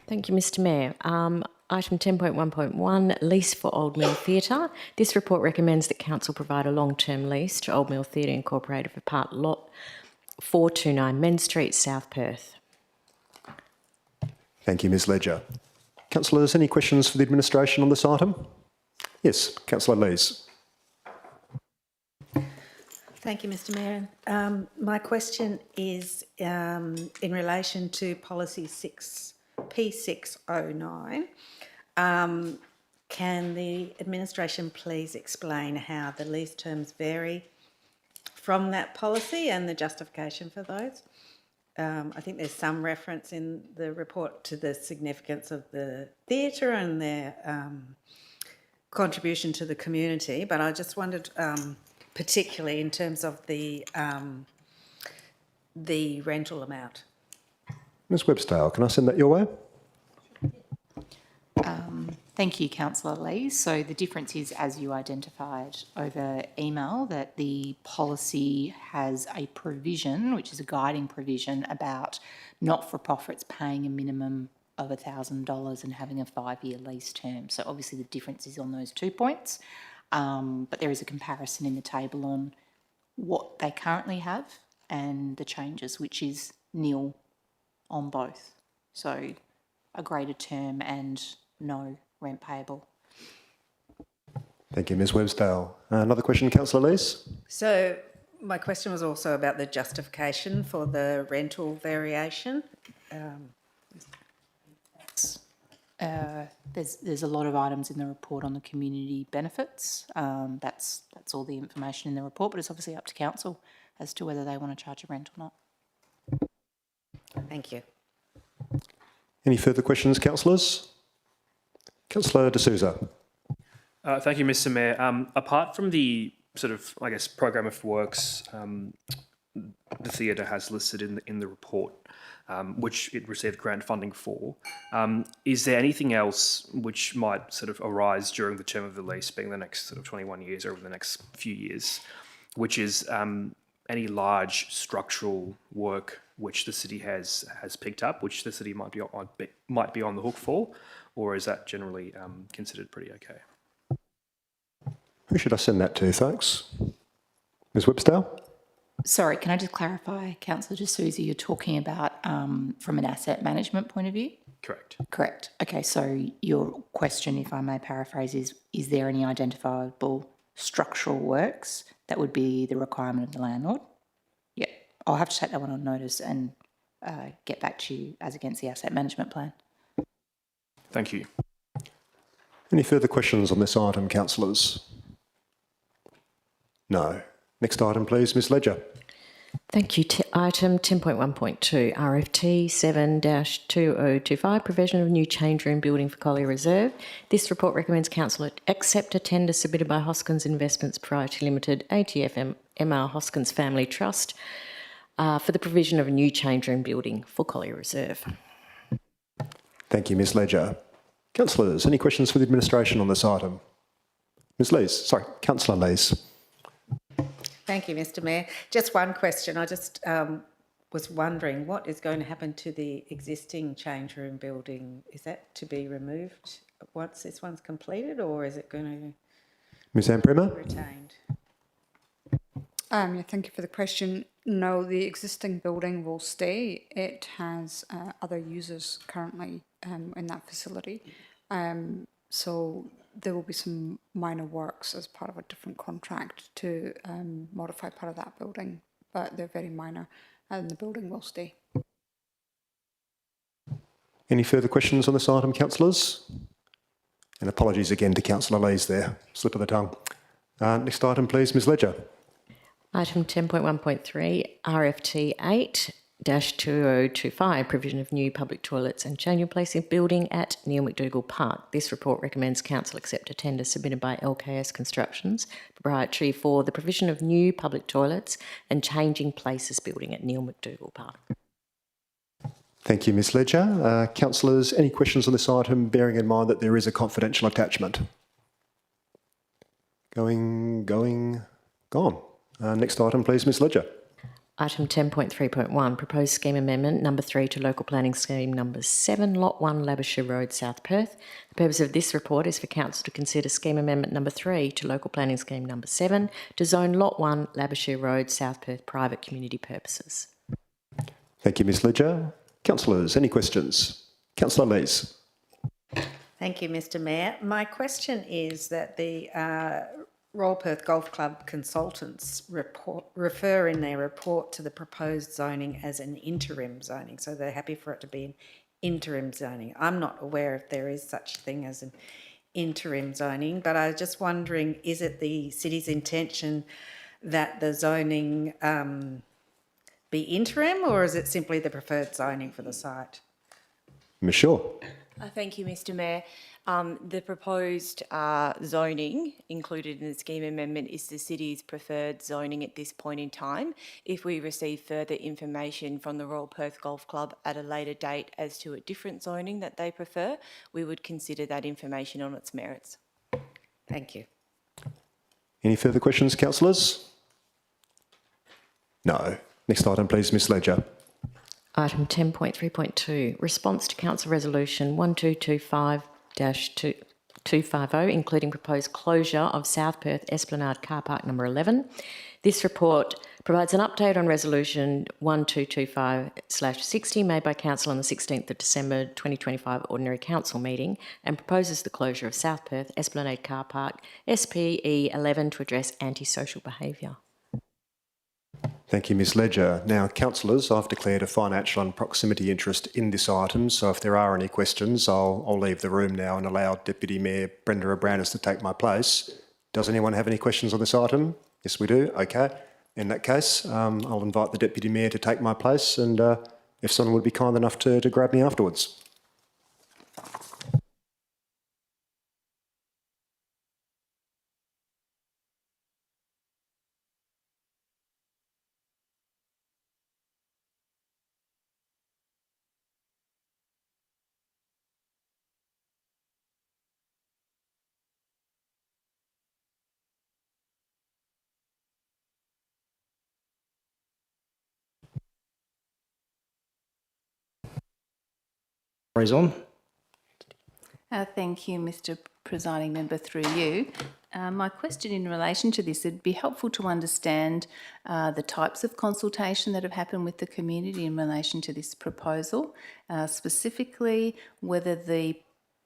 Speaker 21: Thank you, Mr. Mayor. Item 10.1.1, lease for Old Mill Theatre. This report recommends that Council provide a long-term lease to Old Mill Theatre Incorporated for part lot 429 Men Street, South Perth.
Speaker 1: Thank you, Ms. Ledger. Councillors, any questions for the administration on this item? Yes, Councillor Lees.
Speaker 14: Thank you, Mr. Mayor. My question is in relation to policy P609. Can the administration please explain how the lease terms vary from that policy and the justification for those? I think there's some reference in the report to the significance of the theatre and their contribution to the community, but I just wondered, particularly in terms of the rental amount.
Speaker 1: Ms. Webstale, can I send that your way?
Speaker 2: Thank you, Councillor Lee. So the difference is, as you identified over email, that the policy has a provision, which is a guiding provision, about not-for-profits paying a minimum of $1,000 and having a 5-year lease term. So obviously the difference is on those 2 points, but there is a comparison in the table on what they currently have and the changes, which is nil on both. So a greater term and no rent payable.
Speaker 1: Thank you, Ms. Webstale. Another question, Councillor Lees? So
Speaker 14: My question was also about the justification for the rental variation.
Speaker 2: There's a lot of items in the report on the community benefits. That's all the information in the report, but it's obviously up to council as to whether they want to charge a rent or not.
Speaker 14: Thank you.
Speaker 1: Any further questions, councillors? Councillor De Souza.
Speaker 13: Thank you, Mr. Mayor. Apart from the sort of, I guess, program of works the theatre has listed in the report, which it received grant funding for, is there anything else which might sort of arise during the term of the lease, being the next sort of 21 years or over the next few years, which is any large structural work which the city has picked up, which the city might be on the hook for, or is that generally considered pretty okay?
Speaker 1: Who should I send that to, folks? Ms. Webstale?
Speaker 2: Sorry, can I just clarify, Councillor De Souza, you're talking about from an asset management point of view?
Speaker 13: Correct.
Speaker 2: Correct. Okay, so your question, if I may paraphrase, is there any identifiable structural works that would be the requirement of the landlord? Yeah, I'll have to take that one on notice and get back to you as against the asset management plan.
Speaker 13: Thank you.
Speaker 1: Any further questions on this item, councillors? No. Next item, please, Ms. Ledger.
Speaker 21: Thank you. Item 10.1.2, RFT 7-2025, provision of new change room building for Collier Reserve. This report recommends council accept a tender submitted by Hoskins Investments Proprietary Limited, ATF MR Hoskins Family Trust, for the provision of a new change room building for Collier Reserve.
Speaker 1: Thank you, Ms. Ledger. Councillors, any questions for the administration on this item? Ms. Lees, sorry, Councillor Lees.
Speaker 14: Thank you, Mr. Mayor. Just one question. I just was wondering what is going to happen to the existing change room building? Is that to be removed once this one's completed, or is it going to
Speaker 1: Ms. Amprema?
Speaker 14: be retained?
Speaker 22: Yeah, thank you for the question. No, the existing building will stay. It has other users currently in that facility. So there will be some minor works as part of a different contract to modify part of that building, but they're very minor and the building will stay.
Speaker 1: Any further questions on this item, councillors? And apologies again to Councillor Lees there, slip of the tongue. Next item, please, Ms. Ledger.
Speaker 21: Item 10.1.3, RFT 8-2025, provision of new public toilets and change in place of building at Neil McDougall Park. This report recommends council accept a tender submitted by LKS Constructions Proprietary for the provision of new public toilets and changing places building at Neil McDougall Park.
Speaker 1: Thank you, Ms Ledger. Councillors, any questions on this item, bearing in mind that there is a confidential attachment? Gone. Next item, please, Ms Ledger.
Speaker 21: Item 10.3.1, proposed scheme amendment number 3 to local planning scheme number 7, lot 1, Labouchere Road, South Perth. The purpose of this report is for council to consider scheme amendment number 3 to local planning scheme number 7 to zone lot 1, Labouchere Road, South Perth, private community purposes.
Speaker 1: Thank you, Ms Ledger. Councillors, any questions? Councillor Lees.
Speaker 14: Thank you, Mr Mayor. My question is that the Royal Perth Golf Club consultants refer in their report to the proposed zoning as an interim zoning, so they're happy for it to be an interim zoning. I'm not aware if there is such a thing as an interim zoning, but I was just wondering, is it the city's intention that the zoning be interim, or is it simply the preferred zoning for the site?
Speaker 1: Ms Shaw.
Speaker 3: Thank you, Mr Mayor. The proposed zoning included in the scheme amendment is the city's preferred zoning at this point in time. If we receive further information from the Royal Perth Golf Club at a later date as to a different zoning that they prefer, we would consider that information on its merits.
Speaker 14: Thank you.
Speaker 1: Any further questions, councillors? No. Next item, please, Ms Ledger.
Speaker 21: Item 10.3.2, response to Council Resolution 1225-250, including proposed closure of South Perth Esplanade Car Park number 11. This report provides an update on Resolution 1225/60 made by Council on the 16th of December 2025 Ordinary Council meeting and proposes the closure of South Perth Esplanade Car Park SPE 11 to address antisocial behaviour.
Speaker 1: Thank you, Ms Ledger. Now, councillors, I've declared a financial and proximity interest in this item, so if there are any questions, I'll leave the room now and allow Deputy Mayor Brenda Abranis to take my place. Does anyone have any questions on this item? Yes, we do. Okay. In that case, I'll invite the Deputy Mayor to take my place, and if someone would be kind enough to grab me afterwards.
Speaker 9: On.
Speaker 10: Thank you, Mr Presiding Member, through you. My question in relation to this, it'd be helpful to understand the types of consultation that have happened with the community in relation to this proposal, specifically whether the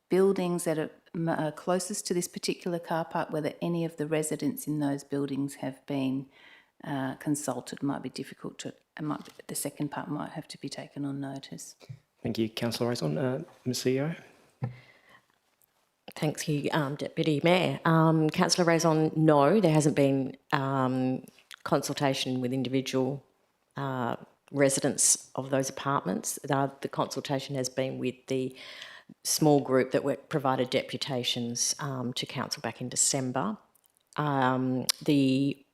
Speaker 10: buildings that are closest to this particular car park, whether any of the residents in those buildings have been consulted. Might be difficult to, the second part might have to be taken on notice.
Speaker 9: Thank you, Councillor Raison. Ms CEO.
Speaker 21: Thank you, Deputy Mayor. Councillor Raison, no, there hasn't been consultation with individual residents of those apartments. The consultation has been with the small group that were provided deputations to council back in December. The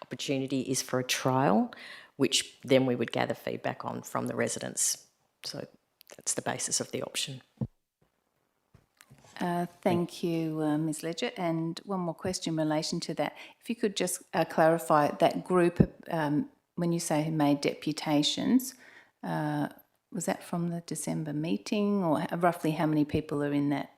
Speaker 21: opportunity is for a trial, which then we would gather feedback on from the residents. So that's the basis of the option.
Speaker 10: Thank you, Ms Ledger. And one more question in relation to that. If you could just clarify that group, when you say who made deputations, was that from the December meeting, or roughly how many people are in that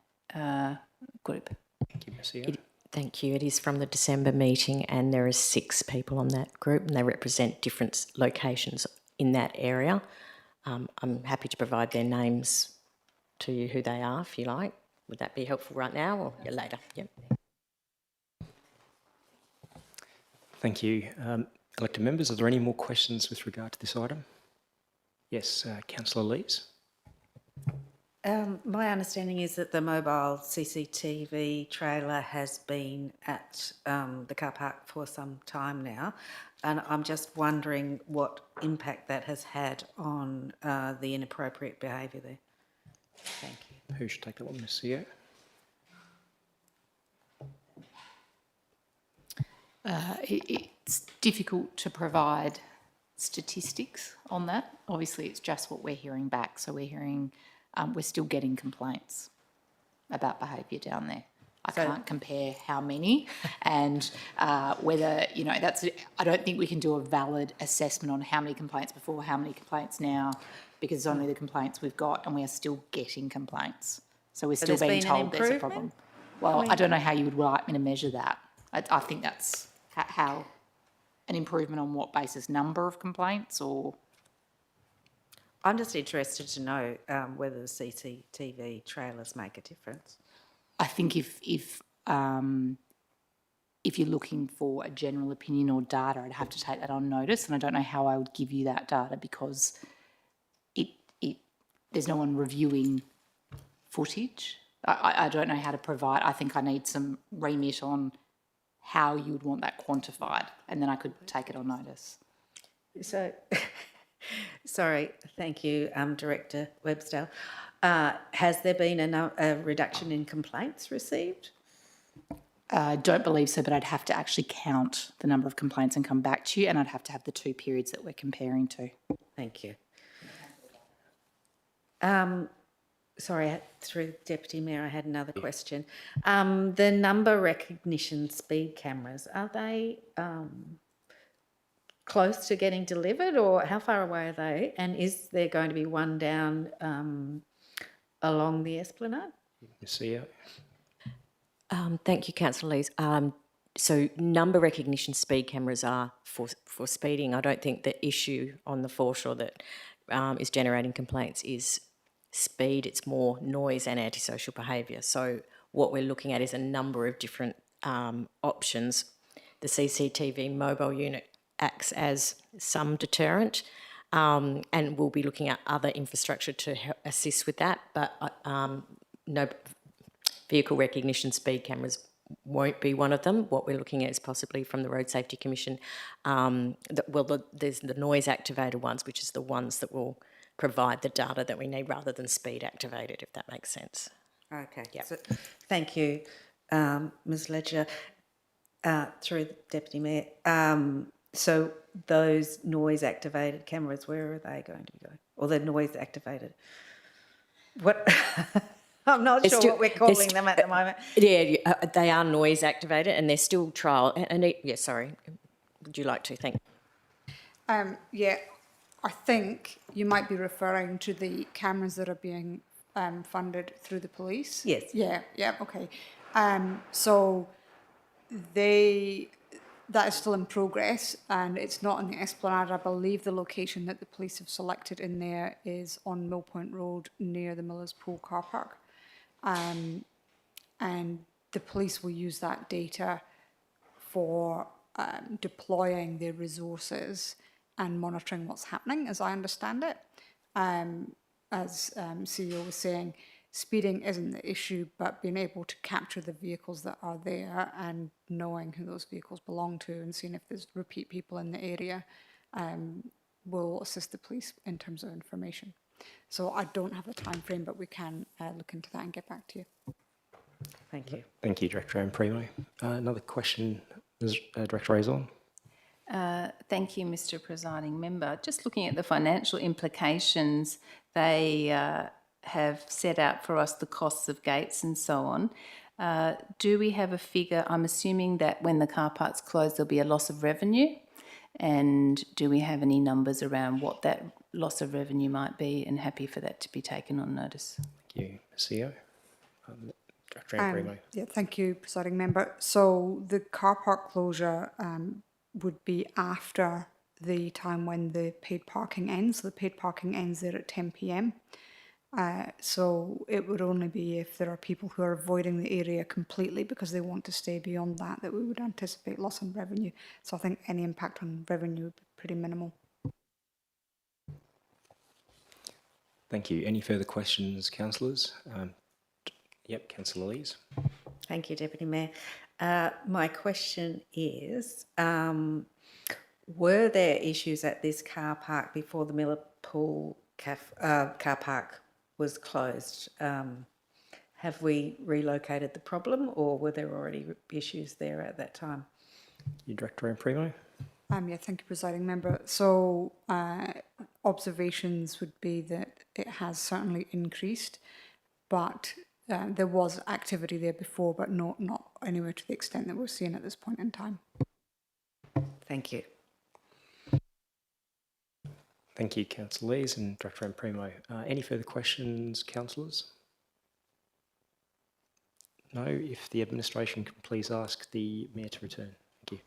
Speaker 10: group?
Speaker 9: Thank you, Ms CEO.
Speaker 21: Thank you. It is from the December meeting, and there are 6 people on that group, and they represent different locations in that area. I'm happy to provide their names to you, who they are, if you like. Would that be helpful right now or later? Yep.
Speaker 9: Thank you. Elected members, are there any more questions with regard to this item? Yes, Councillor Lees.
Speaker 14: My understanding is that the mobile CCTV trailer has been at the car park for some time now, and I'm just wondering what impact that has had on the inappropriate behaviour there. Thank you.
Speaker 9: Who should take that one, Ms CEO?
Speaker 15: It's difficult to provide
Speaker 10: statistics on that. Obviously, it's just what we're hearing back. So we're hearing, we're still getting complaints about behaviour down there. I can't compare how many and whether, you know, I don't think we can do a valid assessment on how many complaints before, how many complaints now, because it's only the complaints we've got and we are still getting complaints. So we're still being told there's a problem. Well, I don't know how you would like me to measure that. I think that's how an improvement on what basis? Number of complaints or?
Speaker 14: I'm just interested to know whether the CCTV trailers make a difference.
Speaker 10: I think if you're looking for a general opinion or data, I'd have to take that on notice, and I don't know how I would give you that data because there's no one reviewing footage. I don't know how to provide. I think I need some remit on how you would want that quantified, and then I could take it on notice.
Speaker 14: So, sorry, thank you, Director Webster. Has there been a reduction in complaints received?
Speaker 10: I don't believe so, but I'd have to actually count the number of complaints and come back to you, and I'd have to have the two periods that we're comparing to.
Speaker 14: Thank you. Sorry, through Deputy Mayor, I had another question. The number recognition speed cameras, are they close to getting delivered, or how far away are they? And is there going to be one down along the Esplanade?
Speaker 9: Ms. CEO.
Speaker 21: Thank you, Councillor Lees. So number recognition speed cameras are for speeding. I don't think the issue on the foreshore that is generating complaints is speed, it's more noise and antisocial behaviour. So what we're looking at is a number of different options. The CCTV mobile unit acts as some deterrent, and we'll be looking at other infrastructure to assist with that, but no vehicle recognition speed cameras won't be one of them. What we're looking at is possibly from the Road Safety Commission, there's the noise activated ones, which is the ones that will provide the data that we need rather than speed activated, if that makes sense.
Speaker 14: Okay, yep. So, thank you, Ms Ledger. Through the Deputy Mayor. So those noise activated cameras, where are they going to be going? Or the noise activated? What? I'm not sure what we're calling them at the moment.
Speaker 21: Yeah, they are noise activated and they're still trial. Yeah, sorry. Would you like to? Thank you.
Speaker 22: Yeah, I think you might be referring to the cameras that are being funded through the police.
Speaker 14: Yes.
Speaker 22: Yeah, okay. So that is still in progress and it's not in the Esplanade. I believe the location that the police have selected in there is on Mill Point Road near the Millers Pool car park. And the police will use that data for deploying their resources and monitoring what's happening, as I understand it. As CEO was saying, speeding isn't the issue, but being able to capture the vehicles that are there and knowing who those vehicles belong to and seeing if there's repeat people in the area will assist the police in terms of information. So I don't have a time frame, but we can look into that and get back to you.
Speaker 14: Thank you.
Speaker 9: Thank you, Director Primo. Another question, Director Azon.
Speaker 10: Thank you, Mr. Presiding Member. Just looking at the financial implications, they have set out for us the costs of gates and so on. Do we have a figure? I'm assuming that when the car park's closed, there'll be a loss of revenue. And do we have any numbers around what that loss of revenue might be, and happy for that to be taken on notice?
Speaker 9: Thank you, CEO. Director Primo.
Speaker 22: Yeah, thank you, Presiding Member. So the car park closure would be after the time when the paid parking ends. So the paid parking ends there at 10 p.m. So it would only be if there are people who are avoiding the area completely because they want to stay beyond that we would anticipate loss in revenue. So I think any impact on revenue would be pretty minimal.
Speaker 9: Thank you. Any further questions, councillors? Yep, Councillor Lees.
Speaker 14: Thank you, Deputy Mayor. My question is, were there issues at this car park before the Miller Pool car park was closed? Have we relocated the problem, or were there already issues there at that time?
Speaker 9: You, Director Primo.
Speaker 22: Yeah, thank you, Presiding Member. So observations would be that it has certainly increased, but there was activity there before, but not anywhere to the extent that we're seeing at this point in time.
Speaker 4: Thank you.
Speaker 9: Thank you, Councillor Lees and Director Primo. Any further questions, councillors? No. If the administration can please ask the Mayor to return. Thank you.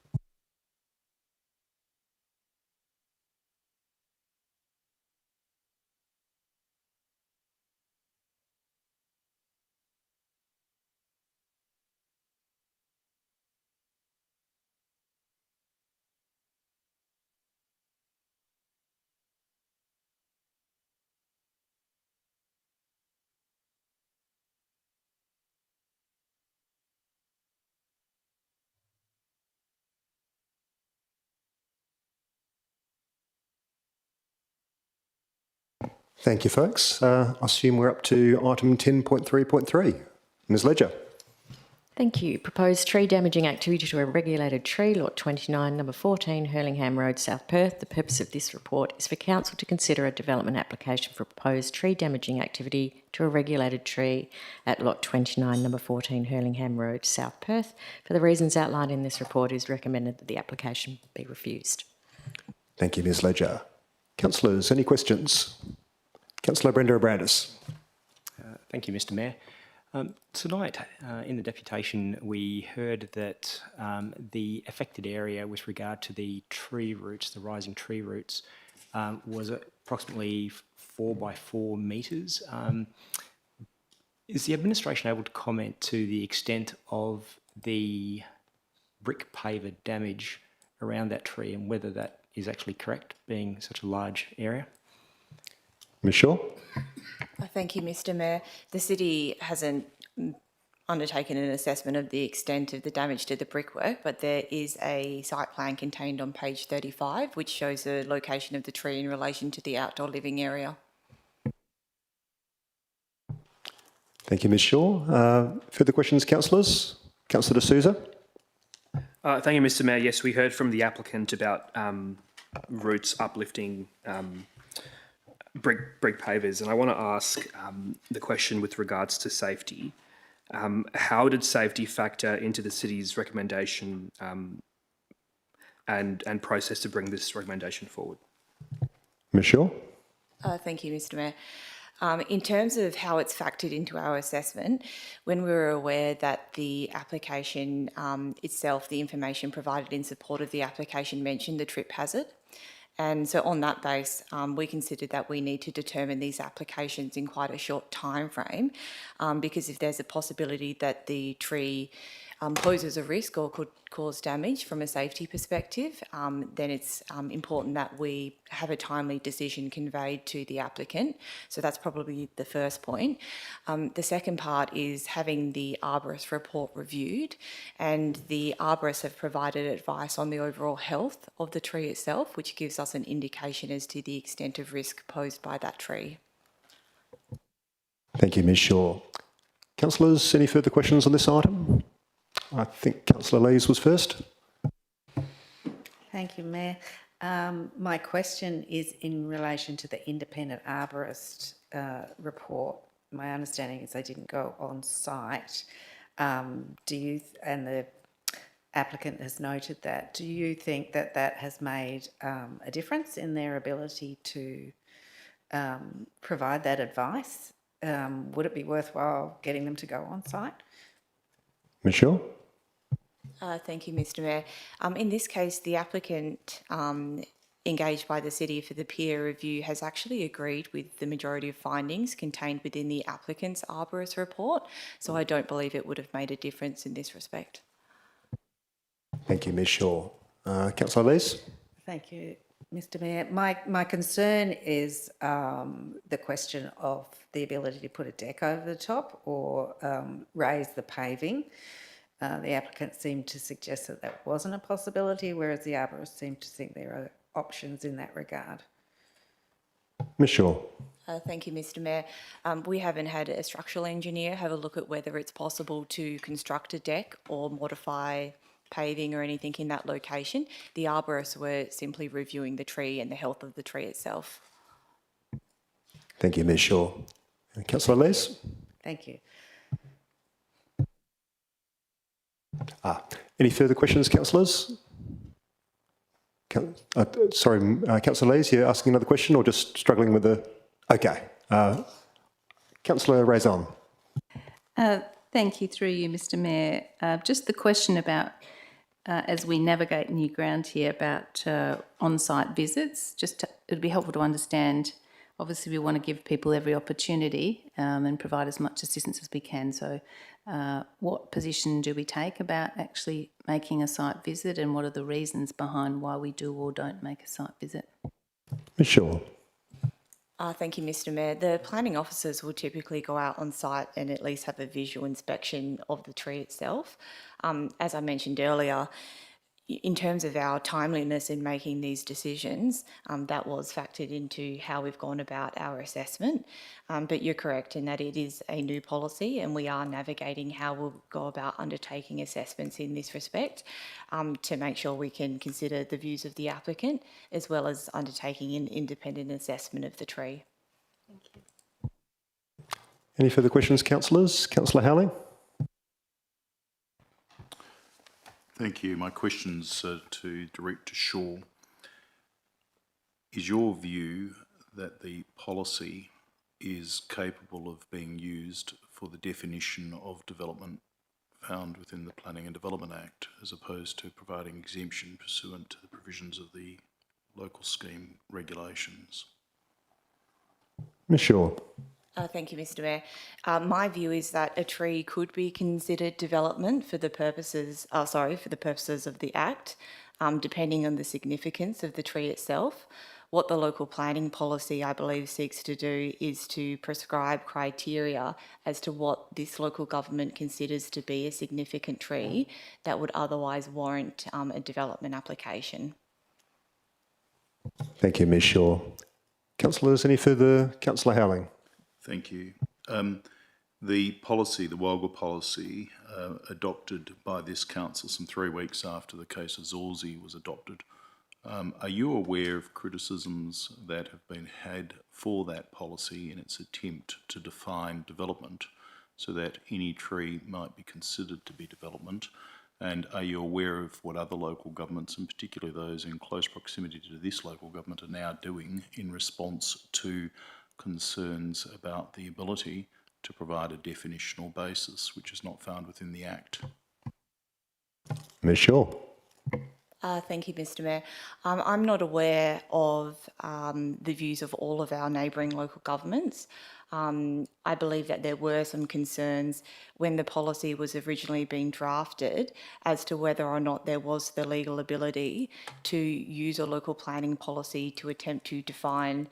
Speaker 1: Thank you, folks. I assume we're up to item 10.3.3. Ms Ledger.
Speaker 21: Thank you. Proposed tree damaging activity to a regulated tree, lot 29, number 14, Hurlingham Road, South Perth. The purpose of this report is for Council to consider a development application for proposed tree damaging activity to a regulated tree at lot 29, number 14, Hurlingham Road, South Perth. For the reasons outlined in this report, it is recommended that the application be refused.
Speaker 1: Thank you, Ms Ledger. Councillors, any questions? Councillor Brenda Abrandis.
Speaker 9: Thank you, Mr Mayor. Tonight, in the deputation, we heard that the affected area with regard to the tree roots, the rising tree roots, was approximately 4 by 4 metres. Is the administration able to comment to the extent of the brick paver damage around that tree and whether that is actually correct, being such a large area?
Speaker 1: Ms Shaw.
Speaker 3: Thank you, Mr Mayor. The City hasn't undertaken an assessment of the extent of the damage to the brickwork, but there is a site plan contained on page 35 which shows the location of the tree in relation to the outdoor living area.
Speaker 1: Thank you, Ms Shaw. Further questions, councillors? Councillor D'Souza.
Speaker 13: Thank you, Mr Mayor. Yes, we heard from the applicant about roots uplifting brick pavers, and I want to ask the question with regards to safety. How did safety factor into the City's recommendation and process to bring this recommendation forward?
Speaker 1: Ms Shaw.
Speaker 3: Thank you, Mr Mayor. In terms of how it's factored into our assessment, when we were aware that the application itself, the information provided in support of the application mentioned the trip hazard, and so on that base, we considered that we need to determine these applications in quite a short time frame, because if there's a possibility that the tree poses a risk or could cause damage from a safety perspective, then it's important that we have a timely decision conveyed to the applicant. So that's probably the first point. The second part is having the arborist report reviewed, and the arborists have provided advice on the overall health of the tree itself, which gives us an indication as to the extent of risk posed by that tree.
Speaker 1: Thank you, Ms Shaw. Councillors, any further questions on this item? I think Councillor Lees was first.
Speaker 4: Thank you, Mayor. My question is in relation to the independent arborist report. My understanding is they didn't go on site. And the applicant has noted that. Do you think that that has made a difference in their ability to provide that advice? Would it be worthwhile getting them to go on site?
Speaker 1: Ms Shaw.
Speaker 3: Thank you, Mr Mayor. In this case, the applicant engaged by the City for the peer review has actually agreed with the majority of findings contained within the applicant's arborist report, so I don't believe it would have made a difference in this respect.
Speaker 1: Thank you, Ms Shaw. Councillor Lees.
Speaker 4: Thank you, Mr Mayor. My concern is the question of the ability to put a deck over the top or raise the paving. The applicant seemed to suggest that that wasn't a possibility, whereas the arborist seemed to think there are options in that regard.
Speaker 1: Ms Shaw.
Speaker 3: Thank you, Mr Mayor. We haven't had a structural engineer have a look at whether it's possible to construct a deck or modify paving or anything in that location. The arborists were simply reviewing the tree and the health of the tree itself.
Speaker 1: Thank you, Ms Shaw. Councillor Les?
Speaker 14: Thank you.
Speaker 1: Any further questions, councillors? Sorry, Councillor Les, you're asking another question or just struggling with the... Okay. Councillor Raison.
Speaker 10: Thank you, through you, Mr Mayor. Just the question about, as we navigate new ground here, about on-site visits, it'd be helpful to understand, obviously we want to give people every opportunity and provide as much assistance as we can. So what position do we take about actually making a site visit, and what are the reasons behind why we do or don't make a site visit?
Speaker 1: Ms Shaw.
Speaker 3: Thank you, Mr Mayor. The planning officers will typically go out on site and at least have a visual inspection of the tree itself. As I mentioned earlier, in terms of our timeliness in making these decisions, that was factored into how we've gone about our assessment. But you're correct in that it is a new policy, and we are navigating how we'll go about undertaking assessments in this respect to make sure we can consider the views of the applicant as well as undertaking an independent assessment of the tree.
Speaker 10: Thank you.
Speaker 1: Any further questions, councillors? Councillor Howling?
Speaker 5: Thank you. My question's to Director Shaw. Is your view that the policy is capable of being used for the definition of development found within the Planning and Development Act, as opposed to providing exemption pursuant to the provisions of the local scheme regulations?
Speaker 1: Ms Shaw.
Speaker 3: Thank you, Mr Mayor. My view is that a tree could be considered development for the purposes, for the purposes of the Act, depending on the significance of the tree itself. What the local planning policy, I believe, seeks to do is to prescribe criteria as to what this local government considers to be a significant tree that would otherwise warrant a development application.
Speaker 1: Thank you, Ms Shaw. Councillors, any further? Councillor Howling.
Speaker 5: Thank you. The policy, the Wildwood policy, adopted by this council some 3 weeks after the case of Zorsey was adopted. Are you aware of criticisms that have been had for that policy in its attempt to define development so that any tree might be considered to be development? And are you aware of what other local governments, and particularly those in close proximity to this local government, are now doing in response to concerns about the ability to provide a definitional basis, which is not found within the Act?
Speaker 1: Ms Shaw.
Speaker 3: Thank you, Mr Mayor. I'm not aware of the views of all of our neighbouring local governments. I believe that there were some concerns when the policy was originally being drafted as to whether or not there was the legal ability to use a local planning policy to attempt to define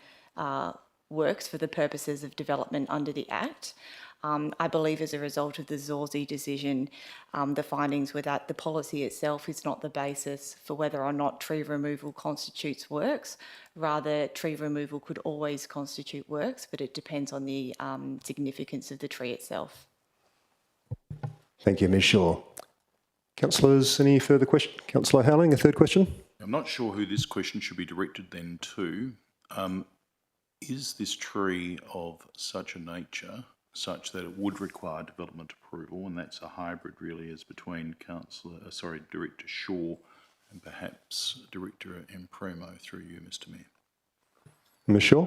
Speaker 3: works for the purposes of development under the Act. I believe as a result of the Zorsey decision, the findings were that the policy itself is not the basis for whether or not tree removal constitutes works. Rather, tree removal could always constitute works, but it depends on the significance of the tree itself.
Speaker 1: Thank you, Ms Shaw. Councillors, any further questions? Councillor Howling, a third question?
Speaker 5: I'm not sure who this question should be directed then to. Is this tree of such a nature such that it would require development approval, and that's a hybrid really as between Director Shaw and perhaps Director Impremo, through you, Mr Mayor?
Speaker 1: Ms Shaw.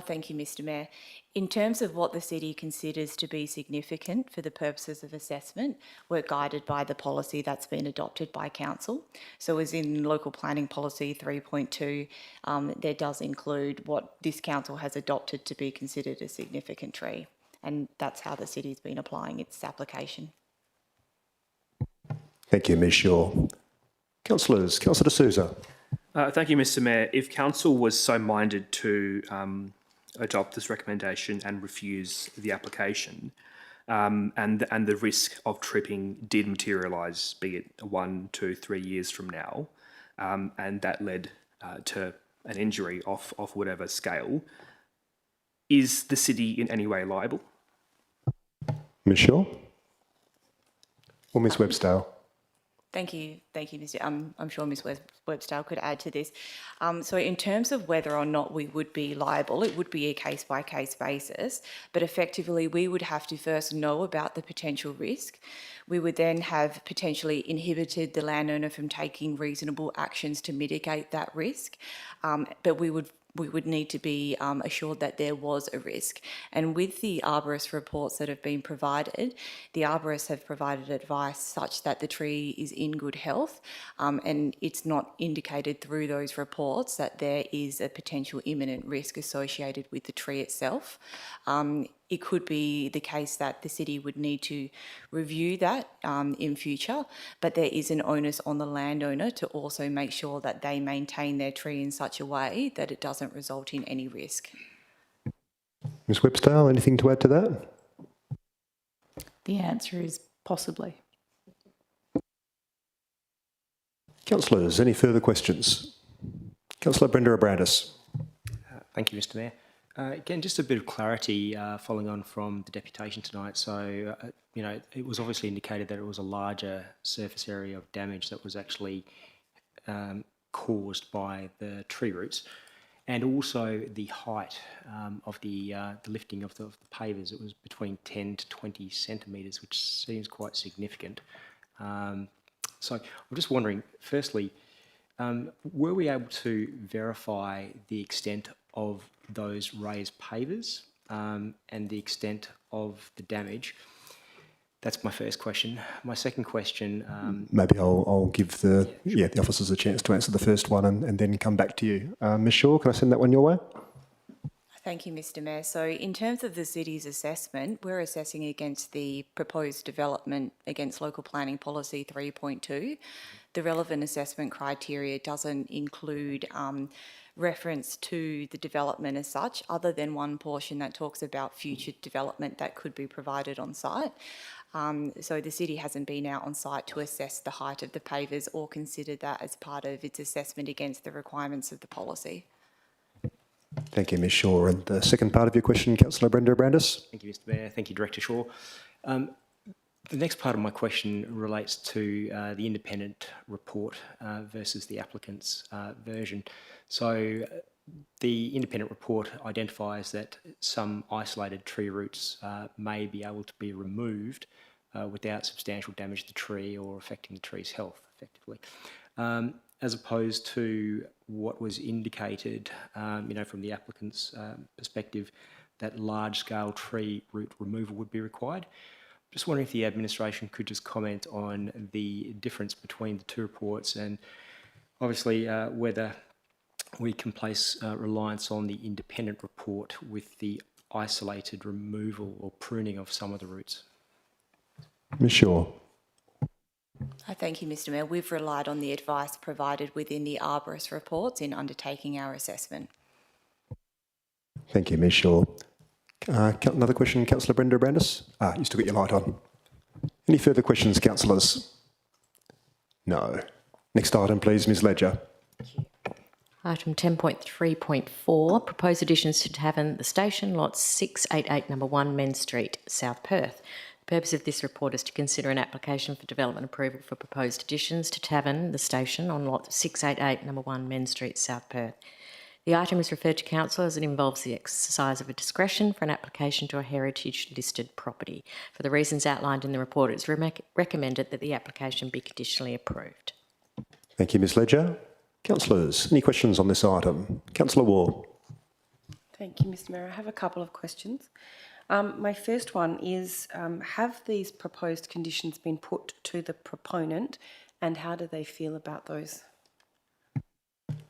Speaker 3: Thank you, Mr Mayor. In terms of what the city considers to be significant for the purposes of assessment, we're guided by the policy that's been adopted by council. So as in local planning policy 3.2, there does include what this council has adopted to be considered a significant tree. And that's how the city's been applying its application.
Speaker 1: Thank you, Ms Shaw. Councillors, Councillor D'Souza.
Speaker 13: Thank you, Mr Mayor. If council was so minded to adopt this recommendation and refuse the application, and the risk of tripping did materialise, be it 1, 2, 3 years from now, and that led to an injury of whatever scale, is the city in any way liable?
Speaker 1: Ms Shaw? Or Ms Webster?
Speaker 3: Thank you, Mr. I'm sure Ms. Webster could add to this. So in terms of whether or not we would be liable, it would be a case-by-case basis, but effectively we would have to first know about the potential risk. We would then have potentially inhibited the landowner from taking reasonable actions to mitigate that risk, but we would need to be assured that there was a risk. And with the arborist reports that have been provided, the arborists have provided advice such that the tree is in good health, and it's not indicated through those reports that there is a potential imminent risk associated with the tree itself. It could be the case that the city would need to review that in future, but there is an onus on the landowner to also make sure that they maintain their tree in such a way that it doesn't result in any risk.
Speaker 1: Ms Webster, anything to add to that?
Speaker 10: The answer is possibly.
Speaker 1: Councillors, any further questions? Councillor Brenda Abrandis.
Speaker 9: Thank you, Mr Mayor. Again, just a bit of clarity following on from the deputation tonight. So, you know, it was obviously indicated that it was a larger surface area of damage that was actually caused by the tree roots, and also the height of the lifting of the pavers. It was between 10 to 20 centimetres, which seems quite significant. So I'm just wondering, firstly, were we able to verify the extent of those raised pavers and the extent of the damage? That's my first question. My second question...
Speaker 1: Maybe I'll give the officers a chance to answer the first one and then come back to you. Ms Shaw, can I send that one your way?
Speaker 3: Thank you, Mr Mayor. So in terms of the city's assessment, we're assessing against the proposed development against local planning policy 3.2. The relevant assessment criteria doesn't include reference to the development as such, other than one portion that talks about future development that could be provided on site. So the city hasn't been out on site to assess the height of the pavers or considered that as part of its assessment against the requirements of the policy.
Speaker 1: Thank you, Ms Shaw. And the second part of your question, Councillor Brenda Abrandis.
Speaker 9: Thank you, Mr Mayor. Thank you, Director Shaw. The next part of my question relates to the independent report versus the applicant's version. So the independent report identifies that some isolated tree roots may be able to be removed without substantial damage to the tree or affecting the tree's health, effectively. As opposed to what was indicated, you know, from the applicant's perspective, that large-scale tree root removal would be required. Just wondering if the administration could just comment on the difference between the two reports, and obviously whether we can place reliance on the independent report with the isolated removal or pruning of some of the roots.
Speaker 1: Ms Shaw.
Speaker 3: Thank you, Mr Mayor. We've relied on the advice provided within the arborist reports in undertaking our assessment.
Speaker 1: Thank you, Ms Shaw. Another question, Councillor Brenda Abrandis? You still got your light on. Any further questions, councillors? No. Next item, please, Ms Ledger.
Speaker 21: Item 10.3.4, proposed additions to Tavern the Station, lot 688 number 1 Men Street, South Perth. The purpose of this report is to consider an application for development approval for proposed additions to Tavern the Station on lot 688 number 1 Men Street, South Perth. The item is referred to council as it involves the exercise of a discretion for an application to a heritage-listed property. For the reasons outlined in the report, it is recommended that the application be conditionally approved.
Speaker 1: Thank you, Ms Ledger. Councillors, any questions on this item? Councillor Ward.
Speaker 6: Thank you, Mr Mayor. I have a couple of questions. My first one is, have these proposed conditions been put to the proponent, and how do they feel about those?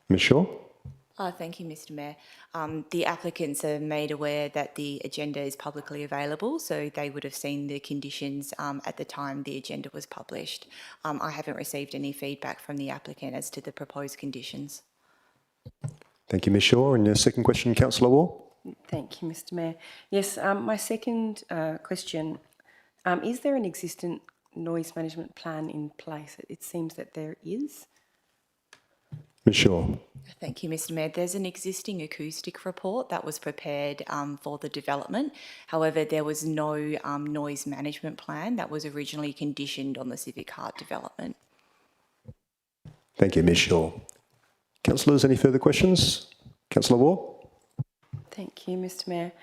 Speaker 1: Ms Shaw.
Speaker 3: Thank you, Mr Mayor. The applicants are made aware that the agenda is publicly available, so they would have seen the conditions at the time the agenda was published. I haven't received any feedback from the applicant as to the proposed conditions.
Speaker 1: Thank you, Ms Shaw. And your second question, Councillor Ward.
Speaker 6: Thank you, Mr Mayor. Yes, my second question, is there an existing noise management plan in place? It seems that there is.
Speaker 1: Ms Shaw.
Speaker 3: Thank you, Mr Mayor. There's an existing acoustic report that was prepared for the development. However, there was no noise management plan that was originally conditioned on the Civic Heart development.
Speaker 1: Thank you, Ms Shaw. Councillors, any further questions? Councillor Waugh?
Speaker 6: Thank you, Mr Mayor.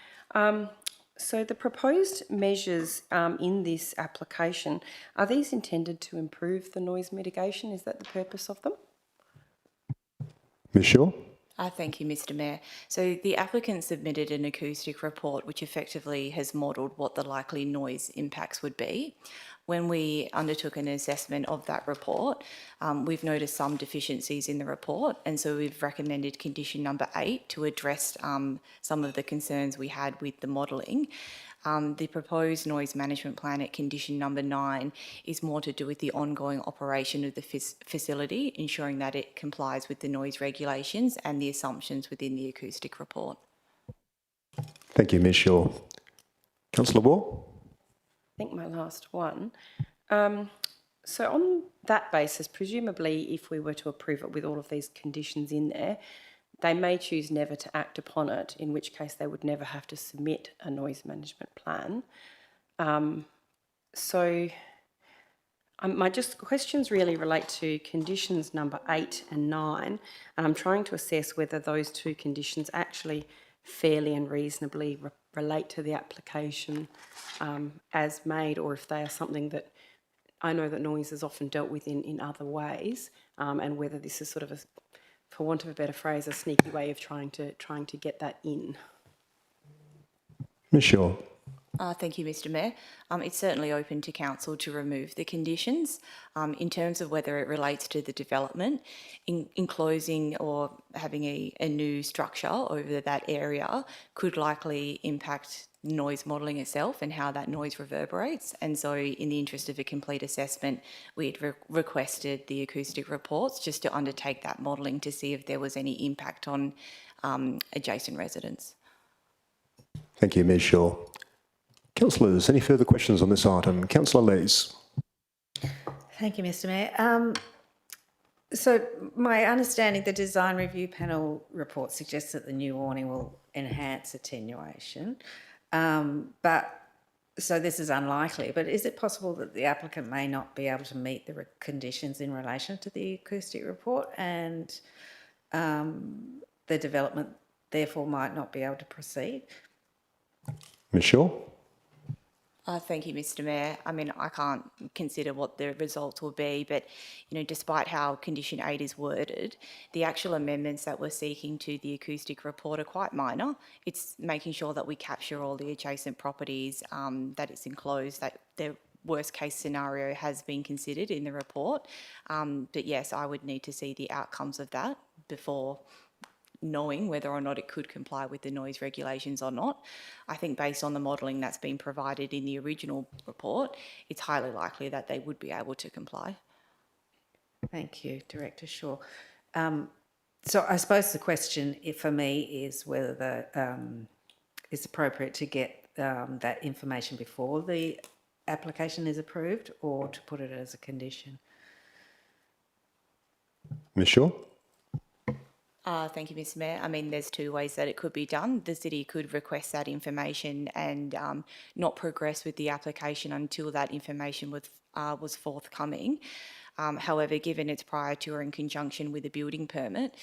Speaker 6: So the proposed measures in this application, are these intended to improve the noise mitigation? Is that the purpose of them?
Speaker 1: Ms Shaw?
Speaker 3: Thank you, Mr Mayor. So the applicant submitted an acoustic report which effectively has modelled what the likely noise impacts would be. When we undertook an assessment of that report, we've noticed some deficiencies in the report, and so we've recommended condition number 8 to address some of the concerns we had with the modelling. The proposed noise management plan at condition number 9 is more to do with the ongoing operation of the facility, ensuring that it complies with the noise regulations and the assumptions within the acoustic report.
Speaker 1: Thank you, Ms Shaw. Councillor Waugh?
Speaker 6: I think my last one. So on that basis, presumably if we were to approve it with all of these conditions in there, they may choose never to act upon it, in which case they would never have to submit a noise management plan. My questions really relate to conditions number 8 and 9, and I'm trying to assess whether those two conditions actually fairly and reasonably relate to the application as made, or if they are something that I know that noise is often dealt with in other ways, and whether this is sort of, for want of a better phrase, a sneaky way of trying to get that in.
Speaker 1: Ms Shaw?
Speaker 3: Thank you, Mr Mayor. It's certainly open to council to remove the conditions. In terms of whether it relates to the development, enclosing or having a new structure over that area could likely impact noise modelling itself and how that noise reverberates. And so in the interest of a complete assessment, we'd requested the acoustic reports just to undertake that modelling to see if there was any impact on adjacent residents.
Speaker 1: Thank you, Ms Shaw. Councillors, any further questions on this item? Councillor Lees?
Speaker 14: Thank you, Mr Mayor. So my understanding, the design review panel report suggests that the new awning will enhance attenuation. So this is unlikely, but is it possible that the applicant may not be able to meet the conditions in relation to the acoustic report, and the development therefore might not be able to proceed?
Speaker 1: Ms Shaw?
Speaker 3: Thank you, Mr Mayor. I mean, I can't consider what the results will be, but, you know, despite how condition 8 is worded, the actual amendments that we're seeking to the acoustic report are quite minor. It's making sure that we capture all the adjacent properties, that it's enclosed, that the worst case scenario has been considered in the report. But yes, I would need to see the outcomes of that before knowing whether or not it could comply with the noise regulations or not. I think based on the modelling that's been provided in the original report, it's highly likely that they would be able to comply.
Speaker 14: Thank you, Director Shaw. So I suppose the question for me is whether it's appropriate to get that information before the application is approved, or to put it as a condition.
Speaker 1: Ms Shaw?
Speaker 3: Thank you, Mr Mayor. I mean, there's two ways that it could be done. The city could request that information and not progress with the application until that information was forthcoming. However, given its prior to or in conjunction with a building permit,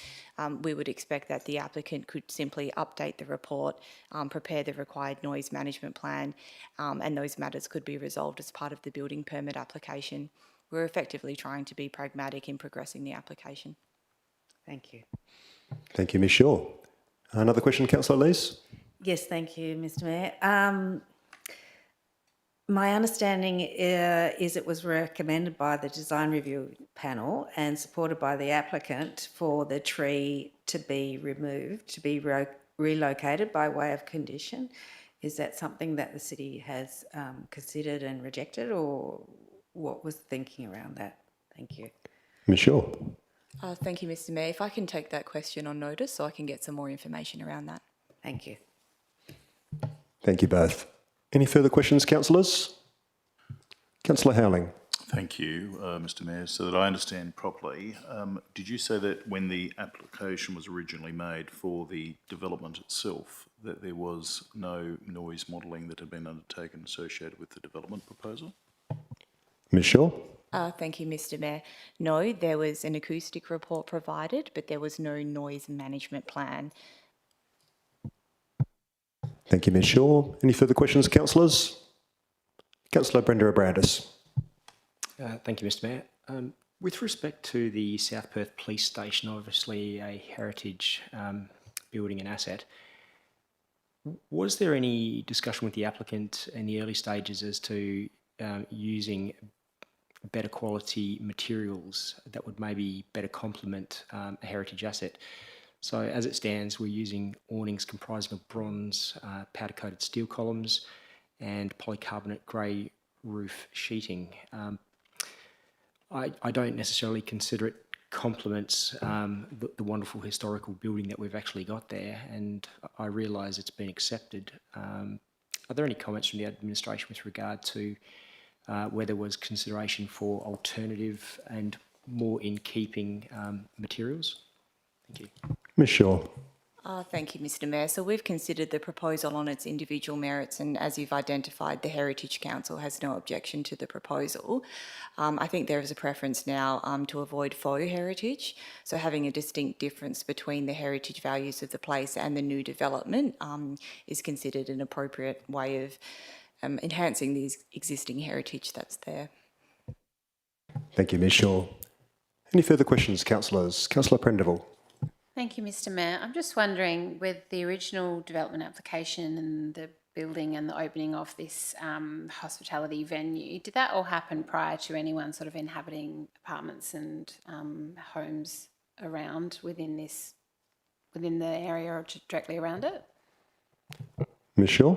Speaker 3: we would expect that the applicant could simply update the report, prepare the required noise management plan, and those matters could be resolved as part of the building permit application. We're effectively trying to be pragmatic in progressing the application.
Speaker 14: Thank you.
Speaker 1: Thank you, Ms Shaw. Another question, Councillor Lees?
Speaker 14: Yes, thank you, Mr Mayor. My understanding is it was recommended by the design review panel and supported by the applicant for the tree to be removed, to be relocated by way of condition. Is that something that the city has considered and rejected, or what was the thinking around that? Thank you.
Speaker 1: Ms Shaw?
Speaker 3: Thank you, Mr Mayor. If I can take that question on notice so I can get some more information around that.
Speaker 14: Thank you.
Speaker 1: Thank you both. Any further questions, councillors? Councillor Howling?
Speaker 5: Thank you, Mr Mayor. So that I understand properly, did you say that when the application was originally made for the development itself, that there was no noise modelling that had been undertaken associated with the development proposal?
Speaker 1: Ms Shaw?
Speaker 3: Thank you, Mr Mayor. No, there was an acoustic report provided, but there was no noise management plan.
Speaker 1: Thank you, Ms Shaw. Any further questions, councillors? Councillor Brenda Abrandis.
Speaker 9: Thank you, Mr Mayor. With respect to the South Perth Police Station, obviously a heritage building and asset, was there any discussion with the applicant in the early stages as to using better quality materials that would maybe better complement a heritage asset? So as it stands, we're using awnings comprising of bronze, powder-coated steel columns and polycarbonate grey roof sheeting. I don't necessarily consider it complements the wonderful historical building that we've actually got there, and I realise it's been accepted. Are there any comments from the administration with regard to where there was consideration for alternative and more in keeping materials? Thank you.
Speaker 1: Ms Shaw.
Speaker 3: Thank you, Mr Mayor. So we've considered the proposal on its individual merits, and as you've identified, the Heritage Council has no objection to the proposal. I think there is a preference now to avoid faux heritage, so having a distinct difference between the heritage values of the place and the new development is considered an appropriate way of enhancing the existing heritage that's there.
Speaker 1: Thank you, Ms Shaw. Any further questions, councillors? Councillor Prendeville.
Speaker 2: Thank you, Mr Mayor. I'm just wondering, with the original development application and the building and the opening of this hospitality venue, did that all happen prior to anyone sort of inhabiting apartments and homes around within the area or directly around it?
Speaker 1: Ms Shaw.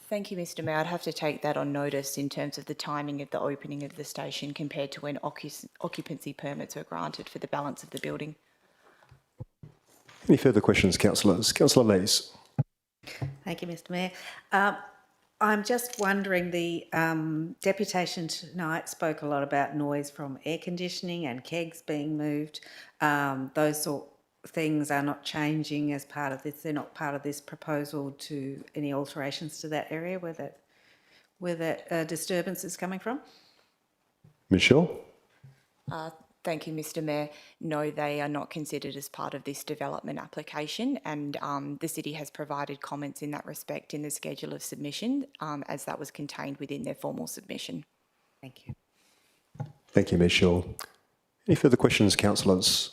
Speaker 3: Thank you, Mr Mayor. I'd have to take that on notice in terms of the timing of the opening of the station compared to when occupancy permits were granted for the balance of the building.
Speaker 1: Any further questions, councillors? Councillor Lees.
Speaker 14: Thank you, Mr Mayor. I'm just wondering, the deputation tonight spoke a lot about noise from air conditioning and kegs being moved. Those sort of things are not changing as part of this. They're not part of this proposal to any alterations to that area where that disturbance is coming from?
Speaker 1: Ms Shaw.
Speaker 3: Thank you, Mr Mayor. No, they are not considered as part of this development application, and the City has provided comments in that respect in the schedule of submission, as that was contained within their formal submission.
Speaker 14: Thank you.
Speaker 1: Thank you, Ms Shaw. Any further questions, councillors?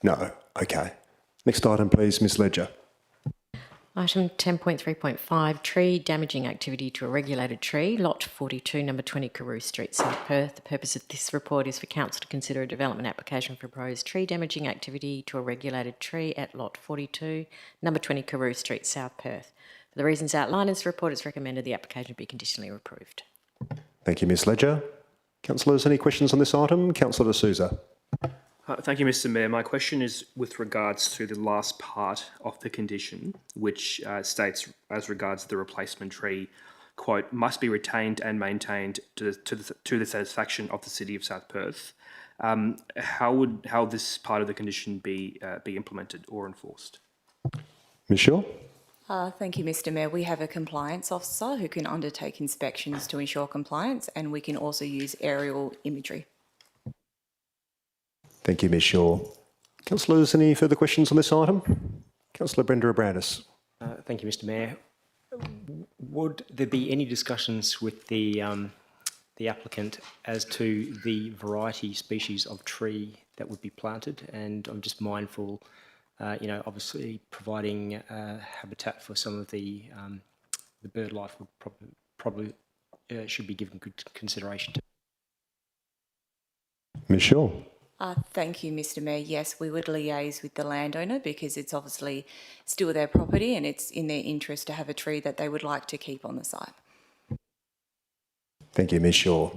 Speaker 1: No. Okay. Next item, please, Ms Ledger.
Speaker 21: Item 10.3.5, tree damaging activity to a regulated tree, lot 42, number 20 Carew Street, South Perth. The purpose of this report is for council to consider a development application for proposed tree damaging activity to a regulated tree at lot 42, number 20 Carew Street, South Perth. For the reasons outlined in this report, it's recommended the application be conditionally approved.
Speaker 1: Thank you, Ms Ledger. Councillors, any questions on this item? Councillor D'Souza.
Speaker 13: Thank you, Mr Mayor. My question is with regards to the last part of the condition, which states, as regards the replacement tree, quote, must be retained and maintained to the satisfaction of the City of South Perth. How would this part of the condition be implemented or enforced?
Speaker 1: Ms Shaw.
Speaker 3: Thank you, Mr Mayor. We have a compliance officer who can undertake inspections to ensure compliance, and we can also use aerial imagery.
Speaker 1: Thank you, Ms Shaw. Councillors, any further questions on this item? Councillor Brenda Abrandis.
Speaker 9: Thank you, Mr Mayor. Would there be any discussions with the applicant as to the variety species of tree that would be planted? And I'm just mindful, obviously providing habitat for some of the bird life would probably should be given good consideration to.
Speaker 1: Ms Shaw.
Speaker 3: Thank you, Mr Mayor. Yes, we would liaise with the landowner because it's obviously still their property and it's in their interest to have a tree that they would like to keep on the site.
Speaker 1: Thank you, Ms Shaw.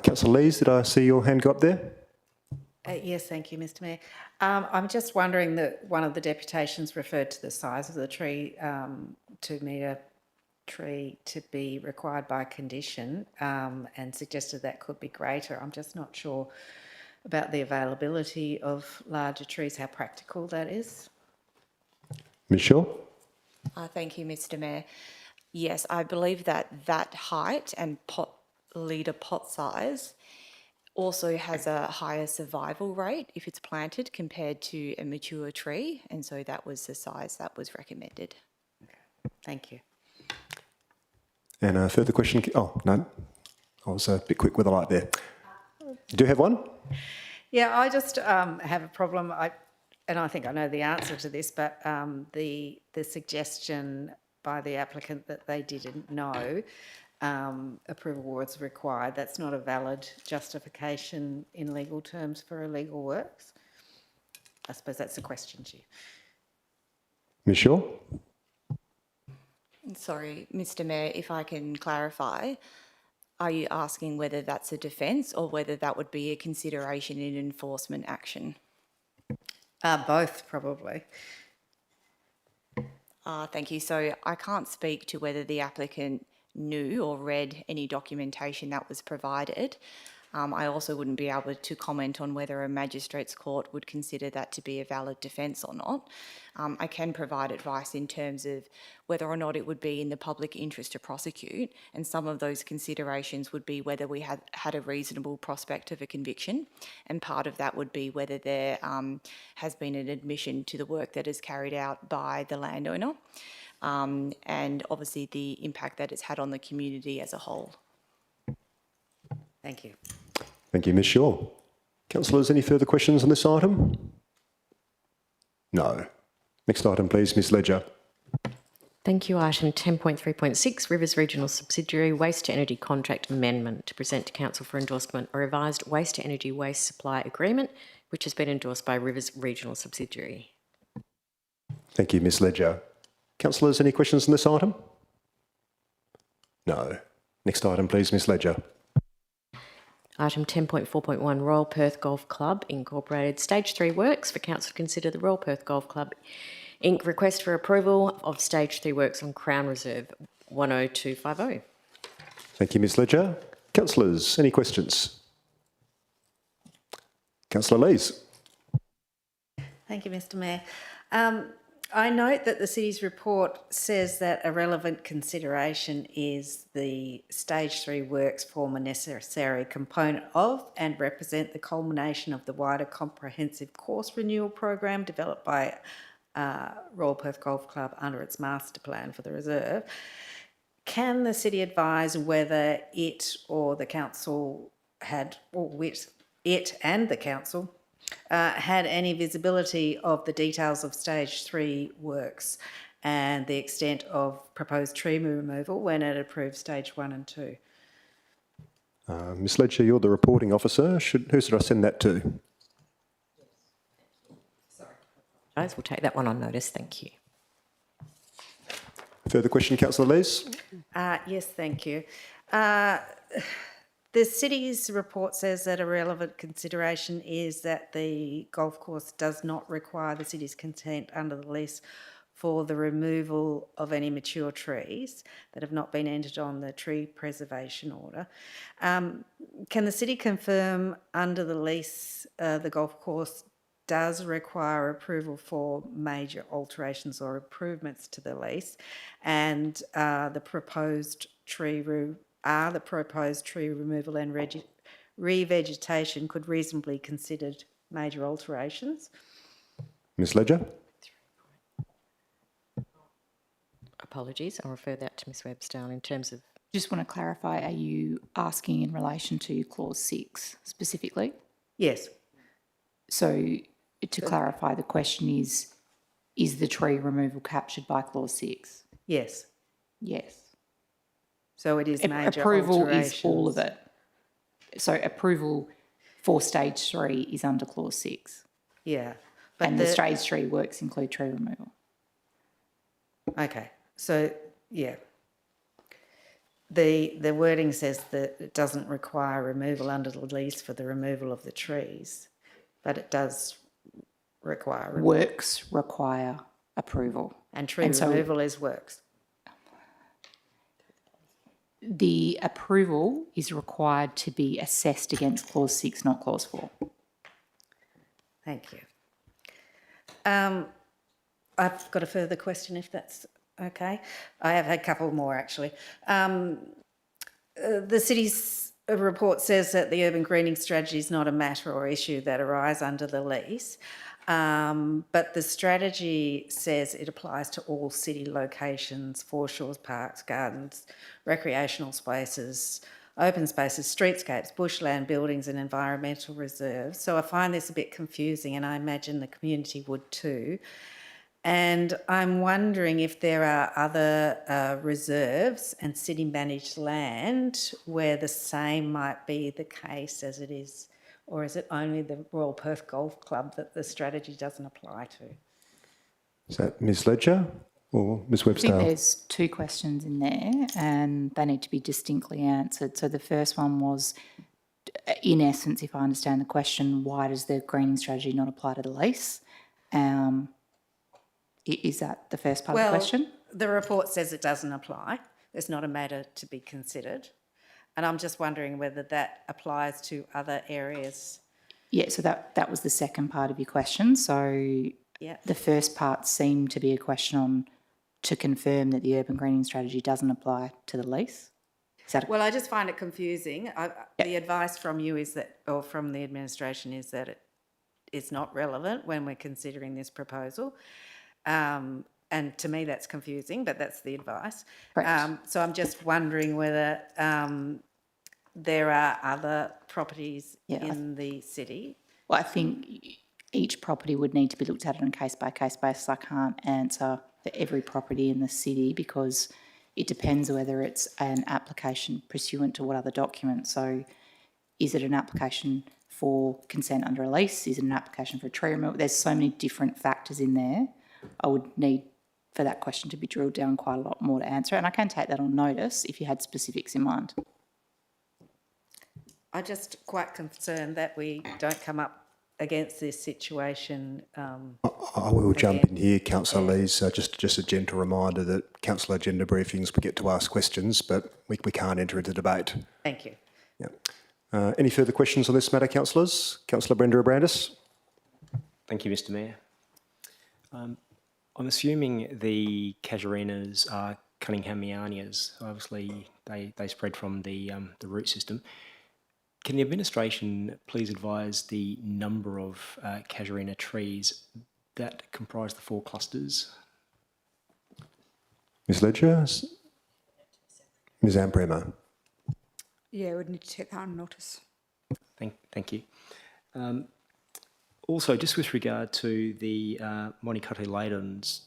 Speaker 1: Councillor Lees, did I see your hand go up there?
Speaker 14: Yes, thank you, Mr Mayor. I'm just wondering that one of the deputations referred to the size of the tree, 2 metre tree to be required by condition, and suggested that could be greater. I'm just not sure about the availability of larger trees, how practical that is.
Speaker 1: Ms Shaw.
Speaker 3: Thank you, Mr Mayor. Yes, I believe that height and litre pot size also has a higher survival rate if it's planted compared to a mature tree, and so that was the size that was recommended.
Speaker 4: Thank you.
Speaker 1: And a further question? Oh, no, I was a bit quick with the light there. Do you have one?
Speaker 4: Yeah, I just have a problem, and I think I know the answer to this, but the suggestion by the applicant that they didn't know approval was required, that's not a valid justification in legal terms for illegal works. I suppose that's a question to you.
Speaker 1: Ms. Shaw?
Speaker 3: Sorry, Mr. Mayor, if I can clarify, are you asking whether that's a defence or whether that would be a consideration in enforcement action?
Speaker 4: Both, probably.
Speaker 3: Thank you. So I can't speak to whether the applicant knew or read any documentation that was provided. I also wouldn't be able to comment on whether a magistrate's court would consider that to be a valid defence or not. I can provide advice in terms of whether or not it would be in the public interest to prosecute, and some of those considerations would be whether we had a reasonable prospect of a conviction, and part of that would be whether there has been an admission to the work that is carried out by the landowner, and obviously the impact that it's had on the community as a whole.
Speaker 4: Thank you.
Speaker 1: Thank you, Ms. Shaw. Councillors, any further questions on this item? No. Next item, please, Ms. Ledger.
Speaker 21: Thank you. Item 10.3.6, Rivers Regional Subsidiary Waste to Energy Contract Amendment, to present to Council for endorsement a revised waste to energy waste supply agreement, which has been endorsed by Rivers Regional Subsidiary.
Speaker 1: Thank you, Ms. Ledger. Councillors, any questions on this item? No. Next item, please, Ms. Ledger.
Speaker 21: Item 10.4.1, Royal Perth Golf Club Incorporated Stage 3 works, for Council to consider the Royal Perth Golf Club Inc. request for approval of Stage 3 works on Crown Reserve 10250.
Speaker 1: Thank you, Ms. Ledger. Councillors, any questions? Councillor Lees.
Speaker 4: Thank you, Mr. Mayor. I note that the city's report says that a relevant consideration is the Stage 3 works form a necessary component of and represent the culmination of the wider comprehensive course renewal program developed by Royal Perth Golf Club under its master plan for the reserve. Can the city advise whether it or the council had, or it and the council had any visibility of the details of Stage 3 works and the extent of proposed tree removal when it approved Stage 1 and 2?
Speaker 1: Ms. Ledger, you're the reporting officer. Who should I send that to?
Speaker 21: We'll take that one on notice. Thank you.
Speaker 1: Further question, Councillor Lees?
Speaker 4: Yes, thank you. The city's report says that a relevant consideration is that the golf course does not require the city's consent under the lease for the removal of any mature trees that have not been entered on the tree preservation order. Can the city confirm under the lease the golf course does require approval for major alterations or improvements to the lease, and the proposed tree removal and revegetation could reasonably considered major alterations?
Speaker 1: Ms. Ledger?
Speaker 21: Apologies, I'll refer that to Ms. Webstone in terms of...
Speaker 10: Just want to clarify, are you asking in relation to clause 6 specifically?
Speaker 4: Yes.
Speaker 10: So to clarify, the question is the tree removal captured by clause 6?
Speaker 4: Yes.
Speaker 10: Yes.
Speaker 4: So it is major
Speaker 10: approval
Speaker 4: alterations.
Speaker 10: is all of it. So approval for Stage 3 is under clause 6.
Speaker 4: Yeah.
Speaker 10: And the Stage 3 works include tree removal.
Speaker 4: Okay. So, yeah. The wording says that it doesn't require removal under the lease for the removal of the trees, but it does require removal.
Speaker 10: Works require approval.
Speaker 4: And tree removal is works.
Speaker 10: The approval is required to be assessed against clause 6, not clause 4.
Speaker 4: Thank you. I've got a further question, if that's okay. I have a couple more, actually.
Speaker 14: The city's report says that the urban greening strategy is not a matter or issue that arise under the lease, but the strategy says it applies to all city locations, foreshores, parks, gardens, recreational spaces, open spaces, streetscapes, bushland, buildings and environmental reserves. So I find this a bit confusing, and I imagine the community would too. And I'm wondering if there are other reserves and city managed land where the same might be the case as it is, or is it only the Royal Perth Golf Club that the strategy doesn't apply to?
Speaker 1: Is that Ms Ledger or Ms
Speaker 10: I think
Speaker 1: Webster?
Speaker 10: there's two questions in there and they need to be distinctly answered. So the first one was, in essence, if I understand the question, why does the greening strategy not apply to the lease? Is that the first part of the question?
Speaker 14: The report says it doesn't apply. It's not a matter to be considered. And I'm just wondering whether that applies to other areas.
Speaker 10: Yeah, so that was the second part of your question. So the first part seemed to be a question on to confirm that the urban greening strategy doesn't apply to the lease.
Speaker 14: Well, I just find it confusing. The advice from you is that, or from the administration, is that it's not relevant when we're considering this proposal. And to me, that's confusing, but that's the advice. So I'm just wondering whether there are other properties in the city.
Speaker 10: Well, I think each property would need to be looked at on a case-by-case basis. I can't answer for every property in the city because it depends whether it's an application pursuant to what other documents. So is it an application for consent under a lease? Is it an application for a tree removal? There's so many different factors in there. I would need for that question to be drilled down quite a lot more to answer. And I can take that on notice if you had specifics in mind.
Speaker 14: I'm just quite concerned that we don't come up against this situation.
Speaker 1: I will jump in here, Councillor Lees. Just a gentle reminder that council agenda briefings, we get to ask questions, but we can't enter into debate.
Speaker 14: Thank you.
Speaker 1: Yeah. Any further questions on this matter, councillors? Councillor Brenda Abrandis.
Speaker 9: Thank you, Mr Mayor. I'm assuming the casuarinas are Cunninghamianias. Obviously, they spread from the root system. Can the administration please advise the number of casuarina trees that comprise the 4 clusters?
Speaker 1: Ms Ledger? Ms Amprema?
Speaker 22: Yeah, we'd need to take that on notice.
Speaker 9: Thank you. Also, just with regard to the Monticote ladons,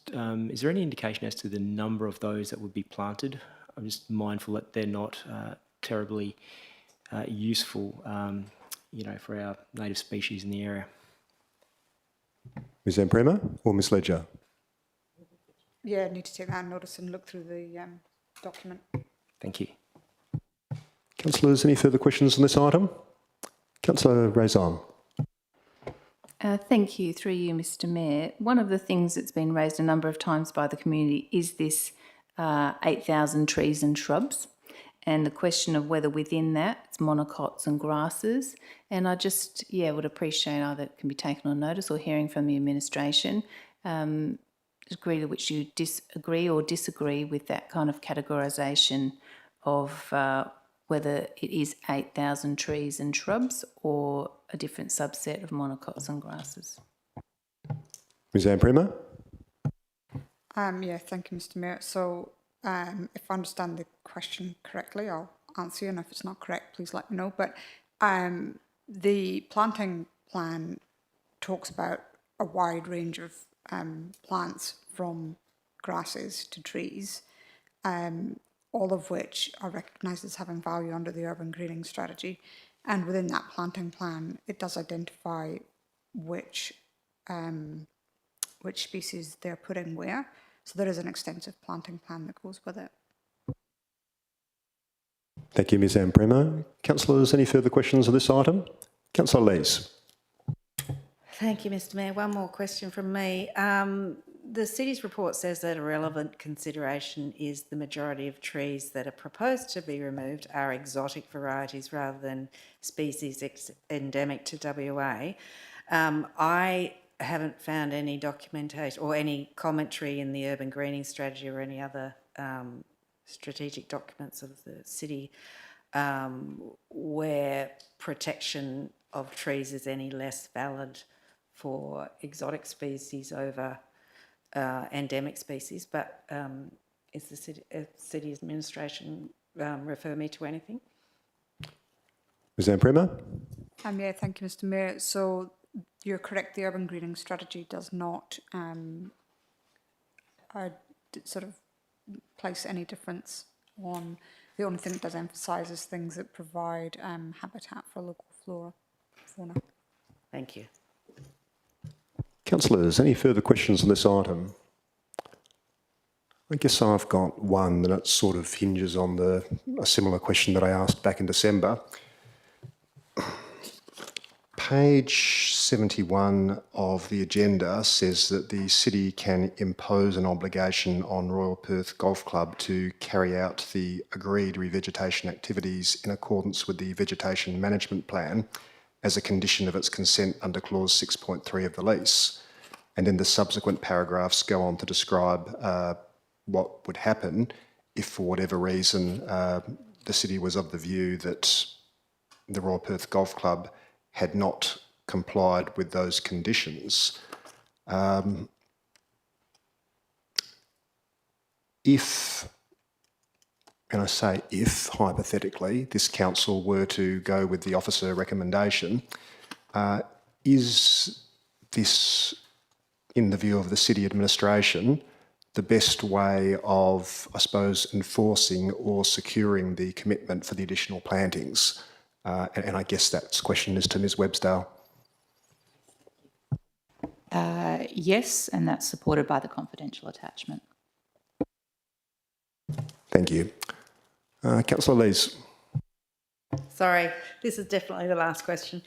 Speaker 9: is there any indication as to the number of those that would be planted? I'm just mindful that they're not terribly useful, for our native species in the area.
Speaker 1: Ms Amprema or Ms Ledger?
Speaker 22: Yeah, I'd need to take that on notice and look through the document.
Speaker 9: Thank you.
Speaker 1: Councillors, any further questions on this item? Councillor Raison.
Speaker 10: Thank you, through you, Mr Mayor. One of the things that's been raised a number of times by the community is this 8,000 trees and shrubs, and the question of whether within that it's monocots and grasses. And I just, would appreciate either it can be taken on notice or hearing from the administration, degree to which you disagree or disagree with that kind of categorisation of whether it is 8,000 trees and shrubs or a different subset of monocots and grasses.
Speaker 1: Ms Amprema?
Speaker 22: Yeah, thank you, Mr Mayor. So if I understand the question correctly, I'll answer you, and if it's not correct, please let me know. But the planting plan talks about a wide range of plants, from grasses to trees, all of which are recognised as having value under the urban greening strategy. And within that planting plan, it does identify which species they're putting where. So there is an extensive planting plan that goes with it.
Speaker 1: Thank you, Ms Amprema. Councillors, any further questions on this item? Councillor Lees.
Speaker 14: Thank you, Mr Mayor. One more question from me. The city's report says that a relevant consideration is the majority of trees that are proposed to be removed are exotic varieties rather than species endemic to WA. I haven't found any documentation or any commentary in the urban greening strategy or any other strategic documents of the city
Speaker 4: where protection of trees is any less valid for exotic species over endemic species, but is the city administration refer me to anything?
Speaker 1: Ms Amprema?
Speaker 22: Yeah, thank you, Mr Mayor. So you're correct, the urban greening strategy does not sort of place any difference on, the only thing it does emphasise is things that provide habitat for local fauna.
Speaker 4: Thank you.
Speaker 1: Councillors, any further questions on this item? I guess I've got one, and it sort of hinges on a similar question that I asked back in December. Page 71 of the agenda says that the city can impose an obligation on Royal Perth Golf Club to carry out the agreed revegetation activities in accordance with the vegetation management plan as a condition of its consent under clause 6.3 of the lease. And then the subsequent paragraphs go on to describe what would happen if, for whatever reason, the city was of the view that the Royal Perth Golf Club had not complied with those conditions. If, and I say if, hypothetically, this council were to go with the officer recommendation, is this, in the view of the city administration, the best way of, I suppose, enforcing or securing the commitment for the additional plantings? And I guess that question is to Ms Webster.
Speaker 10: Yes, and that's supported by the confidential attachment.
Speaker 1: Thank you. Councillor Lees.
Speaker 4: Sorry, this is definitely the last question.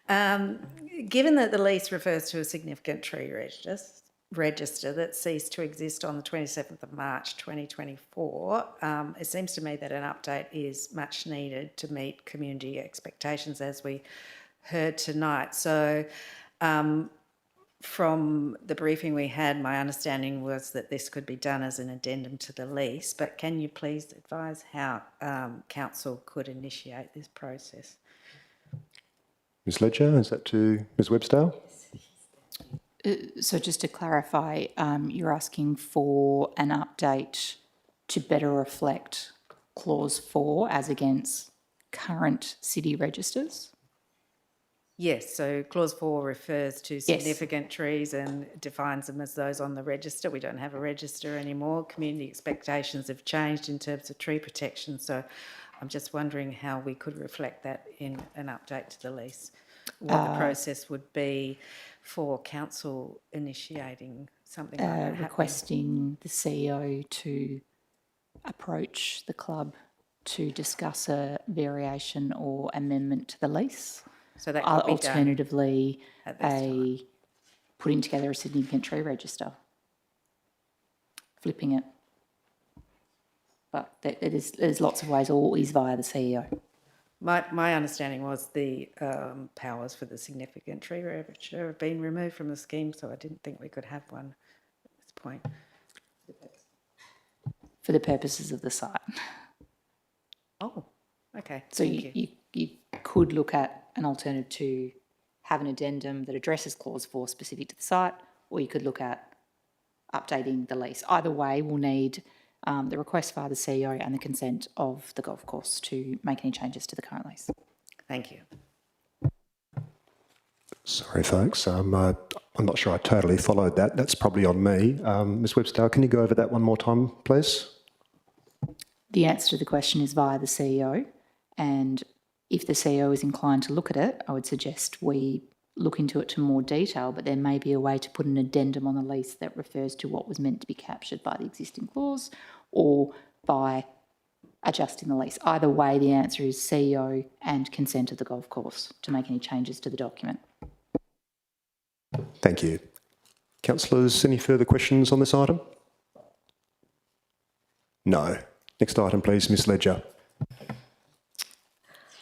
Speaker 4: Given that the lease refers to a significant tree register that ceased to exist on the 27th of March 2024, it seems to me that an update is much needed to meet community expectations, as we heard tonight. So from the briefing we had, my understanding was that this could be done as an addendum to the lease, but can you please advise how council could initiate this process?
Speaker 1: Ms Ledger, is that to Ms Webster?
Speaker 10: So just to clarify, you're asking for an update to better reflect clause 4 as against current city registers?
Speaker 4: Yes, so clause 4 refers to significant trees and defines them as those on the register. We don't have a register anymore. Community expectations have changed in terms of tree protection, so I'm just wondering how we could reflect that in an update to the lease. What the process would be for council initiating something like that.
Speaker 10: Requesting the CEO to approach the club to discuss a variation or amendment to the lease.
Speaker 4: So that could be
Speaker 10: alternatively,
Speaker 4: done at this time.
Speaker 10: Putting together a significant tree register, flipping it. But there's lots of ways, all is via the CEO.
Speaker 4: My understanding was the powers for the significant tree register have been removed from the scheme, so I didn't think we could have one at this point.
Speaker 10: For the purposes of the site.
Speaker 4: Oh, okay.
Speaker 10: So you could look at an alternative to have an addendum that addresses clause 4 specific to the site, or you could look at updating the lease. Either way, we'll need the request via the CEO and the consent of the golf course to make any changes to the current lease.
Speaker 4: Thank you.
Speaker 1: Sorry, folks. I'm not sure I totally followed that. That's probably on me. Ms Webster, can you go over that one more time, please?
Speaker 10: The answer to the question is via the CEO, and if the CEO is inclined to look at it, I would suggest we look into it to more detail, but there may be a way to put an addendum on the lease that refers to what was meant to be captured by the existing clause or by adjusting the lease. Either way, the answer is CEO and consent of the golf course to make any changes to the document.
Speaker 1: Thank you. Councillors, any further questions on this item? No. Next item, please, Ms Ledger.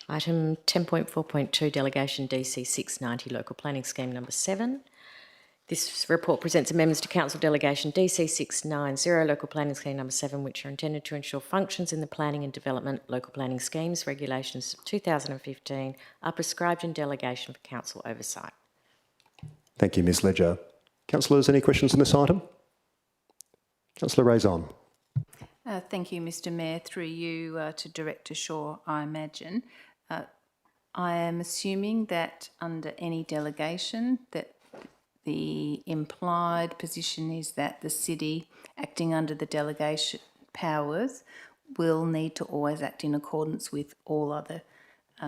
Speaker 21: Item 10.4.2, Delegation DC 690, Local Planning Scheme number 7. This report presents amendments to Council Delegation DC 690, Local Planning Scheme number 7, which are intended to ensure functions in the planning and development local planning schemes regulations of 2015 are prescribed in delegation for Council oversight.
Speaker 1: Thank you, Ms Ledger. Councillors, any questions on this item? Councillor Raison.
Speaker 10: Thank you, Mr Mayor. Through you to Director Shaw, I imagine. I am assuming that under any delegation that the implied position is that the city, acting under the delegation powers, will need to always act in accordance with all other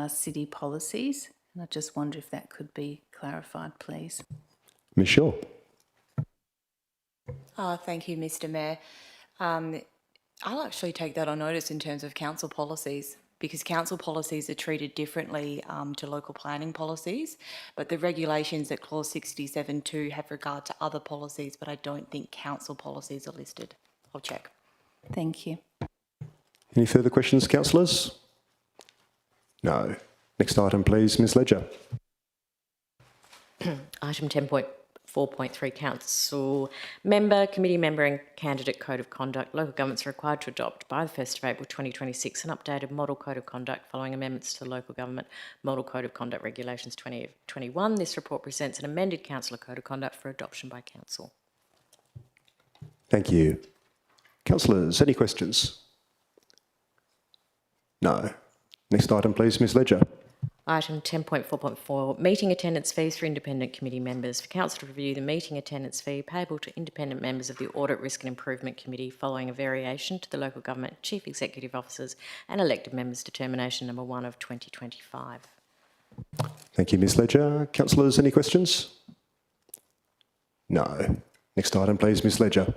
Speaker 10: city policies. And I just wonder if that could be clarified, please.
Speaker 1: Ms Shaw.
Speaker 3: Thank you, Mr Mayor. I'll actually take that on notice in terms of council policies, because council policies are treated differently to local planning policies, but the regulations at clause 67.2 have regard to other policies, but I don't think council policies are listed. I'll check.
Speaker 10: Thank you.
Speaker 1: Any further questions, councillors? No. Next item, please, Ms Ledger.
Speaker 21: Item 10.4.3, Council Member, Committee Member and Candidate Code of Conduct. Local governments are required to adopt by the 1st of April 2026 an updated Model Code of Conduct following amendments to the Local Government Model Code of Conduct Regulations 2021. This report presents an amended Councillor Code of Conduct for adoption by Council.
Speaker 1: Thank you. Councillors, any questions? No. Next item, please, Ms Ledger.
Speaker 21: Item 10.4.4, meeting attendance fees for independent committee members. For Council to review the meeting attendance fee payable to independent members of the Audit, Risk and Improvement Committee following a variation to the Local Government Chief Executive Officers and elected members determination number 1 of 2025.
Speaker 1: Thank you, Ms Ledger. Councillors, any questions? No. Next item, please, Ms Ledger.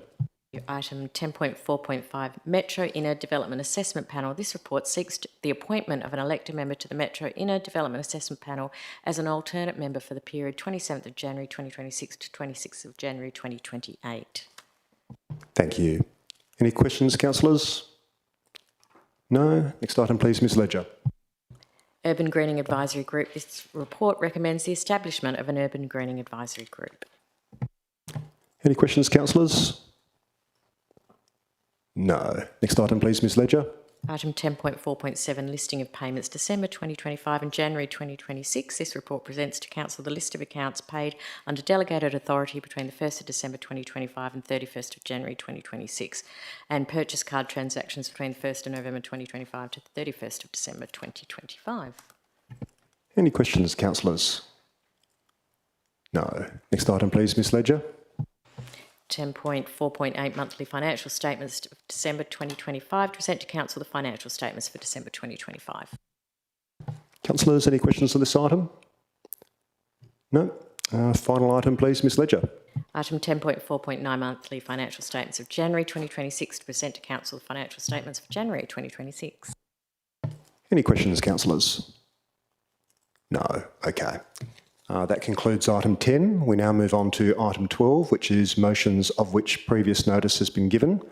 Speaker 21: Item 10.4.5, Metro Inner Development Assessment Panel. This report seeks the appointment of an elected member to the Metro Inner Development Assessment Panel as an alternate member for the period 27th of January 2026 to 26th of January 2028.
Speaker 1: Thank you. Any questions, councillors? No. Next item, please, Ms Ledger.
Speaker 21: Urban Greening Advisory Group. This report recommends the establishment of an Urban Greening Advisory Group.
Speaker 1: Any questions, councillors? No. Next item, please, Ms Ledger.
Speaker 21: Item 10.4.7, listing of payments December 2025 and January 2026. This report presents to Council the list of accounts paid under delegated authority between the 1st of December 2025 and 31st of January 2026 and purchase card transactions between the 1st of November 2025 to the 31st of December 2025.
Speaker 1: Any questions, councillors? No. Next item, please, Ms Ledger.
Speaker 21: 10.4.8, monthly financial statements of December 2025. To present to Council the financial statements for December 2025.
Speaker 1: Councillors, any questions on this item? No. Final item, please, Ms Ledger.
Speaker 21: Item 10.4.9, monthly financial statements of January 2026. To present to Council the financial statements for January 2026.
Speaker 1: Any questions, councillors? No. Okay. That concludes item 10. We now move on to item 12, which is motions of which previous notice has been given.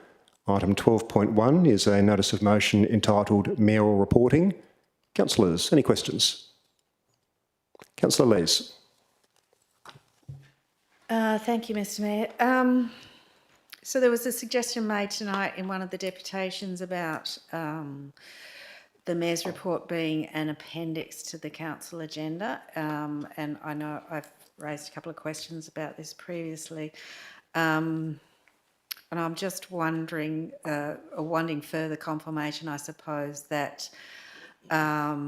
Speaker 1: Item 12.1 is a notice of motion entitled Mayoral Reporting. Councillors, any questions? Councillor Lees.
Speaker 14: Thank you, Mr Mayor. So there was a suggestion made tonight in one of the deputations about the Mayor's report being an appendix to the council agenda, and I know I've raised a couple of questions about this previously, and I'm just wondering, wanting further confirmation, I suppose, that a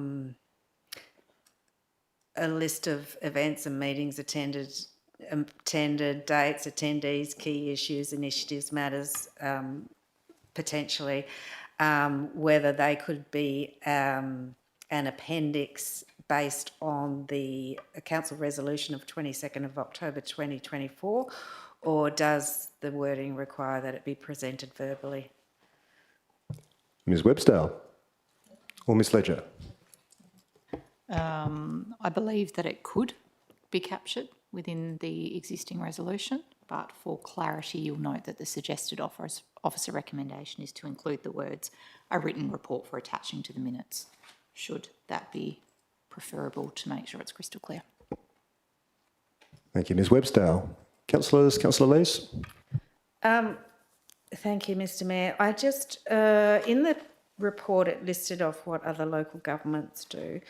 Speaker 14: list of events and meetings attended, dates, attendees, key issues, initiatives, matters, potentially, whether they could be an appendix based on the council resolution of 22nd of October 2024, or does the wording require that it be presented verbally?
Speaker 1: Ms Webster or Ms Ledger?
Speaker 7: I believe that it could be captured within the existing resolution, but for clarity, you'll note that the suggested officer recommendation is to include the words "a written report for attaching to the minutes," should that be preferable to make sure it's crystal clear.
Speaker 1: Thank you, Ms Webster. Councillors, Councillor Lees?
Speaker 4: Thank you, Mr Mayor. I just, in the report, it listed off what other local governments do.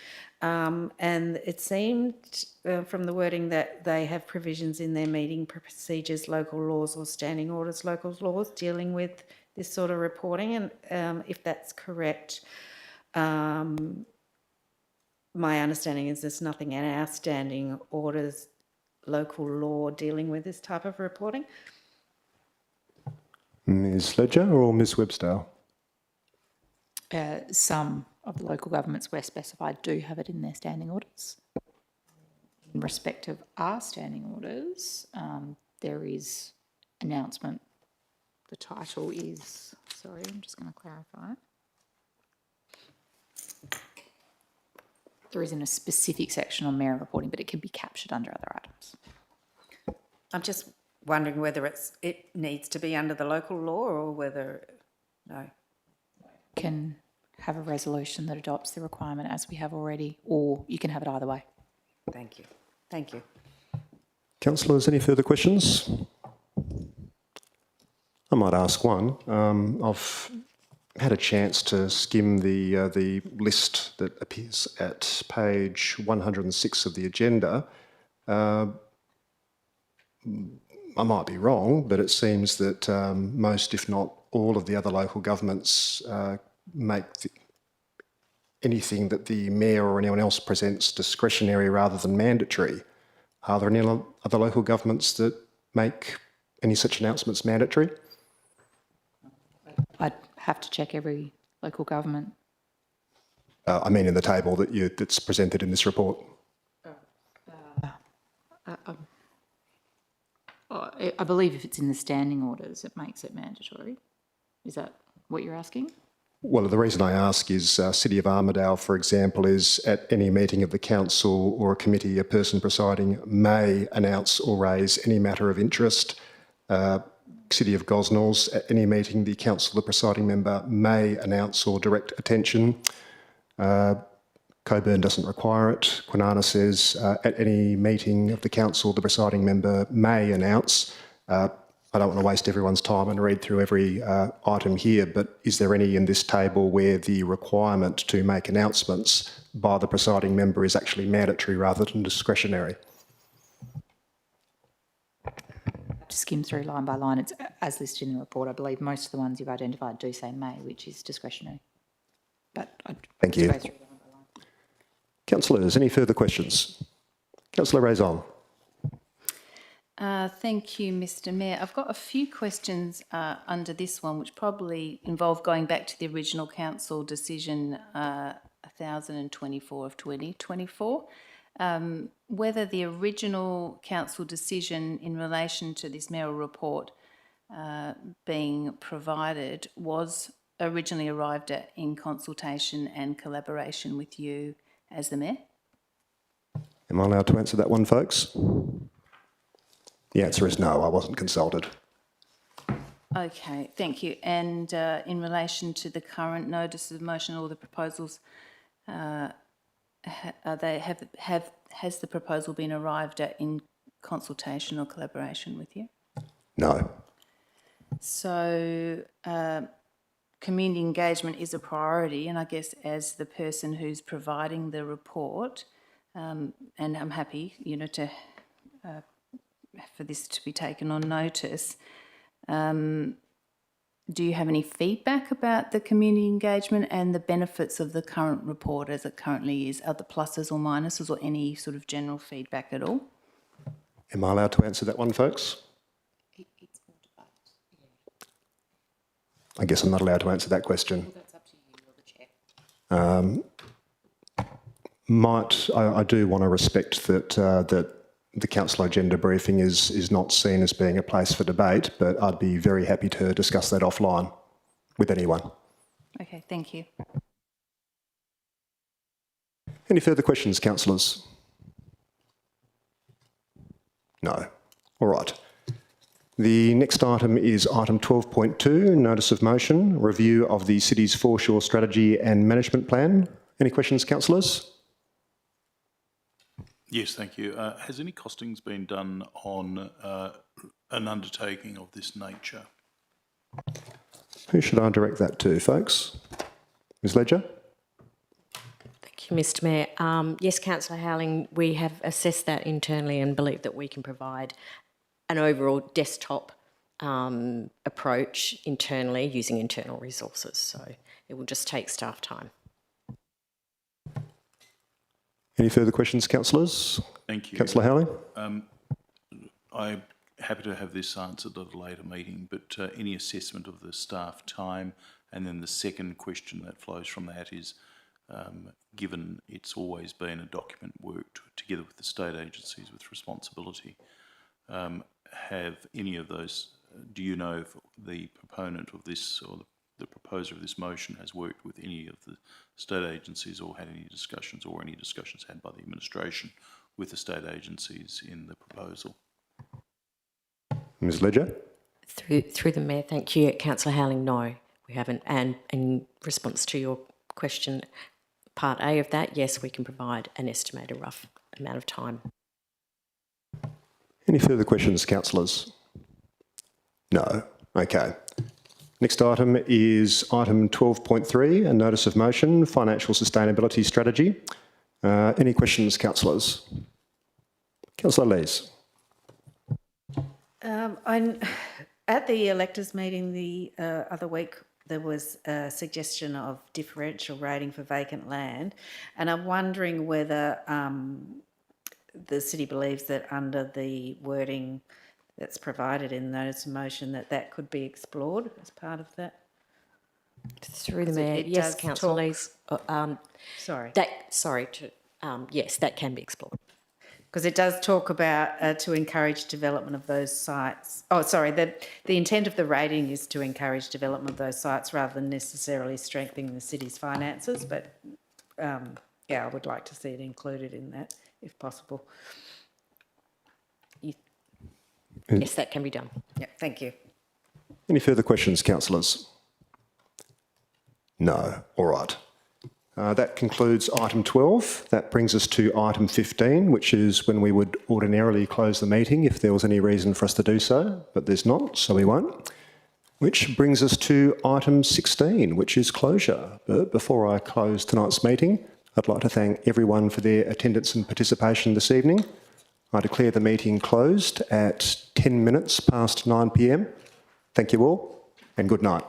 Speaker 4: And it seemed from the wording that they have provisions in their meeting procedures, local laws or standing orders, local laws dealing with this sort of reporting. And if that's correct, my understanding is there's nothing in our standing orders, local law dealing with this type of reporting.
Speaker 1: Ms Ledger or Ms Webster?
Speaker 7: Some of the local governments where specified do have it in their standing orders. In respect of our standing orders, there is announcement. The title is, sorry, I'm just going to clarify. There isn't a specific section on mayor reporting, but it can be captured under other items.
Speaker 4: I'm just wondering whether it needs to be under the local law or whether, no.
Speaker 7: Can have a resolution that adopts the requirement as we have already, or you can have it either way.
Speaker 4: Thank you. Thank you.
Speaker 1: Councillors, any further questions? I might ask one. I've had a chance to skim the list that appears at page 106 of the agenda. I might be wrong, but it seems that most, if not all, of the other local governments make anything that the mayor or anyone else presents discretionary rather than mandatory. Are there any other local governments that make any such announcements mandatory?
Speaker 7: I'd have to check every local government.
Speaker 1: I mean in the table that's presented in this report.
Speaker 7: I believe if it's in the standing orders, it makes it mandatory. Is that what you're asking?
Speaker 1: Well, the reason I ask is City of Armidale, for example, is at any meeting of the council or a committee, a person presiding may announce or raise any matter of interest. City of Gosnells, at any meeting, the council, the presiding member may announce or direct attention. Coburn doesn't require it. Kwinana says at any meeting of the council, the presiding member may announce. I don't want to waste everyone's time and read through every item here, but is there any in this table where the requirement to make announcements by the presiding member is actually mandatory rather than discretionary?
Speaker 7: To skim through line by line, it's as listed in the report. I believe most of the ones you've identified do say may, which is discretionary. But
Speaker 1: Thank you. Councillors, any further questions? Councillor Raison.
Speaker 10: Thank you, Mr Mayor. I've got a few questions under this one, which probably involve going back to the original council decision 1024 of 2024. Whether the original council decision in relation to this mayoral report being provided was originally arrived at in consultation and collaboration with you as the mayor?
Speaker 1: Am I allowed to answer that one, folks? The answer is no, I wasn't consulted.
Speaker 10: Okay, thank you. And in relation to the current notice of motion or the proposals, has the proposal been arrived at in consultation or collaboration with you?
Speaker 1: No.
Speaker 10: So community engagement is a priority, and I guess as the person who's providing the report, and I'm happy, to for this to be taken on notice. Do you have any feedback about the community engagement and the benefits of the current report as it currently is? Are the pluses or minuses or any sort of general feedback at all?
Speaker 1: Am I allowed to answer that one, folks? I guess I'm not allowed to answer that question.
Speaker 7: Well, that's up to you, you're the chair.
Speaker 1: I do want to respect that that the council agenda briefing is not seen as being a place for debate, but I'd be very happy to discuss that offline with anyone.
Speaker 10: Okay, thank you.
Speaker 1: Any further questions, councillors? No. All right. The next item is item 12.2, notice of motion, review of the city's foreshore strategy and management plan. Any questions, councillors?
Speaker 5: Yes, thank you. Has any costings been done on an undertaking of this nature?
Speaker 1: Who should I direct that to, folks? Ms Ledger?
Speaker 21: Thank you, Mr Mayor. Yes, Councillor Howling, we have assessed that internally and believe that we can provide an overall desktop approach internally using internal resources. So it will just take staff time.
Speaker 1: Any further questions, councillors?
Speaker 5: Thank you.
Speaker 1: Councillor Howling?
Speaker 5: I'm happy to have this answered at a later meeting, but any assessment of the staff time, and then the second question that flows from that is, given it's always been a document worked together with the state agencies with responsibility, have any of those, do you know if the proponent of this or the proposer of this motion has worked with any of the state agencies or had any discussions had by the administration with the state agencies in the proposal?
Speaker 1: Ms Ledger?
Speaker 21: Through the Mayor, thank you. Councillor Howling, no, we haven't. And in response to your question, part A of that, yes, we can provide an estimated rough amount of time.
Speaker 1: Any further questions, councillors? No. Okay. Next item is item 12.3, a notice of motion, financial sustainability strategy. Any questions, councillors? Councillor Lees.
Speaker 4: At the electors meeting the other week, there was a suggestion of differential rating for vacant land, and I'm wondering whether the city believes that under the wording that's provided in the notice of motion that could be explored as part of that.
Speaker 21: Through the Mayor, yes, Councillor Lees. Yes, that can be explored.
Speaker 4: Because it does talk about to encourage development of those sites. Oh, sorry, the intent of the rating is to encourage development of those sites rather than necessarily strengthening the city's finances. But yeah, I would like to see it included in that if possible.
Speaker 21: Yes, that can be done.
Speaker 4: Yeah, thank you.
Speaker 1: Any further questions, councillors? No. All right. That concludes item 12. That brings us to item 15, which is when we would ordinarily close the meeting if there was any reason for us to do so, but there's not, so we won't. Which brings us to item 16, which is closure. But before I close tonight's meeting, I'd like to thank everyone for their attendance and participation this evening. I declare the meeting closed at 10 minutes past 9 p.m. Thank you all and good night.